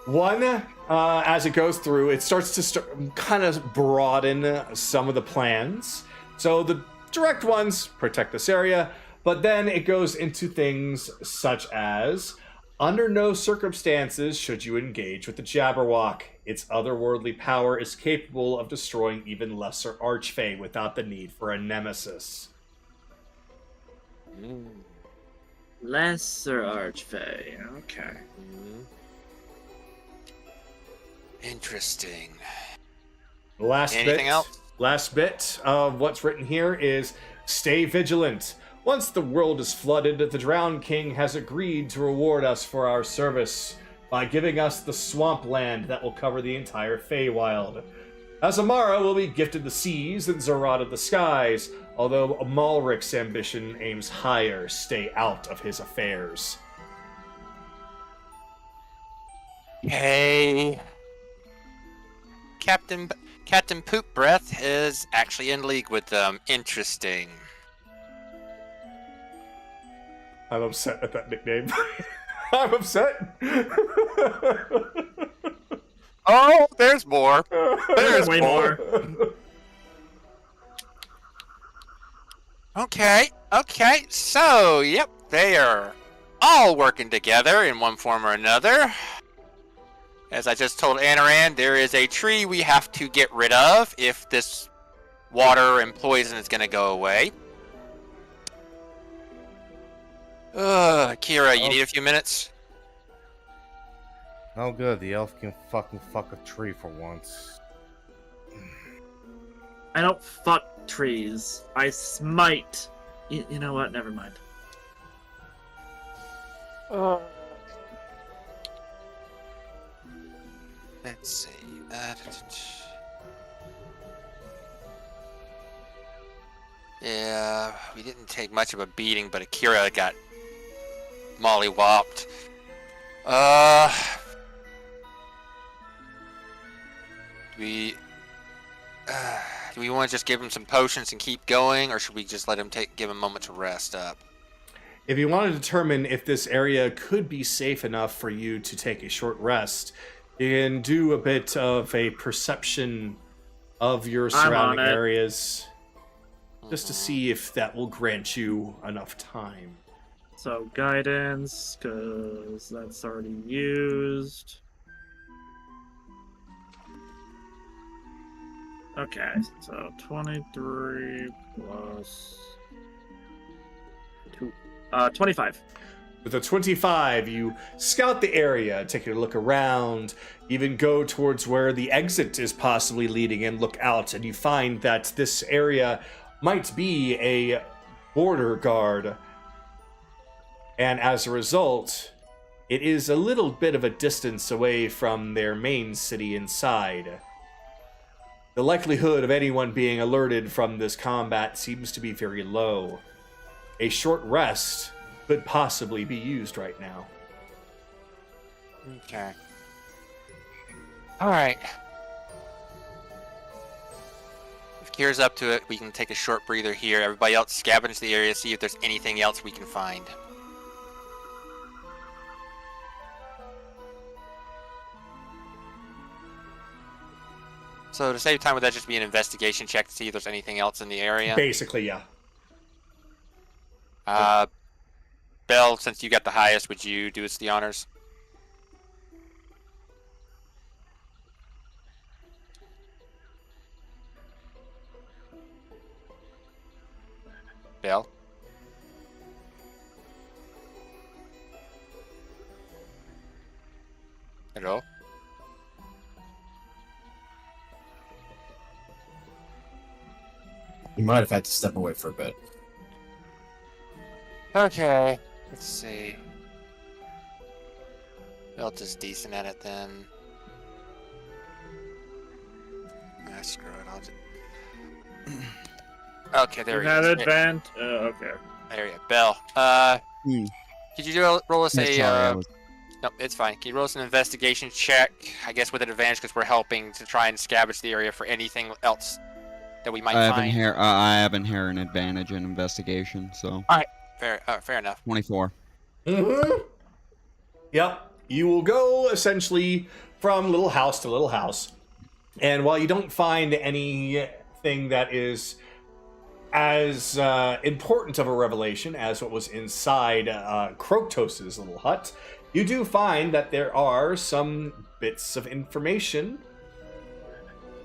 One, as it goes through, it starts to kind of broaden some of the plans. So the direct ones protect this area, but then it goes into things such as, under no circumstances should you engage with the Jabberwock. Its otherworldly power is capable of destroying even lesser archfey without the need for a nemesis. Lesser Archfey. Okay. Interesting. Anything else? Last bit of what's written here is, stay vigilant. Once the world is flooded, the Drowned King has agreed to reward us for our service by giving us the swamp land that will cover the entire Feywild. Azamara will be gifted the seas and Zarada the skies, although Amalric's ambition aims higher. Stay out of his affairs. Hey. Captain Poop Breath is actually in league with them. Interesting. I'm upset at that nickname. I'm upset. Oh, there's more. There's Way more. Okay. So, yep, they are all working together in one form or another. As I just told Anaran, there is a tree we have to get rid of if this water and poison is going to go away. Kira, you need a few minutes? Oh, good. The elf can fucking fuck a tree for once. I don't fuck trees. I smite. You know what? Never mind. Let's see. Yeah, we didn't take much of a beating, but Akira got mollywopped. Do we want to just give him some potions and keep going, or should we just let him give him a moment to rest up? If you want to determine if this area could be safe enough for you to take a short rest, You can do a bit of a perception of your I'm on surrounding it. areas, just to see if that will grant you enough time. So guidance, because that's already used. Okay, so 23 plus 2, 25. With a 25, you scout the area, take a look around, even go towards where the exit is possibly leading and look out, and you find that this area might be a border guard. And as a result, it is a little bit of a distance away from their main city inside. The likelihood of anyone being alerted from this combat seems to be very low. A short rest could possibly be used right now. Okay. Alright. If Kira's up to it, we can take a short breather here. Everybody else scavenge the area, see if there's anything else we can find. So to save time, would that just be an investigation check to see if there's anything else in the area? Basically, yeah. Belle, since you got the highest, would you do us the honors? Belle? Hello? You might have had to step away for a bit. Okay, let's see. Belt is decent at it then. Ah, screw it, I'll just... Okay, there You we had go. advantage. Okay. There you go. Bell, could you roll us Yeah, a... sorry, I was- No, it's fine. Can you roll us an investigation check? I guess with an advantage because we're helping to try and scavenge the area for anything else that we might I have find. I have inherent advantage in investigation, so Fair enough. 24. Mm-hmm. Yep. You will go essentially from little house to little house. And while you don't find anything that is as important of a revelation as what was inside Kroktos' little hut, you do find that there are some bits of information,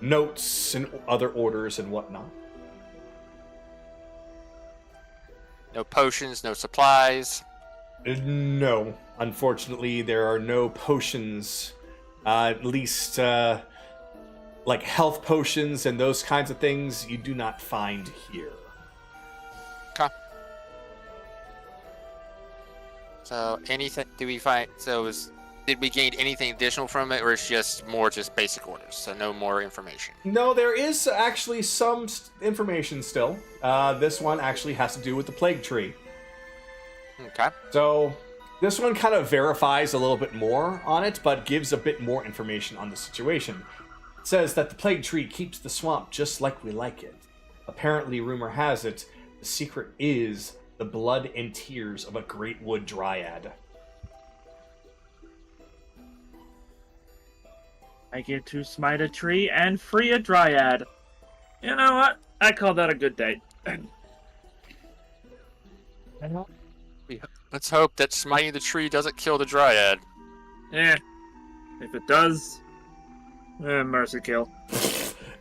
notes and other orders and whatnot. No potions, no supplies. No, unfortunately, there are no potions. At least, like health potions and those kinds of things, you do not find here. Okay. So anything? Do we find? Did we gain anything additional from it, or it's just basic orders? So no more information. No, there is actually some information still. This one actually has to do with the plague tree. Okay. So this one kind of verifies a little bit more on it, but gives a bit more information on the situation. It says that the plague tree keeps the swamp just like we like it. Apparently, rumor has it, the secret is the blood and tears of a great wood dryad. I get to smite a tree and free a dryad. You know what? I call that a good day. Let's hope that smiting the tree doesn't kill the dryad. Yeah. If it does, mercy kill.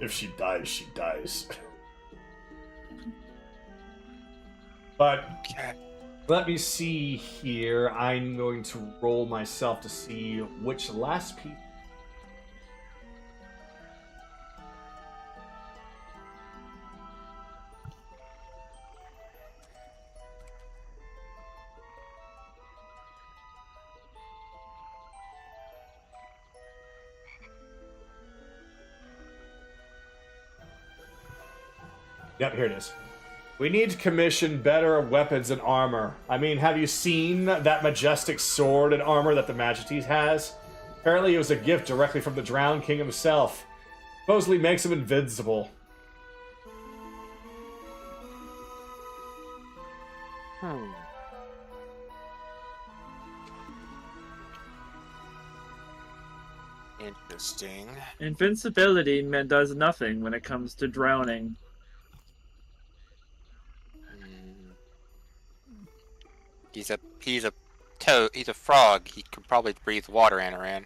If she dies, she dies. But let me see here. I'm going to roll myself to see which last piece. Yep, here it is. We need to commission better weapons and armor. I mean, have you seen that majestic sword and armor that the Majesties has? Apparently it was a gift directly from the Drowned King himself. Supposedly makes him invincible. Interesting. Invincibility does nothing when it comes to drowning. He's a toad. He's a frog. He could probably breathe water, Anaran.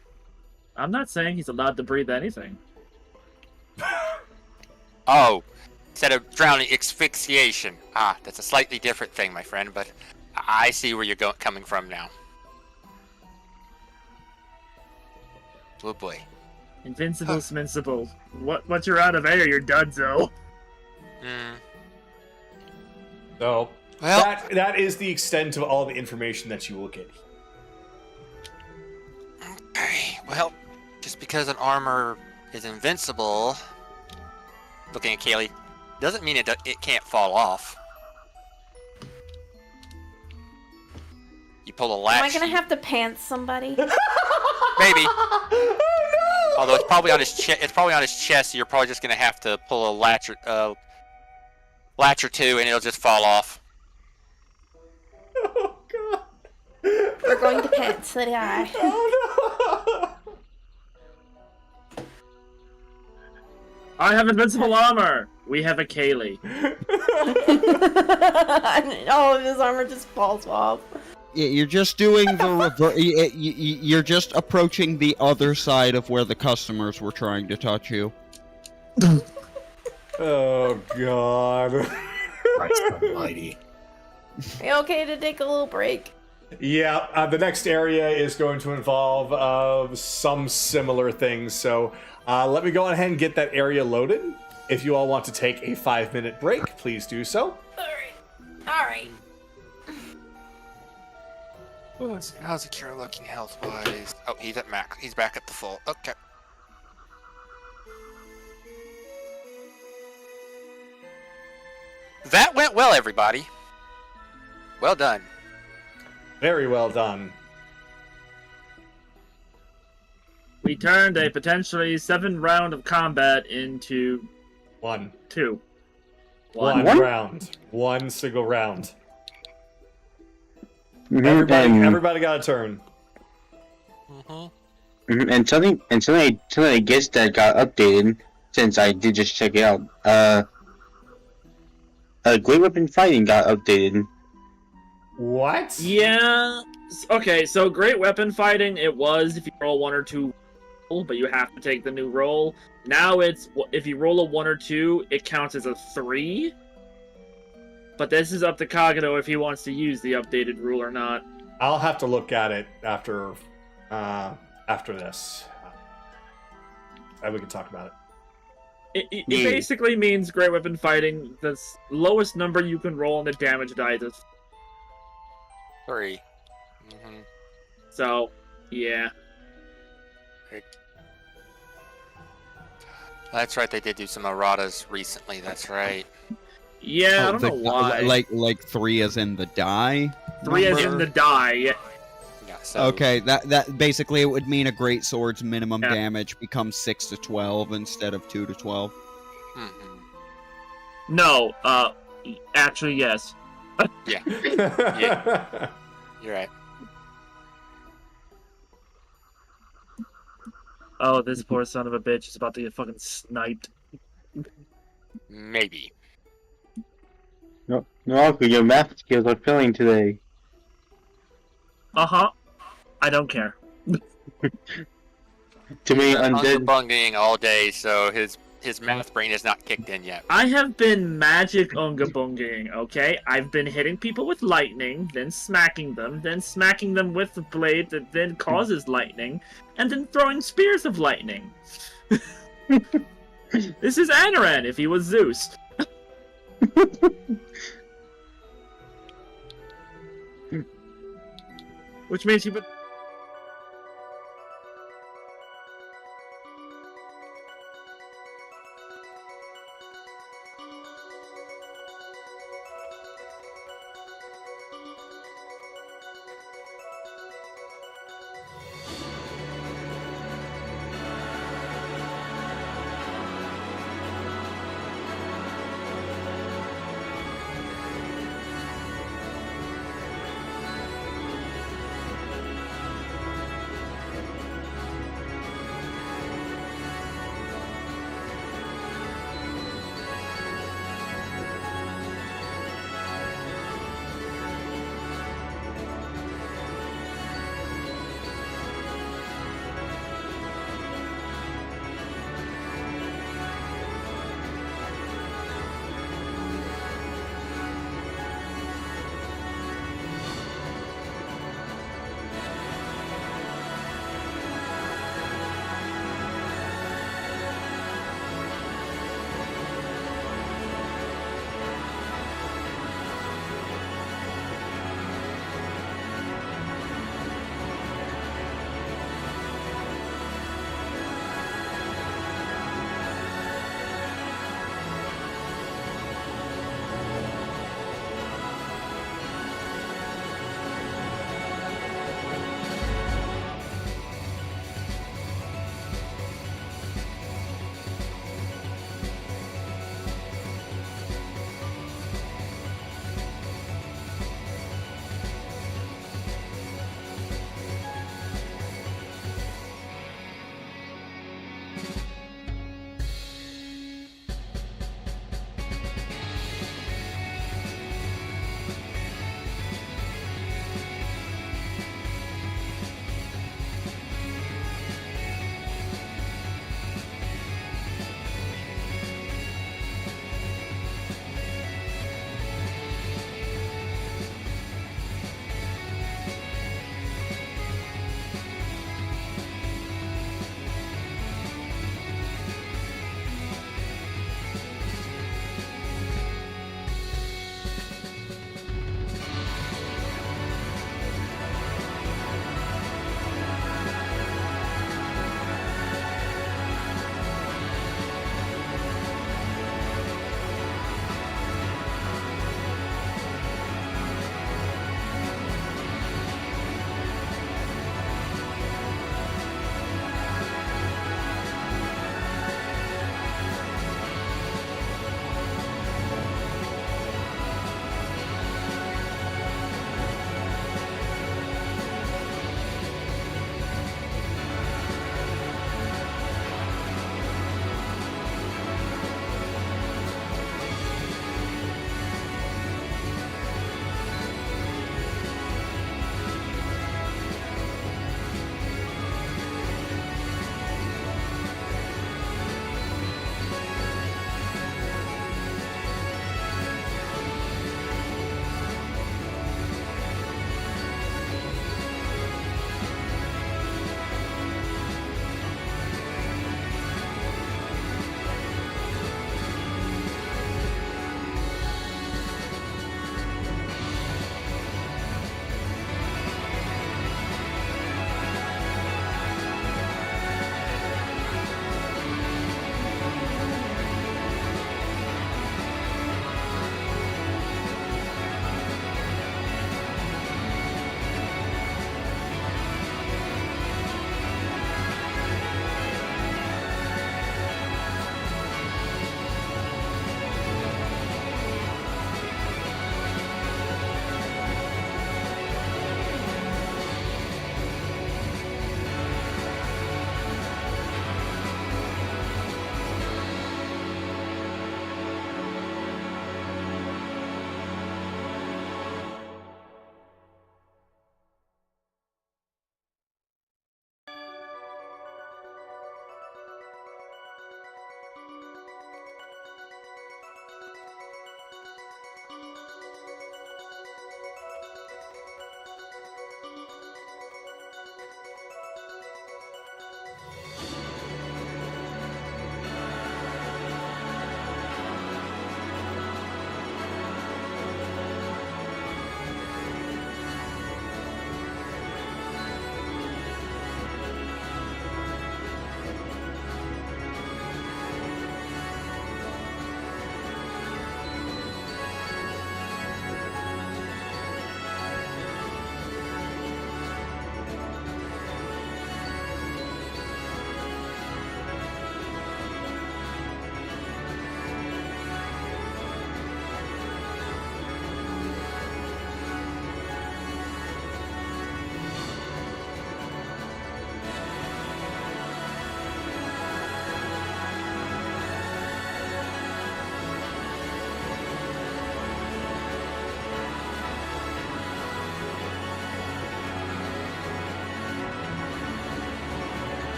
I'm not saying he's allowed to breathe anything. Oh, instead of drowning, asphyxiation. Ah, that's a slightly different thing, my friend. But I see where you're coming from now. Oh boy. Invincible, smincible. Once you're out of air, you're donezo. So Well, that is the extent of all the information that you will get. okay. Well, just because an armor is invincible, looking at Kaylee, doesn't mean it can't fall off. You pull a latch. Am I gonna have to pants somebody? Maybe. Although it's probably on his chest. It's probably on his chest. So you're probably just gonna have to pull a latch or two, and it'll just fall off. Oh god. We're going to pants the guy. Oh no. I have invincible armor. We have a Kaylee. All of his armor just falls off. You're just doing the reverse. You're just approaching the other side of where the customers were trying to touch you. Oh god. Christ almighty. Are you okay to take a little break? Yeah, the next area is going to involve some similar things. So let me go ahead and get that area loaded. If you all want to take a 5-minute break, please do so. Alright. How's the cure looking health-wise? Oh, he's at max. He's back at the full. Okay. That went well, everybody. Well done. Very well done. We turned a potentially 7-round of combat into 2. One round. One single round. Everybody got a turn. And something I guess that got updated since I did just check it out. Great Weapon Fighting got updated. What? Yeah. Okay, so great weapon fighting, it was if you roll 1 or 2, but you have to take the new roll. Now it's, if you roll a 1 or 2, it counts as a 3. But this is up to Kagato if he wants to use the updated rule or not. I'll have to look at it after this. And we can talk about it. It basically means great weapon fighting, the lowest number you can roll on the damage dice is 3. So, yeah. That's right, they did do some erratas recently, that's right. Yeah, I don't know why. Like 3 as in the die? 3 as number? in the die, yeah. Yeah, so Okay, that basically it would mean a great sword's minimum damage becomes 6 to 12 instead of 2 to 12. No, actually, yes. Yeah. Yeah. You're right. Oh, this poor son of a bitch is about to get fucking sniped. Maybe. No, your math skills are failing today. Uh-huh. I don't care. Too many undead. Bunging all day, so his math brain is not kicked in yet. I have been magic unga-bungaing, okay? I've been hitting people with lightning, then smacking them with the blade that then causes lightning, and then throwing spears of lightning. This is Anaran if he was Zeus. Which means he would...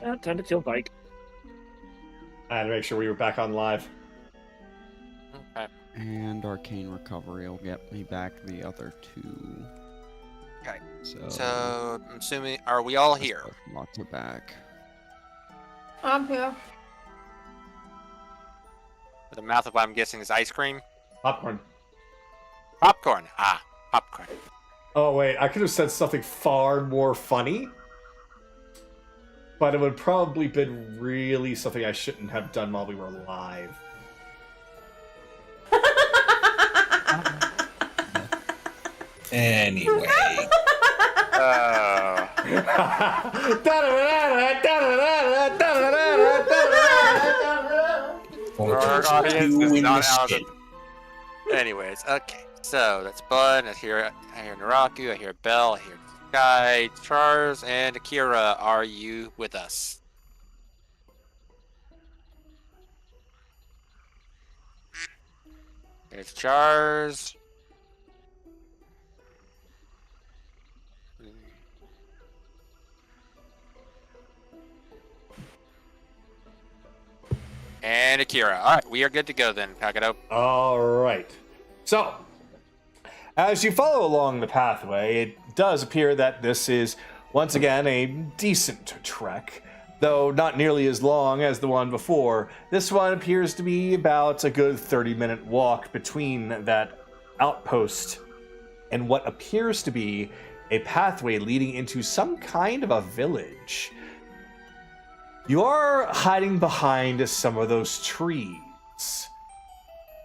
Time to kill bike. I had to make sure we were back on live. Okay. And Arcane Recovery will get me back the other 2. Okay. So, So I'm assuming, are we all here? Lots are back. I'm here. The mouth of what I'm guessing is ice cream. Popcorn. Popcorn. Ah, popcorn. Oh, wait. I could have said something far more funny. But it would probably been really something I shouldn't have done while we were live. Anyway. Our audience is not out of. Anyways, okay. So that's Bud. I hear Naraku. I hear Bell. I hear Sky, Charles, and Akira. Are you with us? There's Charles. And Akira. All right, we are good to go then, Kagato. All right. So, as you follow along the pathway, it does appear that this is, once again, a decent trek, though not nearly as long as the one before. This one appears to be about a good 30-minute walk between that outpost and what appears to be a pathway leading into some kind of a village. You are hiding behind some of those trees.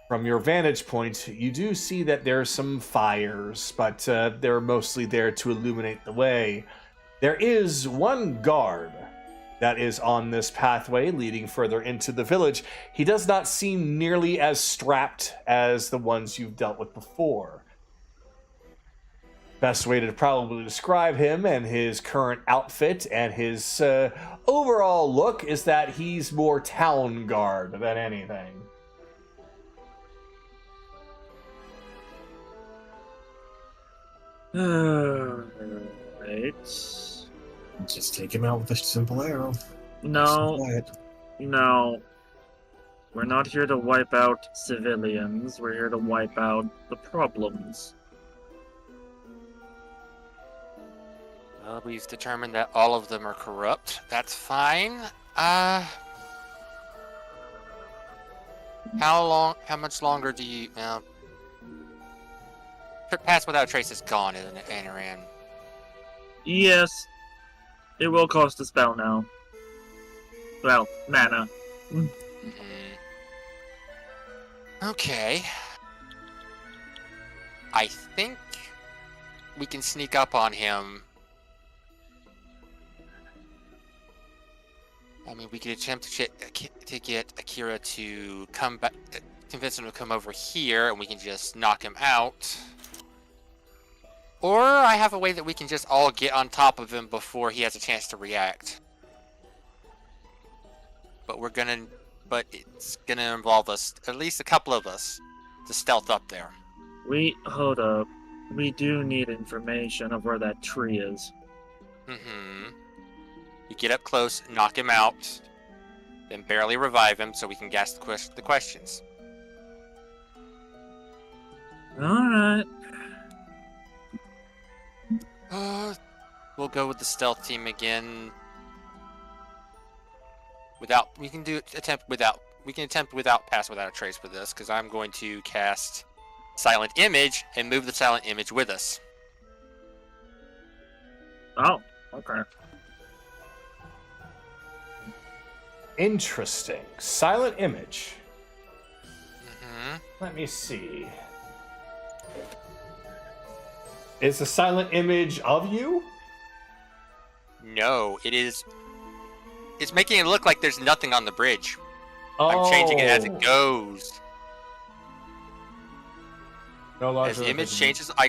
From your vantage point, you do see that there are some fires, but they're mostly there to illuminate the way. There is one guard that is on this pathway leading further into the village. He does not seem nearly as strapped as the ones you've dealt with before. Best way to probably describe him and his current outfit and his overall look is that he's more town guard than anything. Right. Just take him out with a simple arrow. No, Quiet. no. We're not here to wipe out civilians. We're here to wipe out the problems. Well, we've determined that all of them are corrupt. That's fine. How much longer do you, Pass Without Trace is gone, isn't it, Anaran? Yes, it will cost a spell now. Well, mana. Okay. I think we can sneak up on him. I mean, we could attempt to get Akira to come back, convince him to come over here, and we can just knock him out. Or I have a way that we can just all get on top of him before he has a chance to react. But it's gonna involve us, at least a couple of us, to stealth up there. Hold up. We do need information of where that tree is. You get up close, knock him out, then barely revive him so we can guess the questions. Alright. We'll go with the stealth team again. We can attempt without Pass Without a Trace for this, because I'm going to cast Silent Image and move the Silent Image with us. Oh, okay. Interesting. Silent Image. Mm-hmm. Let me see. Is the silent image of you? No, it is. It's making it look like there's nothing on the bridge. I'm changing it as it goes. No longer As the image changes, I.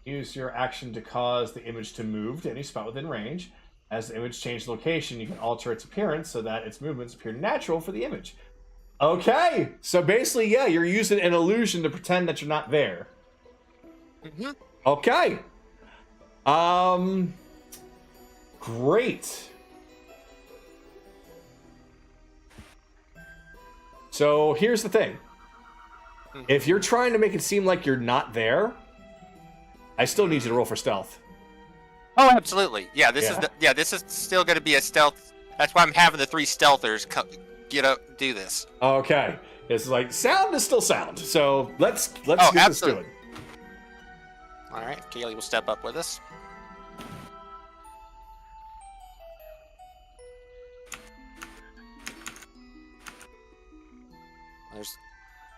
Use your action to cause the image to move to any spot within range. As the image changes location, you can alter its appearance so that its movements appear natural for the image. Okay, so basically, yeah, you're using an illusion to pretend that you're not there. Great. So here's the thing. If you're trying to make it seem like you're not there, I still need you to roll for stealth. Oh, absolutely. Yeah, this is still going to be a stealth. That's why I'm having the 3 stealthers do this. Okay. It's like sound is still sound. So let's get this doing. All right, Kaylee will step up with us.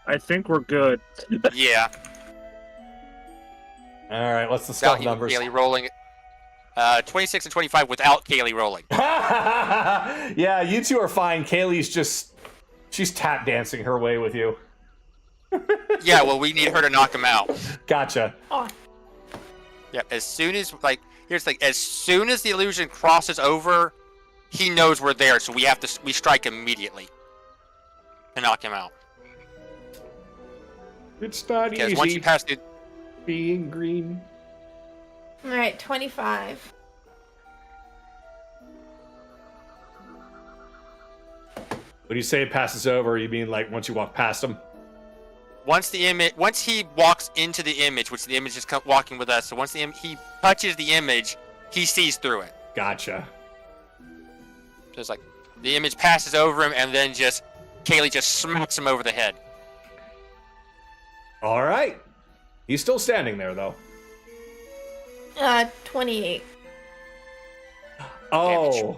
I think we're good. Yeah. All right, what's the stealth numbers? Kaylee rolling 26 and 25 without Kaylee rolling. Yeah, you two are fine. Kaylee's she's tap dancing her way with you. Yeah, well, we need her to knock him out. Gotcha. Oh, Yeah, as soon as here's the thing, as soon as the illusion crosses over, he knows we're there, so we strike immediately to knock him out. It's not Because easy once you pass through, being green. all right, 25. When you say it passes over, you mean like once you walk past him? once he walks into the image, which the image is walking with us, so once he touches the image, he sees through it. Gotcha. So it's like the image passes over him, and then Kaylee just smacks him over the head. All right. He's still standing there, though. 28. Oh, Damage.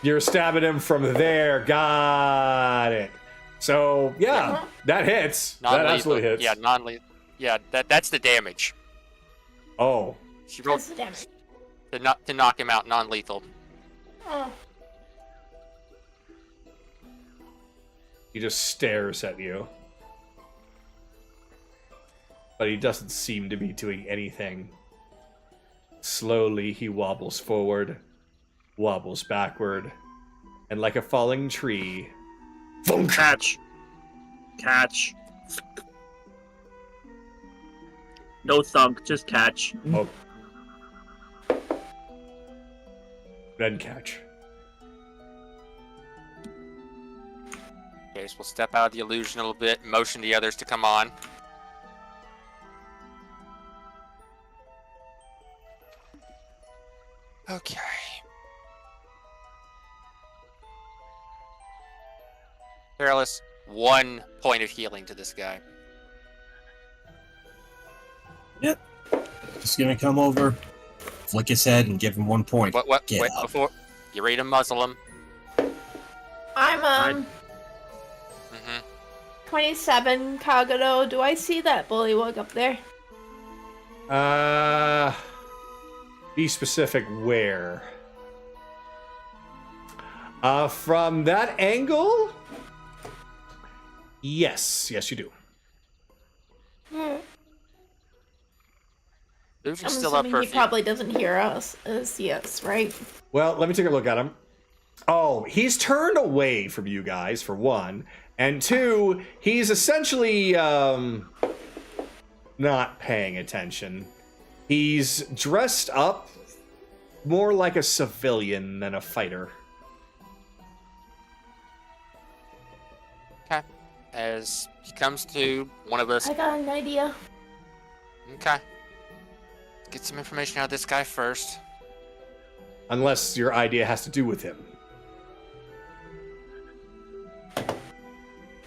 You're stabbing him from there. Got it. So, yeah, that hits. That absolutely hits. Yeah, non-lethal. Yeah, that's the damage. Oh. She rolled That's the damage. to knock him out, non-lethal. Oh. He just stares at you. But he doesn't seem to be doing anything. Slowly, he wobbles forward, wobbles backward, and like a falling tree... Thunk! Catch. No thunk, just catch. Oh. Then catch. Okay, so we'll step out of the illusion a little bit, motion the others to come on. Okay. Perilous, 1 point of healing to this guy. Yep. Just gonna come over, flick his head, and give him 1 point. Wait, Get up. before you ready to muzzle him. I'm 27 Kagato. Do I see that bullywug up there? Be specific where? From that angle? Yes, you do. Illusion's I'm still up assuming for a he few. probably doesn't hear us. Yes, right? Well, let me take a look at him. Oh, he's turned away from you guys, for one. And two, he's essentially, not paying attention. He's dressed up more like a civilian than a fighter. Okay. As he comes to one of us. I got an idea. Okay. Let's get some information out of this guy first. Unless your idea has to do with him.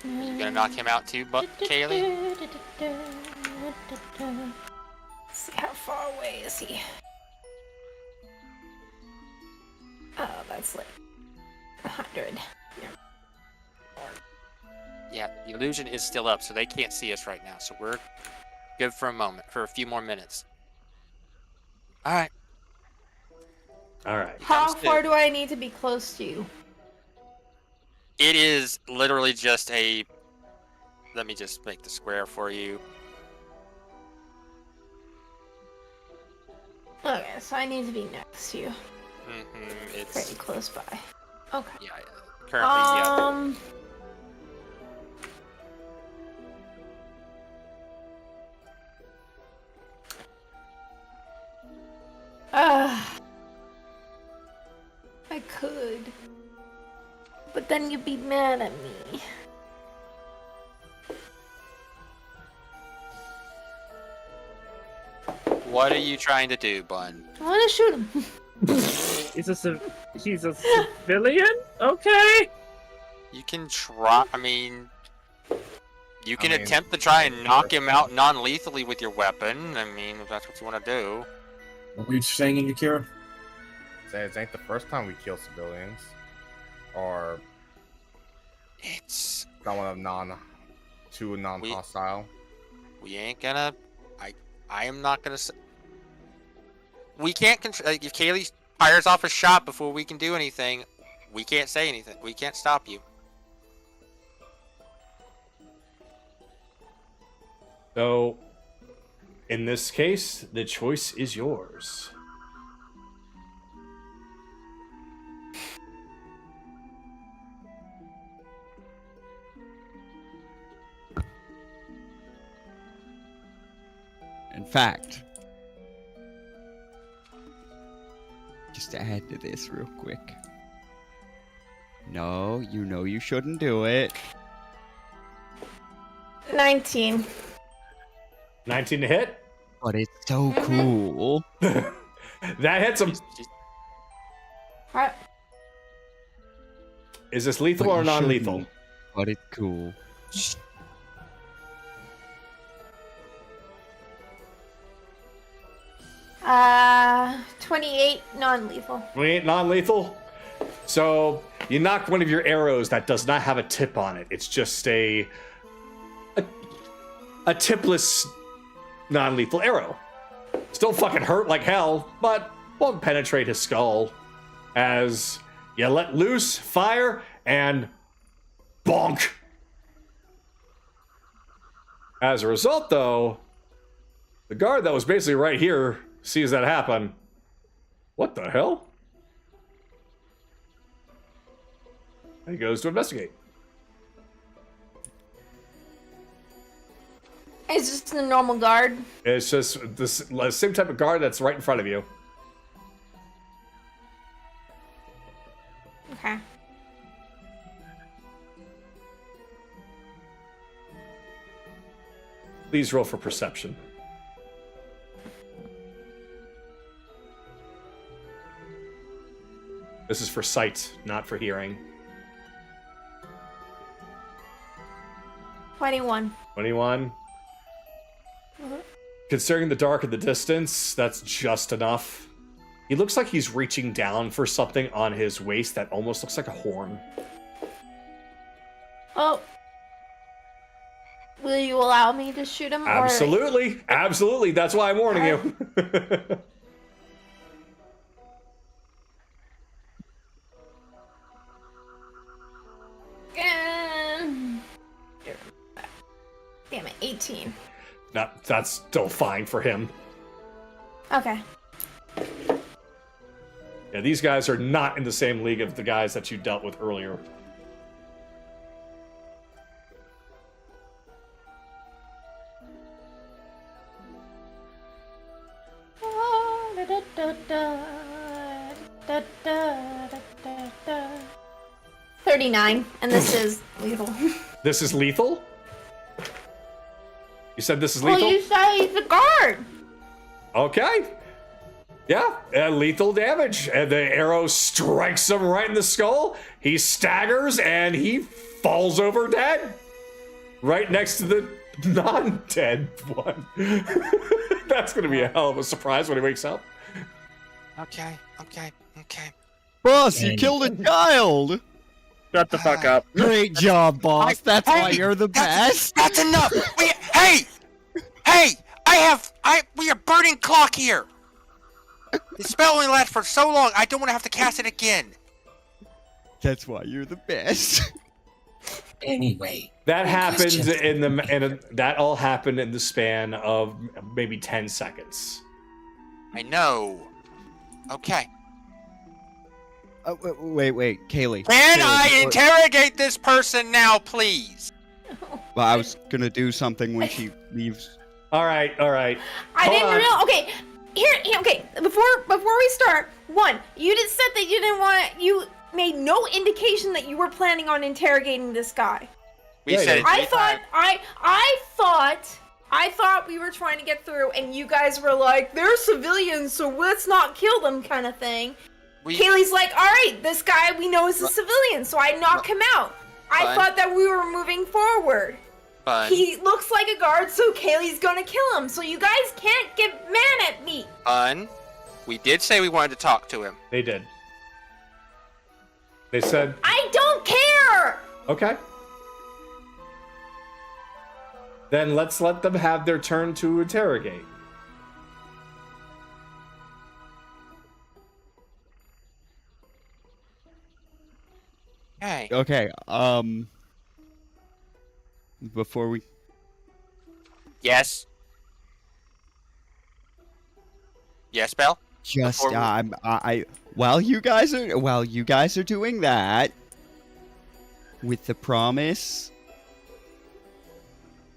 You gonna knock him out too, Kaylee? Let's see, how far away is he? Oh, that's like 100. Yeah, the illusion is still up, so they can't see us right now. So we're good for a few more minutes. All right. How far do I need to be close to you? It is literally just a... Let me just make the square for you. Okay, so I need to be next to you. It's... Pretty close by. Okay. Yeah, currently, then you'd be mad at me. What are you trying to do, Bun? I want to shoot him. He's a civilian? Okay. You can try. I mean, you can attempt to try and knock him out non-lethally with your weapon. I mean, if that's what you want to do. What were you saying, Yakira? Say it ain't the first time we kill civilians, or It's someone of non-hostile. we ain't gonna. I am not gonna say. We can't control. Like, if Kaylee fires off a shot before we can do anything, we can't say anything. We can't stop you. So, in this case, the choice is yours. In fact, just to add to this real quick. No, you know you shouldn't do it. 19. 19 to hit. But it's so cool. That hits him. Alright. Is this lethal But or you non-lethal? shouldn't, But it's cool. 28 non-lethal. 28 non-lethal. So you knock one of your arrows that does not have a tip on it. It's just a tipless non-lethal arrow. Still fucking hurt like hell, but won't penetrate his skull. As you let loose, fire, and bonk. As a result, though, the guard that was basically right here sees that happen. What the hell? And he goes to investigate. It's just a normal guard. It's just the same type of guard that's right in front of you. Okay. Please roll for perception. This is for sight, not for hearing. 21. 21. Considering the dark in the distance, that's just enough. He looks like he's reaching down for something on his waist that almost looks like a horn. Oh. Will you allow me to shoot him? Absolutely. Absolutely. That's why I'm warning you. Damn it, 18. No, that's still fine for him. Okay. Yeah, these guys are not in the same league of the guys that you dealt with earlier. Da, da, da. 39, and this is lethal. This is lethal? You said this is lethal? Well, you say he's a guard. Okay. Yeah, lethal damage. And the arrow strikes him right in the skull. He staggers and he falls over dead. Right next to the non-dead one. That's going to be a hell of a surprise when he wakes up. Okay. Boss, you killed a child! Shut the fuck up. Great job, boss. That's why you're the best. That's enough. Hey, we are burning clock here. The spell only lasts for so long. I don't want to have to cast it again. That's why you're the best. Anyway. That happened that all happened in the span of maybe 10 seconds. I know. Okay. Wait, Kaylee. Can I interrogate this person now, please? Well, I was gonna do something when she leaves. All right. I didn't know. Okay, here. Okay, before we start, one, you just said that you didn't want made no indication that you were planning on interrogating this guy. We said it I 3 times. I thought we were trying to get through, and you guys were like, they're civilians, so let's not kill them, kind of thing. Kaylee's like, all right, this guy we know is a civilian, so I knock him out. I thought that we were moving forward. He looks like a guard, so Kaylee's gonna kill him, so you guys can't get mad at me. We did say we wanted to talk to him. They did. They said... I don't care! Okay. Then let's let them have their turn to interrogate. Hey. Okay, before we... Yes? Yes, Belle? Just, Before we- while you guys are doing that, with the promise,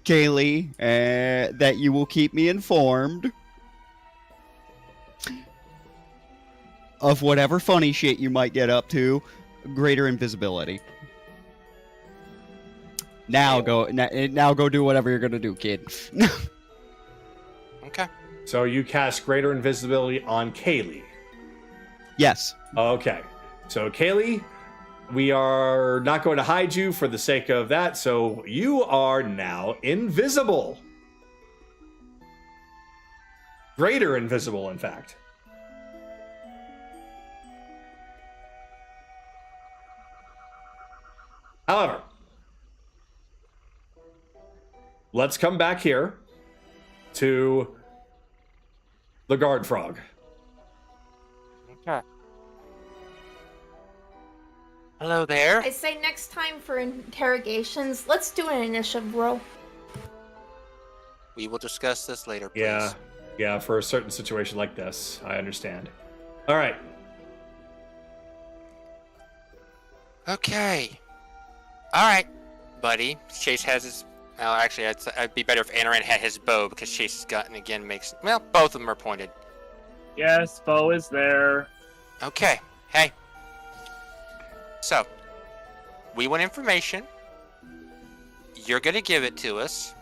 Kaylee, that you will keep me informed of whatever funny shit you might get up to, greater invisibility. Now go do whatever you're gonna do, kid. Okay. So you cast Greater Invisibility on Kaylee. Yes. Okay. So Kaylee, we are not going to hide you for the sake of that, so you are now invisible. Greater invisible, in fact. However, let's come back here to the guard frog. Okay. Hello there. I say next time for interrogations, let's do an initiative roll. We will discuss this later, please. Yeah, for a certain situation like this, I understand. All right. Okay. All right, buddy. Chase has his... Well, actually, it'd be better if Anaran had his bow, because Chase's gun, again, makes... Well, both of them are pointed. Yes, bow is there. Okay. Hey. So, we want information. You're going to give it to us.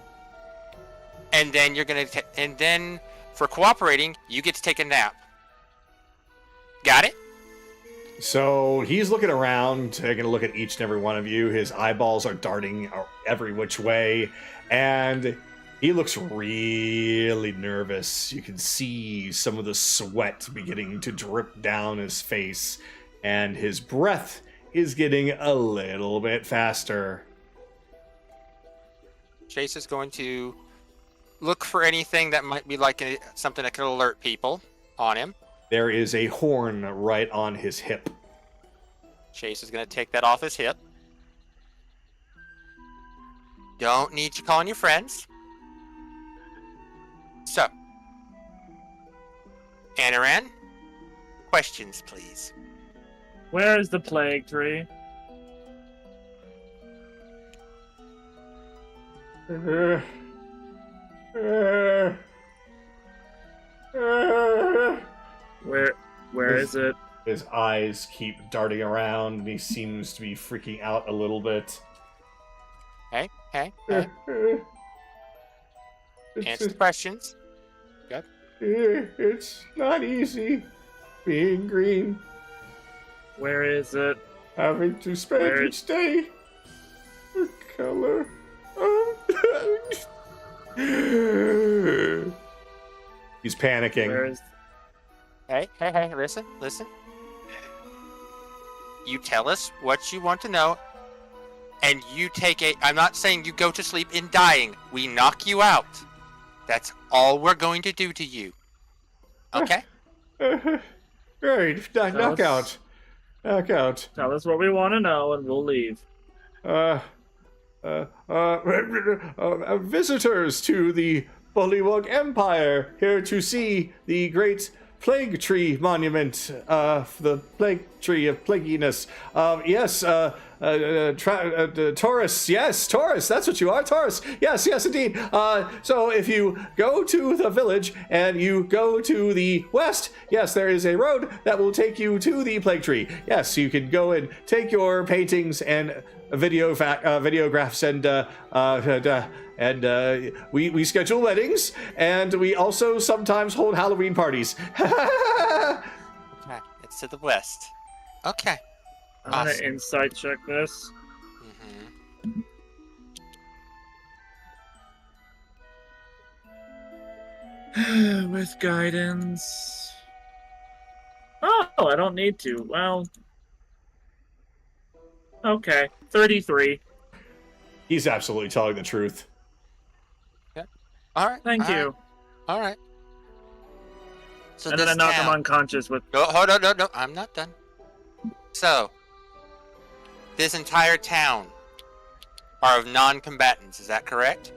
And then you're going to... And then, for cooperating, you get to take a nap. Got it? So he's looking around, taking a look at each and every one of you. His eyeballs are darting every which way, and he looks really nervous. You can see some of the sweat beginning to drip down his face, and his breath is getting a little bit faster. Chase is going to look for anything that might be like something that could alert people on him. There is a horn right on his hip. Chase is going to take that off his hip. Don't need you calling your friends. So, Anaran, questions, please. Where is the plague tree? Where is it? His eyes keep darting around, and he seems to be freaking out a little bit. Hey. Answer the questions. Good. It's not easy being green. Where is it? Having to spend each day the color of... He's panicking. Where is... Hey, listen. You tell us what you want to know, and you take I'm not saying you go to sleep in dying. We knock you out. That's all we're going to do to you. Okay? Great. Knockout. Knockout. Tell us what we want to know, and we'll leave. Visitors to the Bullywug Empire, here to see the great Plague Tree Monument, the Plague Tree of Plaguiness. Yes, Taurus. Yes, Taurus. That's what you are, Taurus. Yes, yes, indeed. So if you go to the village and you go to the west, yes, there is a road that will take you to the plague tree. Yes, you can go and take your paintings and videographs and we schedule weddings, and we also sometimes hold Halloween parties. Okay, it's to the west. Okay. I'm gonna Awesome. insight check this. With guidance. Oh, I don't need to. Well. Okay. 33. He's absolutely telling the truth. All right. Thank all you. right, All right. So And then I this knock him town- unconscious with. No, hold on, no, I'm not done. So, this entire town are of non-combatants. Is that correct?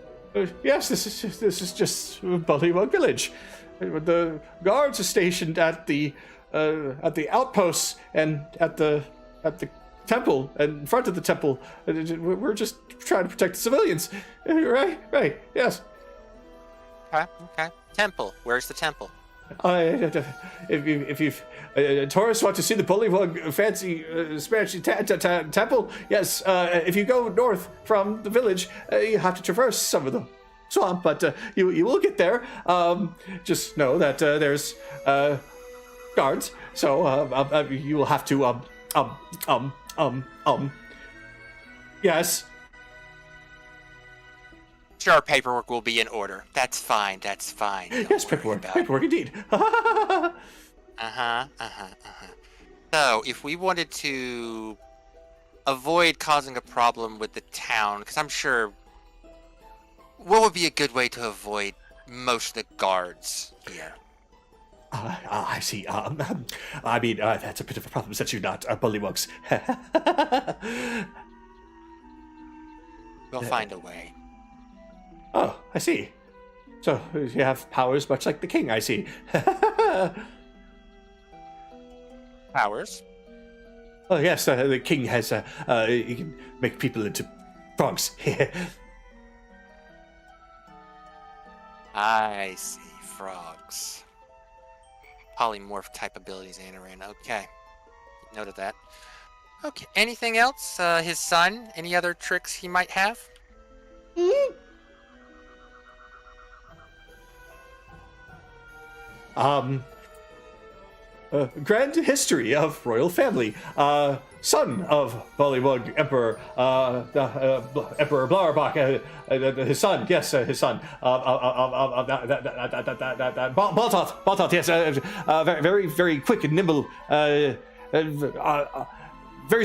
Yes, this is just Bullywug Village. The guards are stationed at the outposts and at the temple and in front of the temple. We're just trying to protect the civilians. Right. Yes. Okay. Temple. Where's the temple? If you've tourists want to see the Bullywug fancy Spanish temple, yes. If you go north from the village, you have to traverse some of the swamp, but you will get there. Just know that there's guards, so you will have to yes. Sure, paperwork will be in order. That's fine. Don't Yes, worry paperwork. about it. Paperwork indeed. So, if we wanted to avoid causing a problem with the town, because I'm sure, what would be a good way to avoid most of the guards here? I see. I mean, that's a bit of a problem since you're not bullywugs. We'll find a way. Oh, I see. So you have powers much like the king, I see. Powers? Oh yes, the king has. He can make people into frogs. I see. Frogs. Polymorph type abilities, Anaran. Okay. Noted that. Okay. Anything else? His son? Any other tricks he might have? Grand history of royal family. Son of Bullywug Emperor, Emperor Blauerbach, his son, yes, his son. Baltoth, yes, very, very quick and nimble, very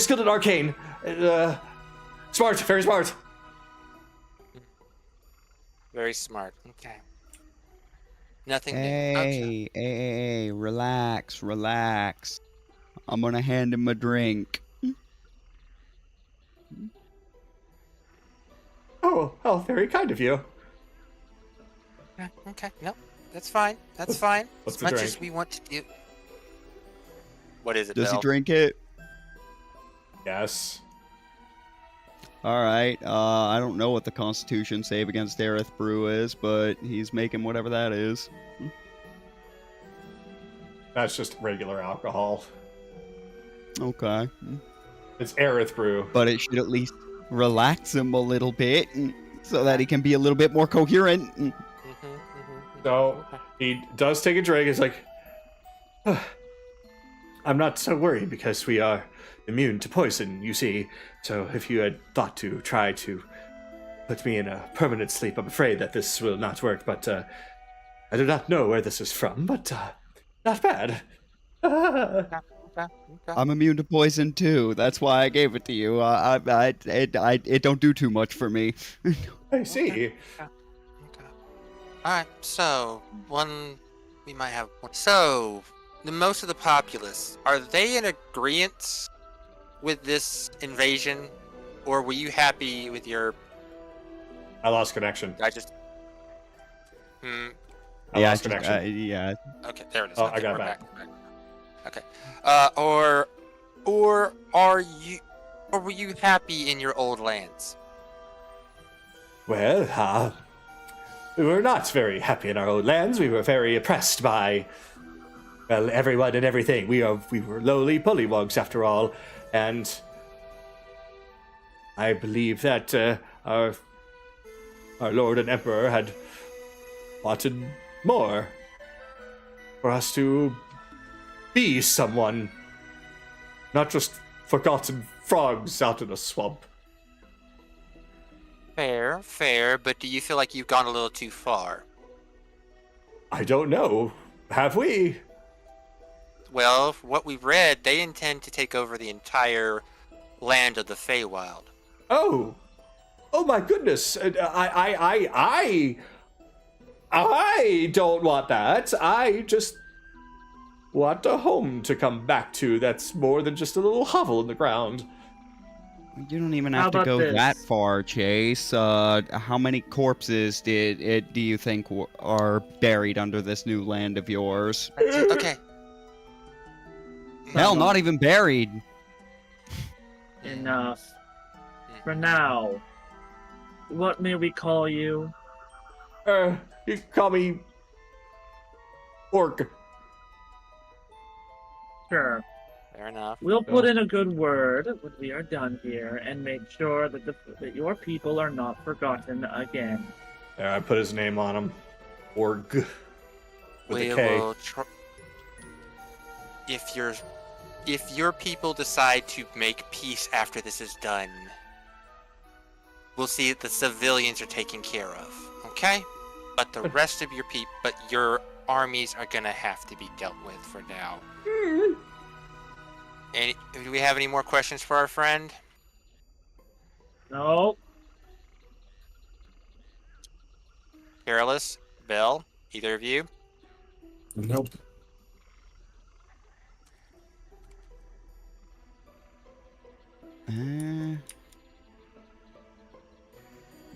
skilled at arcane, smart, very smart. Very smart. Okay. Nothing new. Okay. Hey, relax. I'm gonna hand him a drink. Oh, very kind of you. Okay. No, that's fine. That's fine. What's As the much drink? as we want to do. What is it, Does he Bill? drink it? Yes. All right. I don't know what the Constitution save against Aerith Brew is, but he's making whatever that is. That's just regular alcohol. Okay. It's Aerith brew. But it should at least relax him a little bit, so that he can be a little bit more coherent. So he does take a drink. He's like, I'm not so worried because we are immune to poison, you see. So if you had thought to try to put me in a permanent sleep, I'm afraid that this will not work. But I do not know where this is from, but not bad. I'm immune to poison too. That's why I gave it to you. It don't do too much for me. I see. Okay. Alright, so, we might have one. So, most of the populace, are they in agreement with this invasion? Or were you happy with your... I lost connection. I just... I lost connection. Yeah. Okay, there it is. Oh, Okay, I got we're it back. Okay. Or are you... Or were you happy in your old lands? Well, we were not very happy in our old lands. We were very oppressed by, well, everyone and everything. We were lowly pollywogs after all, and I believe that our Lord and Emperor had wanted more for us to be someone, not just forgotten frogs out in a swamp. Fair, but do you feel like you've gone a little too far? I don't know. Have we? Well, what we've read, they intend to take over the entire land of the Feywild. Oh my goodness! I don't want that. I just want a home to come back to that's more than just a little hovel in the ground. You don't even How have to about go this? that far, Chase. How many corpses do you think are buried under this new land of yours? Okay. Hell, not even buried. Enough. For now, what may we call you? You can call me Orc. Sure. Fair enough. We'll put in a good word when we are done here and make sure that that your people are not forgotten again. I put his name on him. Org. With We a K. will if your people decide to make peace after this is done, we'll see that the civilians are taken care of. Okay? But the rest of your armies are gonna have to be dealt with for now. And do we have any more questions for our friend? No. Careless, Bill, either of you? Nope.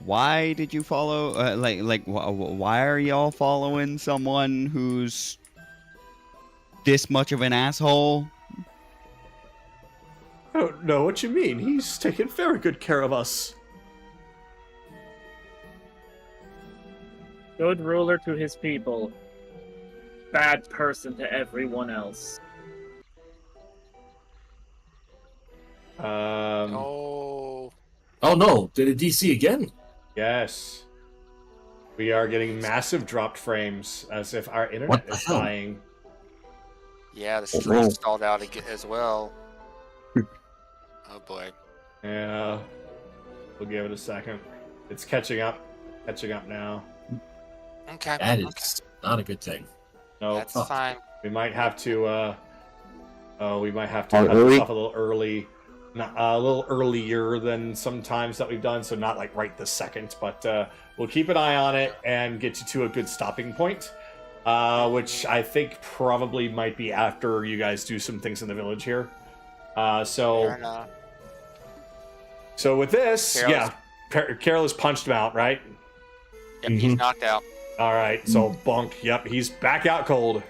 Why did you follow? Why are y'all following someone who's this much of an asshole? I don't know what you mean. He's taken very good care of us. Good ruler to his people. Bad person to everyone else. Oh. Oh no, did it DC again? Yes. We are getting massive dropped frames as if our What internet the is hell? dying. Yeah, the stream stalled out as well. Oh boy. Yeah. We'll give it a second. It's catching up. Catching up now. Okay. That is not a good thing. No, That's fine. we might have to cut Early? this off a little early. Not a little earlier than sometimes that we've done, so not like right this second, but we'll keep an eye on it and get you to a good stopping point, which I think probably might be after you guys do some things in the village here. Fair So enough. with this, Carol's- yeah, Carol's punched him out, right? Yep, he's knocked out. All right, so Bunk, yep, he's back out cold.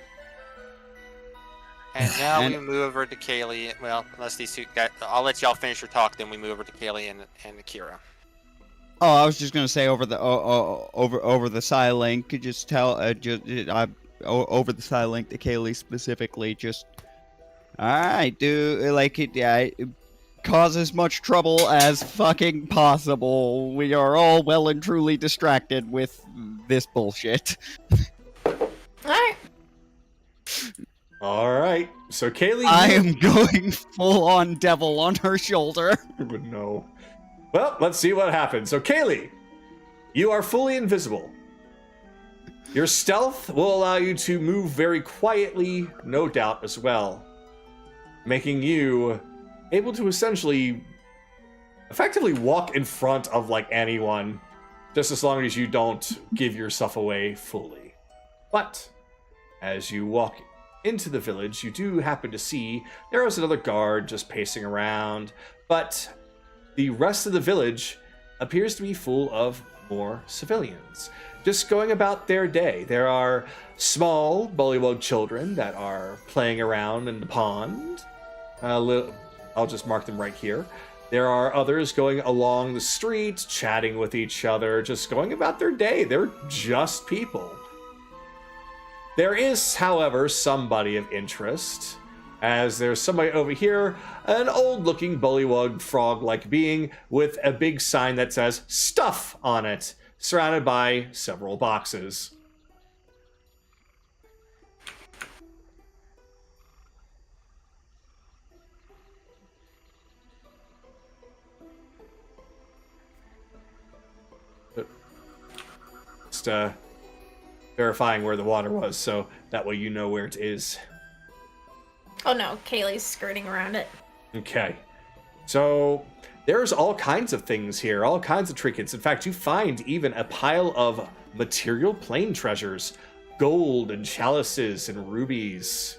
And now And- we move over to Kaylee. Well, unless these two guys, I'll let y'all finish your talk. Then we move over to Kaylee and Akira. Oh, I was just gonna say over the over the Psylink, could just tell over the Psylink to Kaylee specifically. Just all right, do like it. Yeah, cause as much trouble as fucking possible. We are all well and truly distracted with this bullshit. Alright. All right, so Kaylee, I am going full on devil on her shoulder. would know. Well, let's see what happens. So, Kaylee, you are fully invisible. Your stealth will allow you to move very quietly, no doubt, as well, making you able to effectively walk in front of like anyone, just as long as you don't give yourself away fully. But as you walk into the village, you do happen to see there is another guard just pacing around, but the rest of the village appears to be full of more civilians, just going about their day. There are small bullywug children that are playing around in the pond. I'll just mark them right here. There are others going along the street, chatting with each other, just going about their day. They're just people. There is, however, somebody of interest, as there's somebody over here, an old-looking bullywug frog-like being with a big sign that says "Stuff" on it, surrounded by several boxes. Just verifying where the water was, so that way you know where it is. Oh no, Kaylee's skirting around it. Okay. So there's all kinds of things here, all kinds of trinkets. In fact, you find even a pile of material plane treasures, gold and chalices and rubies.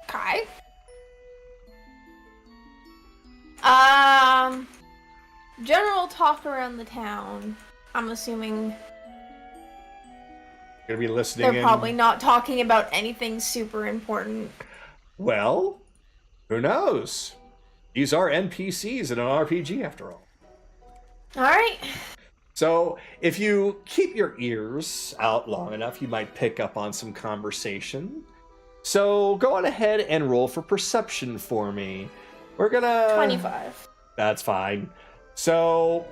Kai? General talk around the town. I'm assuming Gonna be listening they're in. probably not talking about anything super important. Well, who knows? These are NPCs in an RPG after all. Alright. So if you keep your ears out long enough, you might pick up on some conversation. So go on ahead and roll for perception for me. We're gonna... 25. That's fine. So,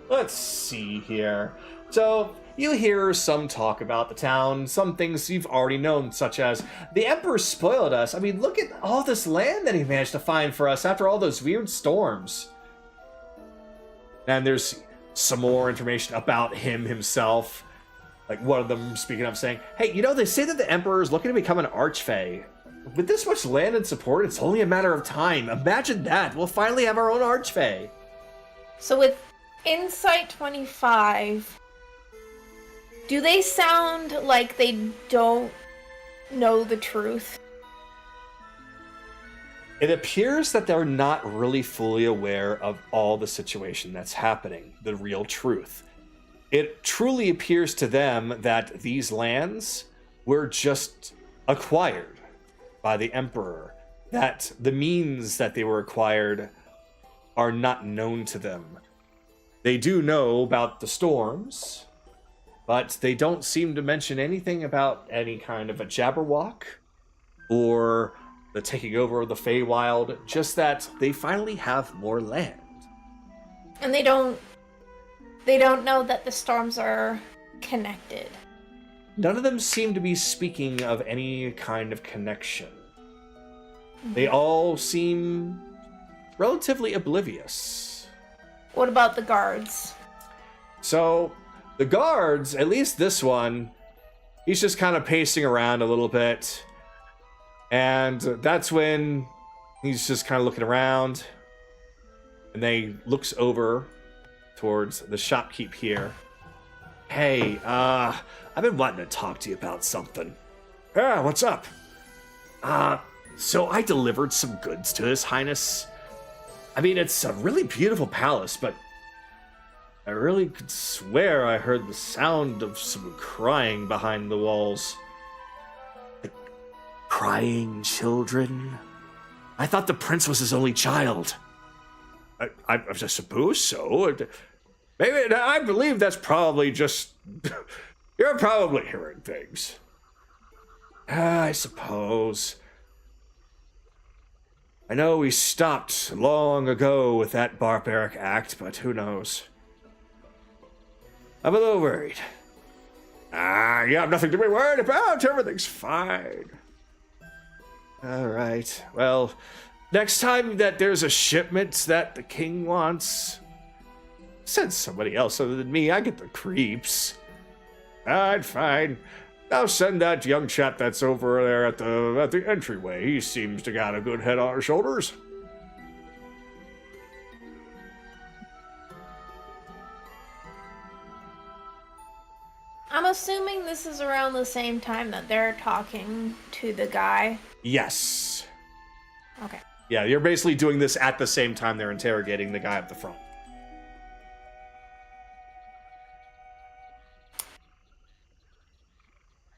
let's see here. So, you hear some talk about the town, some things you've already known, such as, the Emperor spoiled us. I mean, look at all this land that he managed to find for us after all those weird storms. And there's some more information about him himself. Like one of them speaking up saying, hey, you know, they say that the Emperor is looking to become an archfey. With this much land and support, it's only a matter of time. Imagine that. We'll finally have our own archfey. So with Insight 25, do they sound like they don't know the truth? It appears that they're not really fully aware of all the situation that's happening, the real truth. It truly appears to them that these lands were just acquired by the Emperor, that the means that they were acquired are not known to them. They do know about the storms, but they don't seem to mention anything about any kind of a Jabberwock or the taking over of the Feywild, just that they finally have more land. And they don't know that the storms are connected. None of them seem to be speaking of any kind of connection. They all seem relatively oblivious. What about the guards? So, the guards, at least this one, he's just kind of pacing around a little bit. And that's when he's just kind of looking around. And then he looks over towards the shopkeep here. Hey, I've been wanting to talk to you about something. Yeah, what's up? So I delivered some goods to His Highness. I mean, it's a really beautiful palace, but I really could swear I heard the sound of some crying behind the walls. Like, crying children? I thought the prince was his only child. I suppose so. Maybe, I believe that's probably just... You're probably hearing things. I suppose. I know we stopped long ago with that barbaric act, but who knows? I'm a little worried. You have nothing to be worried about. Everything's fine. All right. Well, next time that there's a shipment that the king wants, send somebody else other than me. I get the creeps. Alright, fine. I'll send that young chap that's over there at the entryway. He seems to got a good head on his shoulders. I'm assuming this is around the same time that they're talking to the guy. Yes. Okay. Yeah, you're basically doing this at the same time they're interrogating the guy up the front.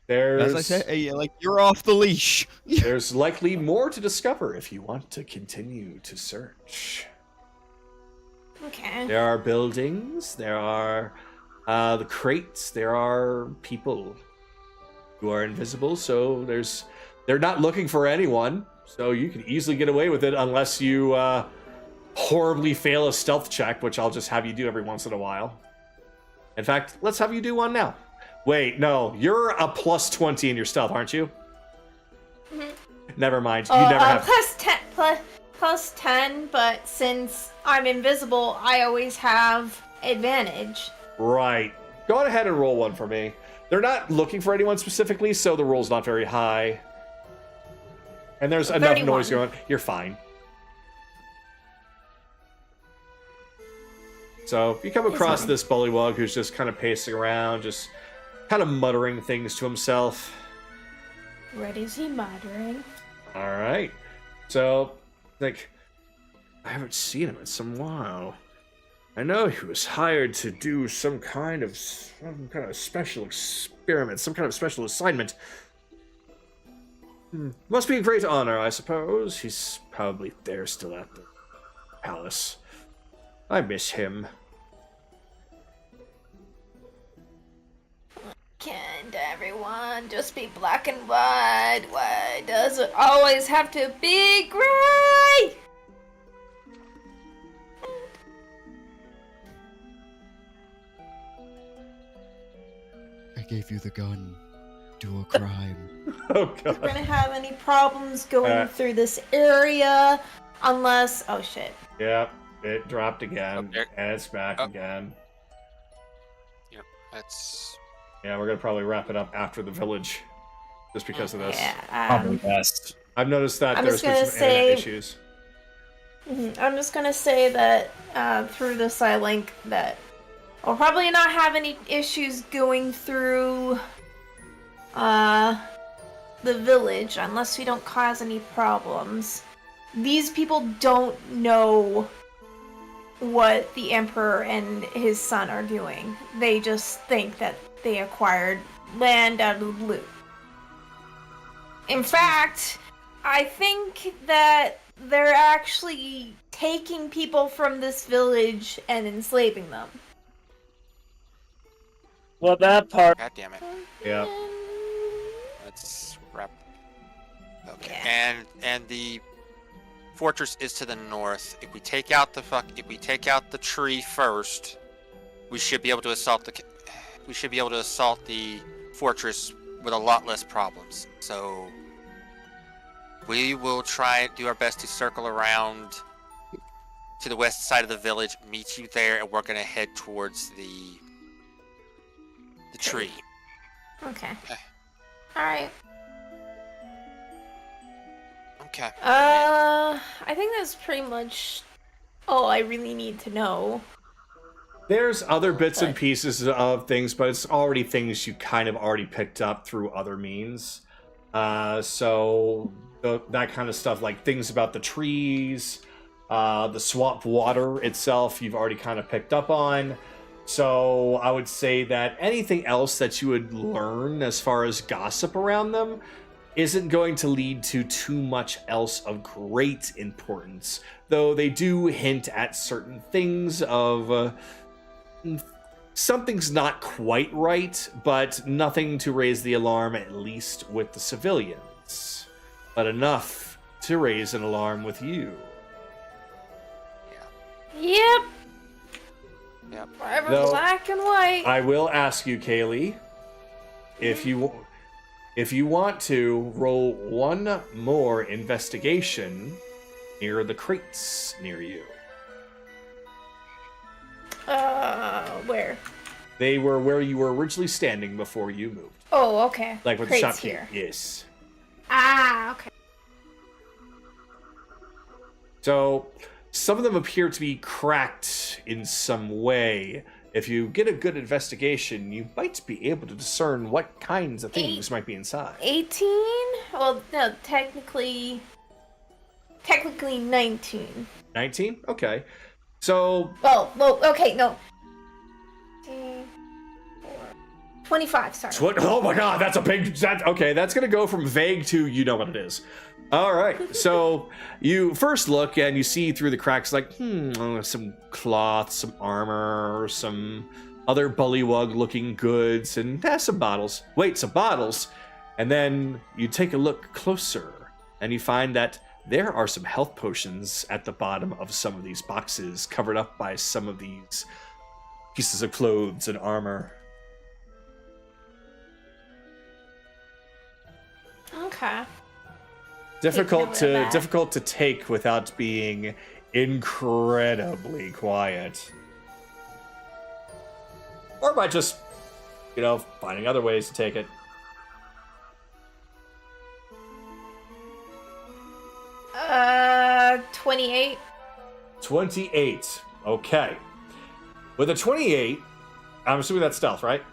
There's, As I said, hey, like you're off the leash. there's likely more to discover if you want to continue to search. Okay. There are buildings, there are the crates, there are people who are invisible, so they're not looking for anyone, so you can easily get away with it unless you horribly fail a stealth check, which I'll just have you do every once in a while. In fact, let's have you do one now. Wait, no, you're a plus 20 in your stealth, aren't you? Mhm. Never mind. You never have. Plus 10, but since I'm invisible, I always have advantage. Right. Go on ahead and roll one for me. They're not looking for anyone specifically, so the roll's not very high. And there's enough 31. noise going on. You're fine. So if you come across this bullywug who's just kind of pacing around, just kind of muttering things to himself. What is he muttering? All right. So, like, I haven't seen him in some while. I know he was hired to do some kind of special experiment, some kind of special assignment. Must be a great honor, I suppose. He's probably there still at the palace. I miss him. Can't everyone just be black and white? Why does it always have to be gray? I gave you the gun. Do a crime. Oh, We're God. gonna have any problems going through this area unless. Oh shit. Yep, it dropped again, Okay. and it's back Oh. again. Yep, that's Yeah, we're gonna probably wrap it up after the village, just because of this. Yeah. Probably best. I've noticed that I'm there's just been gonna some internet say- issues. I'm just gonna say that through the Psylink that we'll probably not have any issues going through the village unless we don't cause any problems. These people don't know what the Emperor and his son are doing. They just think that they acquired land out of the blue. In fact, I think that they're actually taking people from this village and enslaving them. Well, that part. God damn it. Yeah. Let's wrap. Okay. Yeah. And the fortress is to the north. If we take out the tree first, we should be able to assault the fortress with a lot less problems. So we will try do our best to circle around to the west side of the village, meet you there, and we're gonna head towards the tree. Okay. Okay. Alright. Okay. I think that's pretty much all I really need to know. There's other bits and But- pieces of things, but it's already things you kind of already picked up through other means. So that kind of stuff, like things about the trees, the swamp water itself, you've already kind of picked up on. So I would say that anything else that you would learn as far as gossip around them isn't going to lead to too much else of great importance, though they do hint at certain things of something's not quite right, but nothing to raise the alarm, at least with the civilians, but enough to raise an alarm with you. Yep. Yep. Forever No. black and white. I will ask you, Kaylee, if you want to roll one more investigation near the crates near you. Where? They were where you were originally standing before you moved. Oh, okay. Like with Crates the shopkeeper. here. Yes. Ah, okay. So some of them appear to be cracked in some way. If you get a good investigation, you might be able to discern what kinds of things might be inside. 18? Well, no, technically 19. 19? Okay. So Well, okay, no. 18, 4, 25, sorry. Oh my god, that's a big... okay, that's going to go from vague to you know what it is. All right, so you first look and you see through the cracks like, some cloth, some armor, some other bullywug-looking goods, and some bottles. Wait, some bottles? And then you take a look closer, and you find that there are some health potions at the bottom of some of these boxes, covered up by some of these pieces of clothes and armor. Okay. Difficult to take without being incredibly quiet. Or by just, finding other ways to take it. 28. 28. Okay. With a 28, I'm assuming that's stealth, right?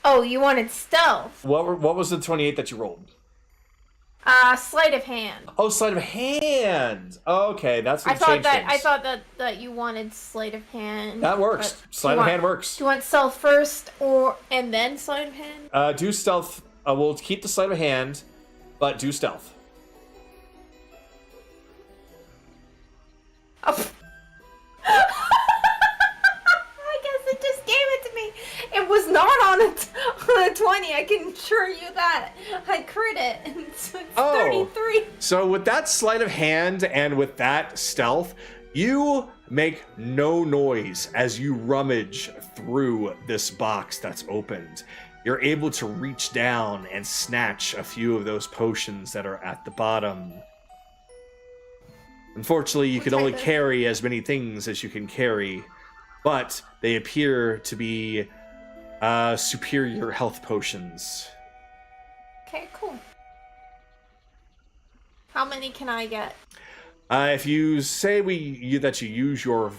Oh, you wanted stealth. What was the 28 that you rolled? Sleight of hand. Oh, sleight of hand. Okay, that's what changed things. I thought that you wanted sleight of hand. That works. Sleight of hand works. Do you want stealth first and then sleight of hand? Do stealth. We'll keep the sleight of hand, but do stealth. Oh. I guess it just gave it to me. It was not on a 20. I can assure you that. I crit it. It's 33. So with that sleight of hand and with that stealth, you make no noise as you rummage through this box that's opened. You're able to reach down and snatch a few of those potions that are at the bottom. Unfortunately, you can only carry as many things as you can carry, but they appear to be superior health potions. Okay, cool. How many can I get? If you say that you use your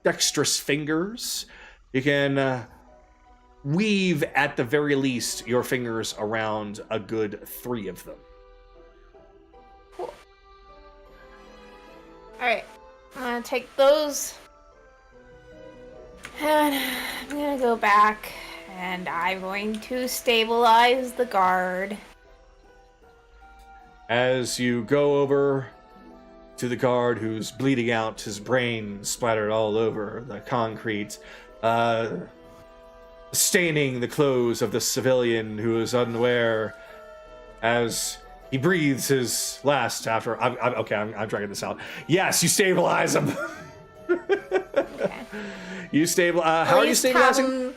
dexterous fingers, you can weave at the very least your fingers around a good 3 of them. Cool. Alright, I'm gonna take those, and I'm gonna go back, and I'm going to stabilize the guard. As you go over to the guard who's bleeding out, his brain splattered all over the concrete, staining the clothes of the civilian who is unaware, as he breathes his last after... I'm dragging this out. Yes, you stabilize him. Okay. You stabilize... how are you stabilizing?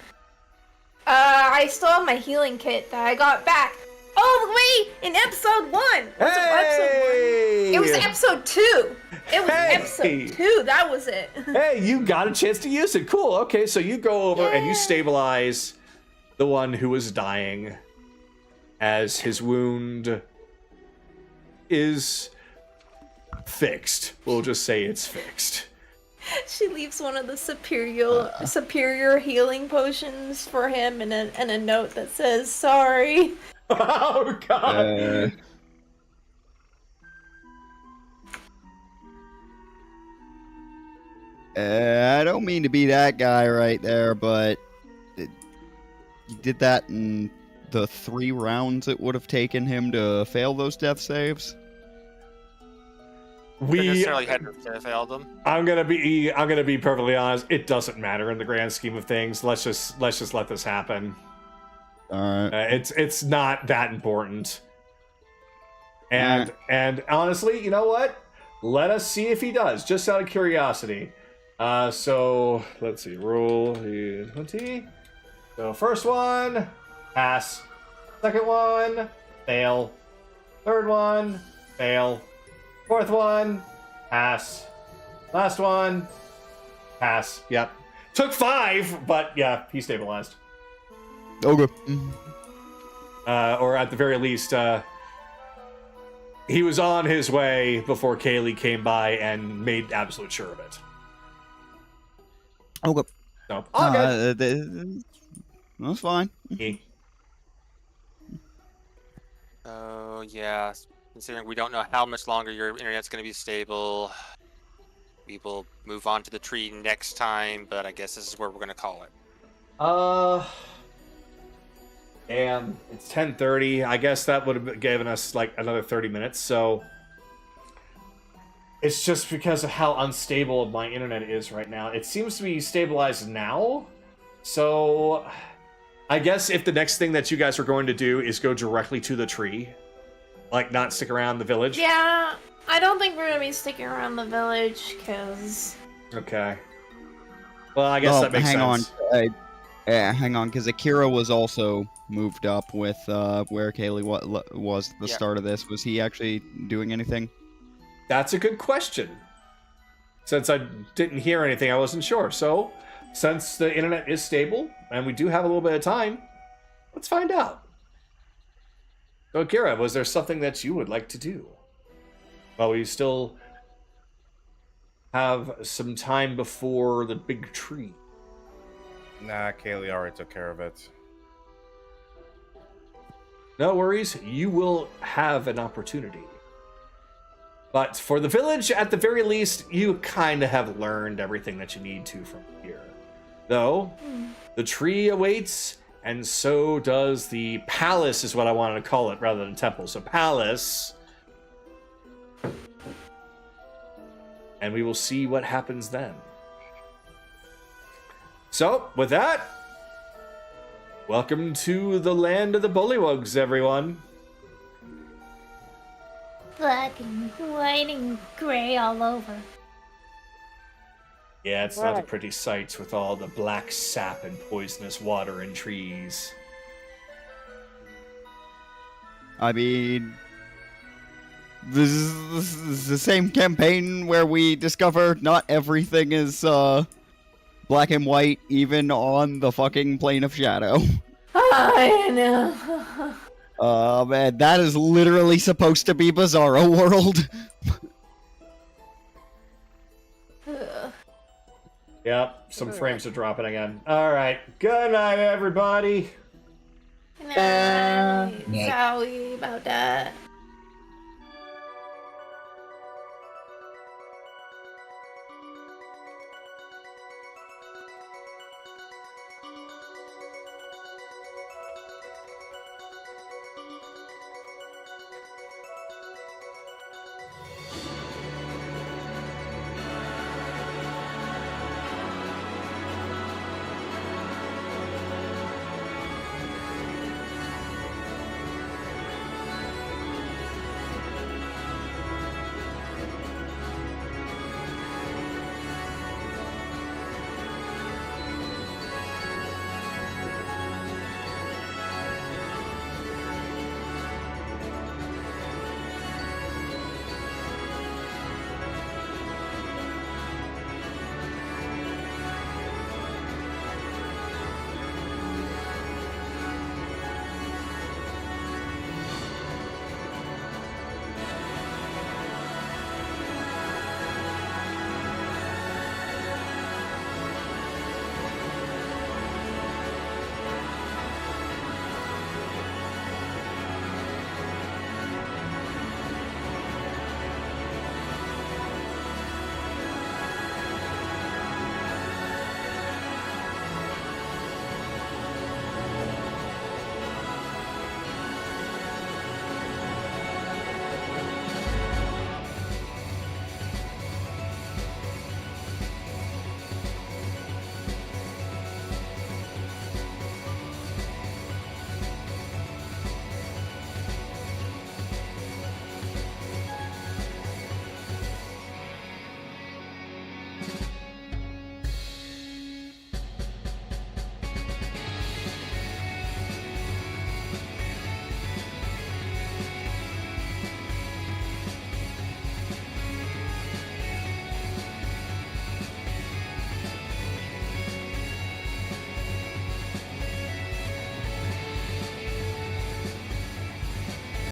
I still have my healing kit that I got back all the way in episode 1. Hey! It was episode 2. It was episode 2. That was it. Hey, you got a chance to use it. Cool. Okay, so you go over and you stabilize the one who is dying as his wound is fixed. We'll just say it's fixed. She leaves one of the superior healing potions for him and a note that says sorry. Oh god. I don't mean to be that guy right there, but you did that in the 3 rounds it would have taken him to fail those death saves. We necessarily hadn't failed them. I'm gonna be perfectly honest. It doesn't matter in the grand scheme of things. Let's just let this happen. All right. It's not that important. And honestly, you know what? Let us see if he does, just out of curiosity. So let's see. Roll 20. So first one, pass. Second one, fail. Third one, fail. Fourth one, pass. Last one, pass. Yep. Took 5, but yeah, he stabilized. Okay. Or at the very least, he was on his way before Kaylee came by and made absolute sure of it. Okay. So, all good. That's fine. Oh, yeah. Considering we don't know how much longer your internet's going to be stable, we will move on to the tree next time, but I guess this is where we're going to call it. And it's 10:30. I guess that would have given us like another 30 minutes. So it's just because of how unstable my internet is right now. It seems to be stabilized now. So I guess if the next thing that you guys are going to do is go directly to the tree, like not stick around the village. Yeah, I don't think we're gonna be sticking around the village because. Okay. Well, I guess that makes sense. Hang on, because Akira was also moved up with where Kaylee was at the start of this. Was he actually doing anything? That's a good question. Since I didn't hear anything, I wasn't sure. So, since the internet is stable and we do have a little bit of time, let's find out. So, Akira, was there something that you would like to do? While we still have some time before the big tree. Nah, Kaylee already took care of it. No worries, you will have an opportunity. But for the village, at the very least, you kind of have learned everything that you need to from here. Though, the tree awaits, and so does the palace, is what I wanted to call it, rather than temple. So palace. And we will see what happens then. So, with that, welcome to the land of the bullywugs, everyone. Black and white and gray all over. Yeah, it's not a pretty sight with all the black sap and poisonous water and trees. I mean, this is the same campaign where we discover not everything is black and white, even on the fucking plane of shadow. I know. Oh man, that is literally supposed to be Bizarro World. Yep, some frames are dropping again. Alright, good night, everybody. Sorry about that.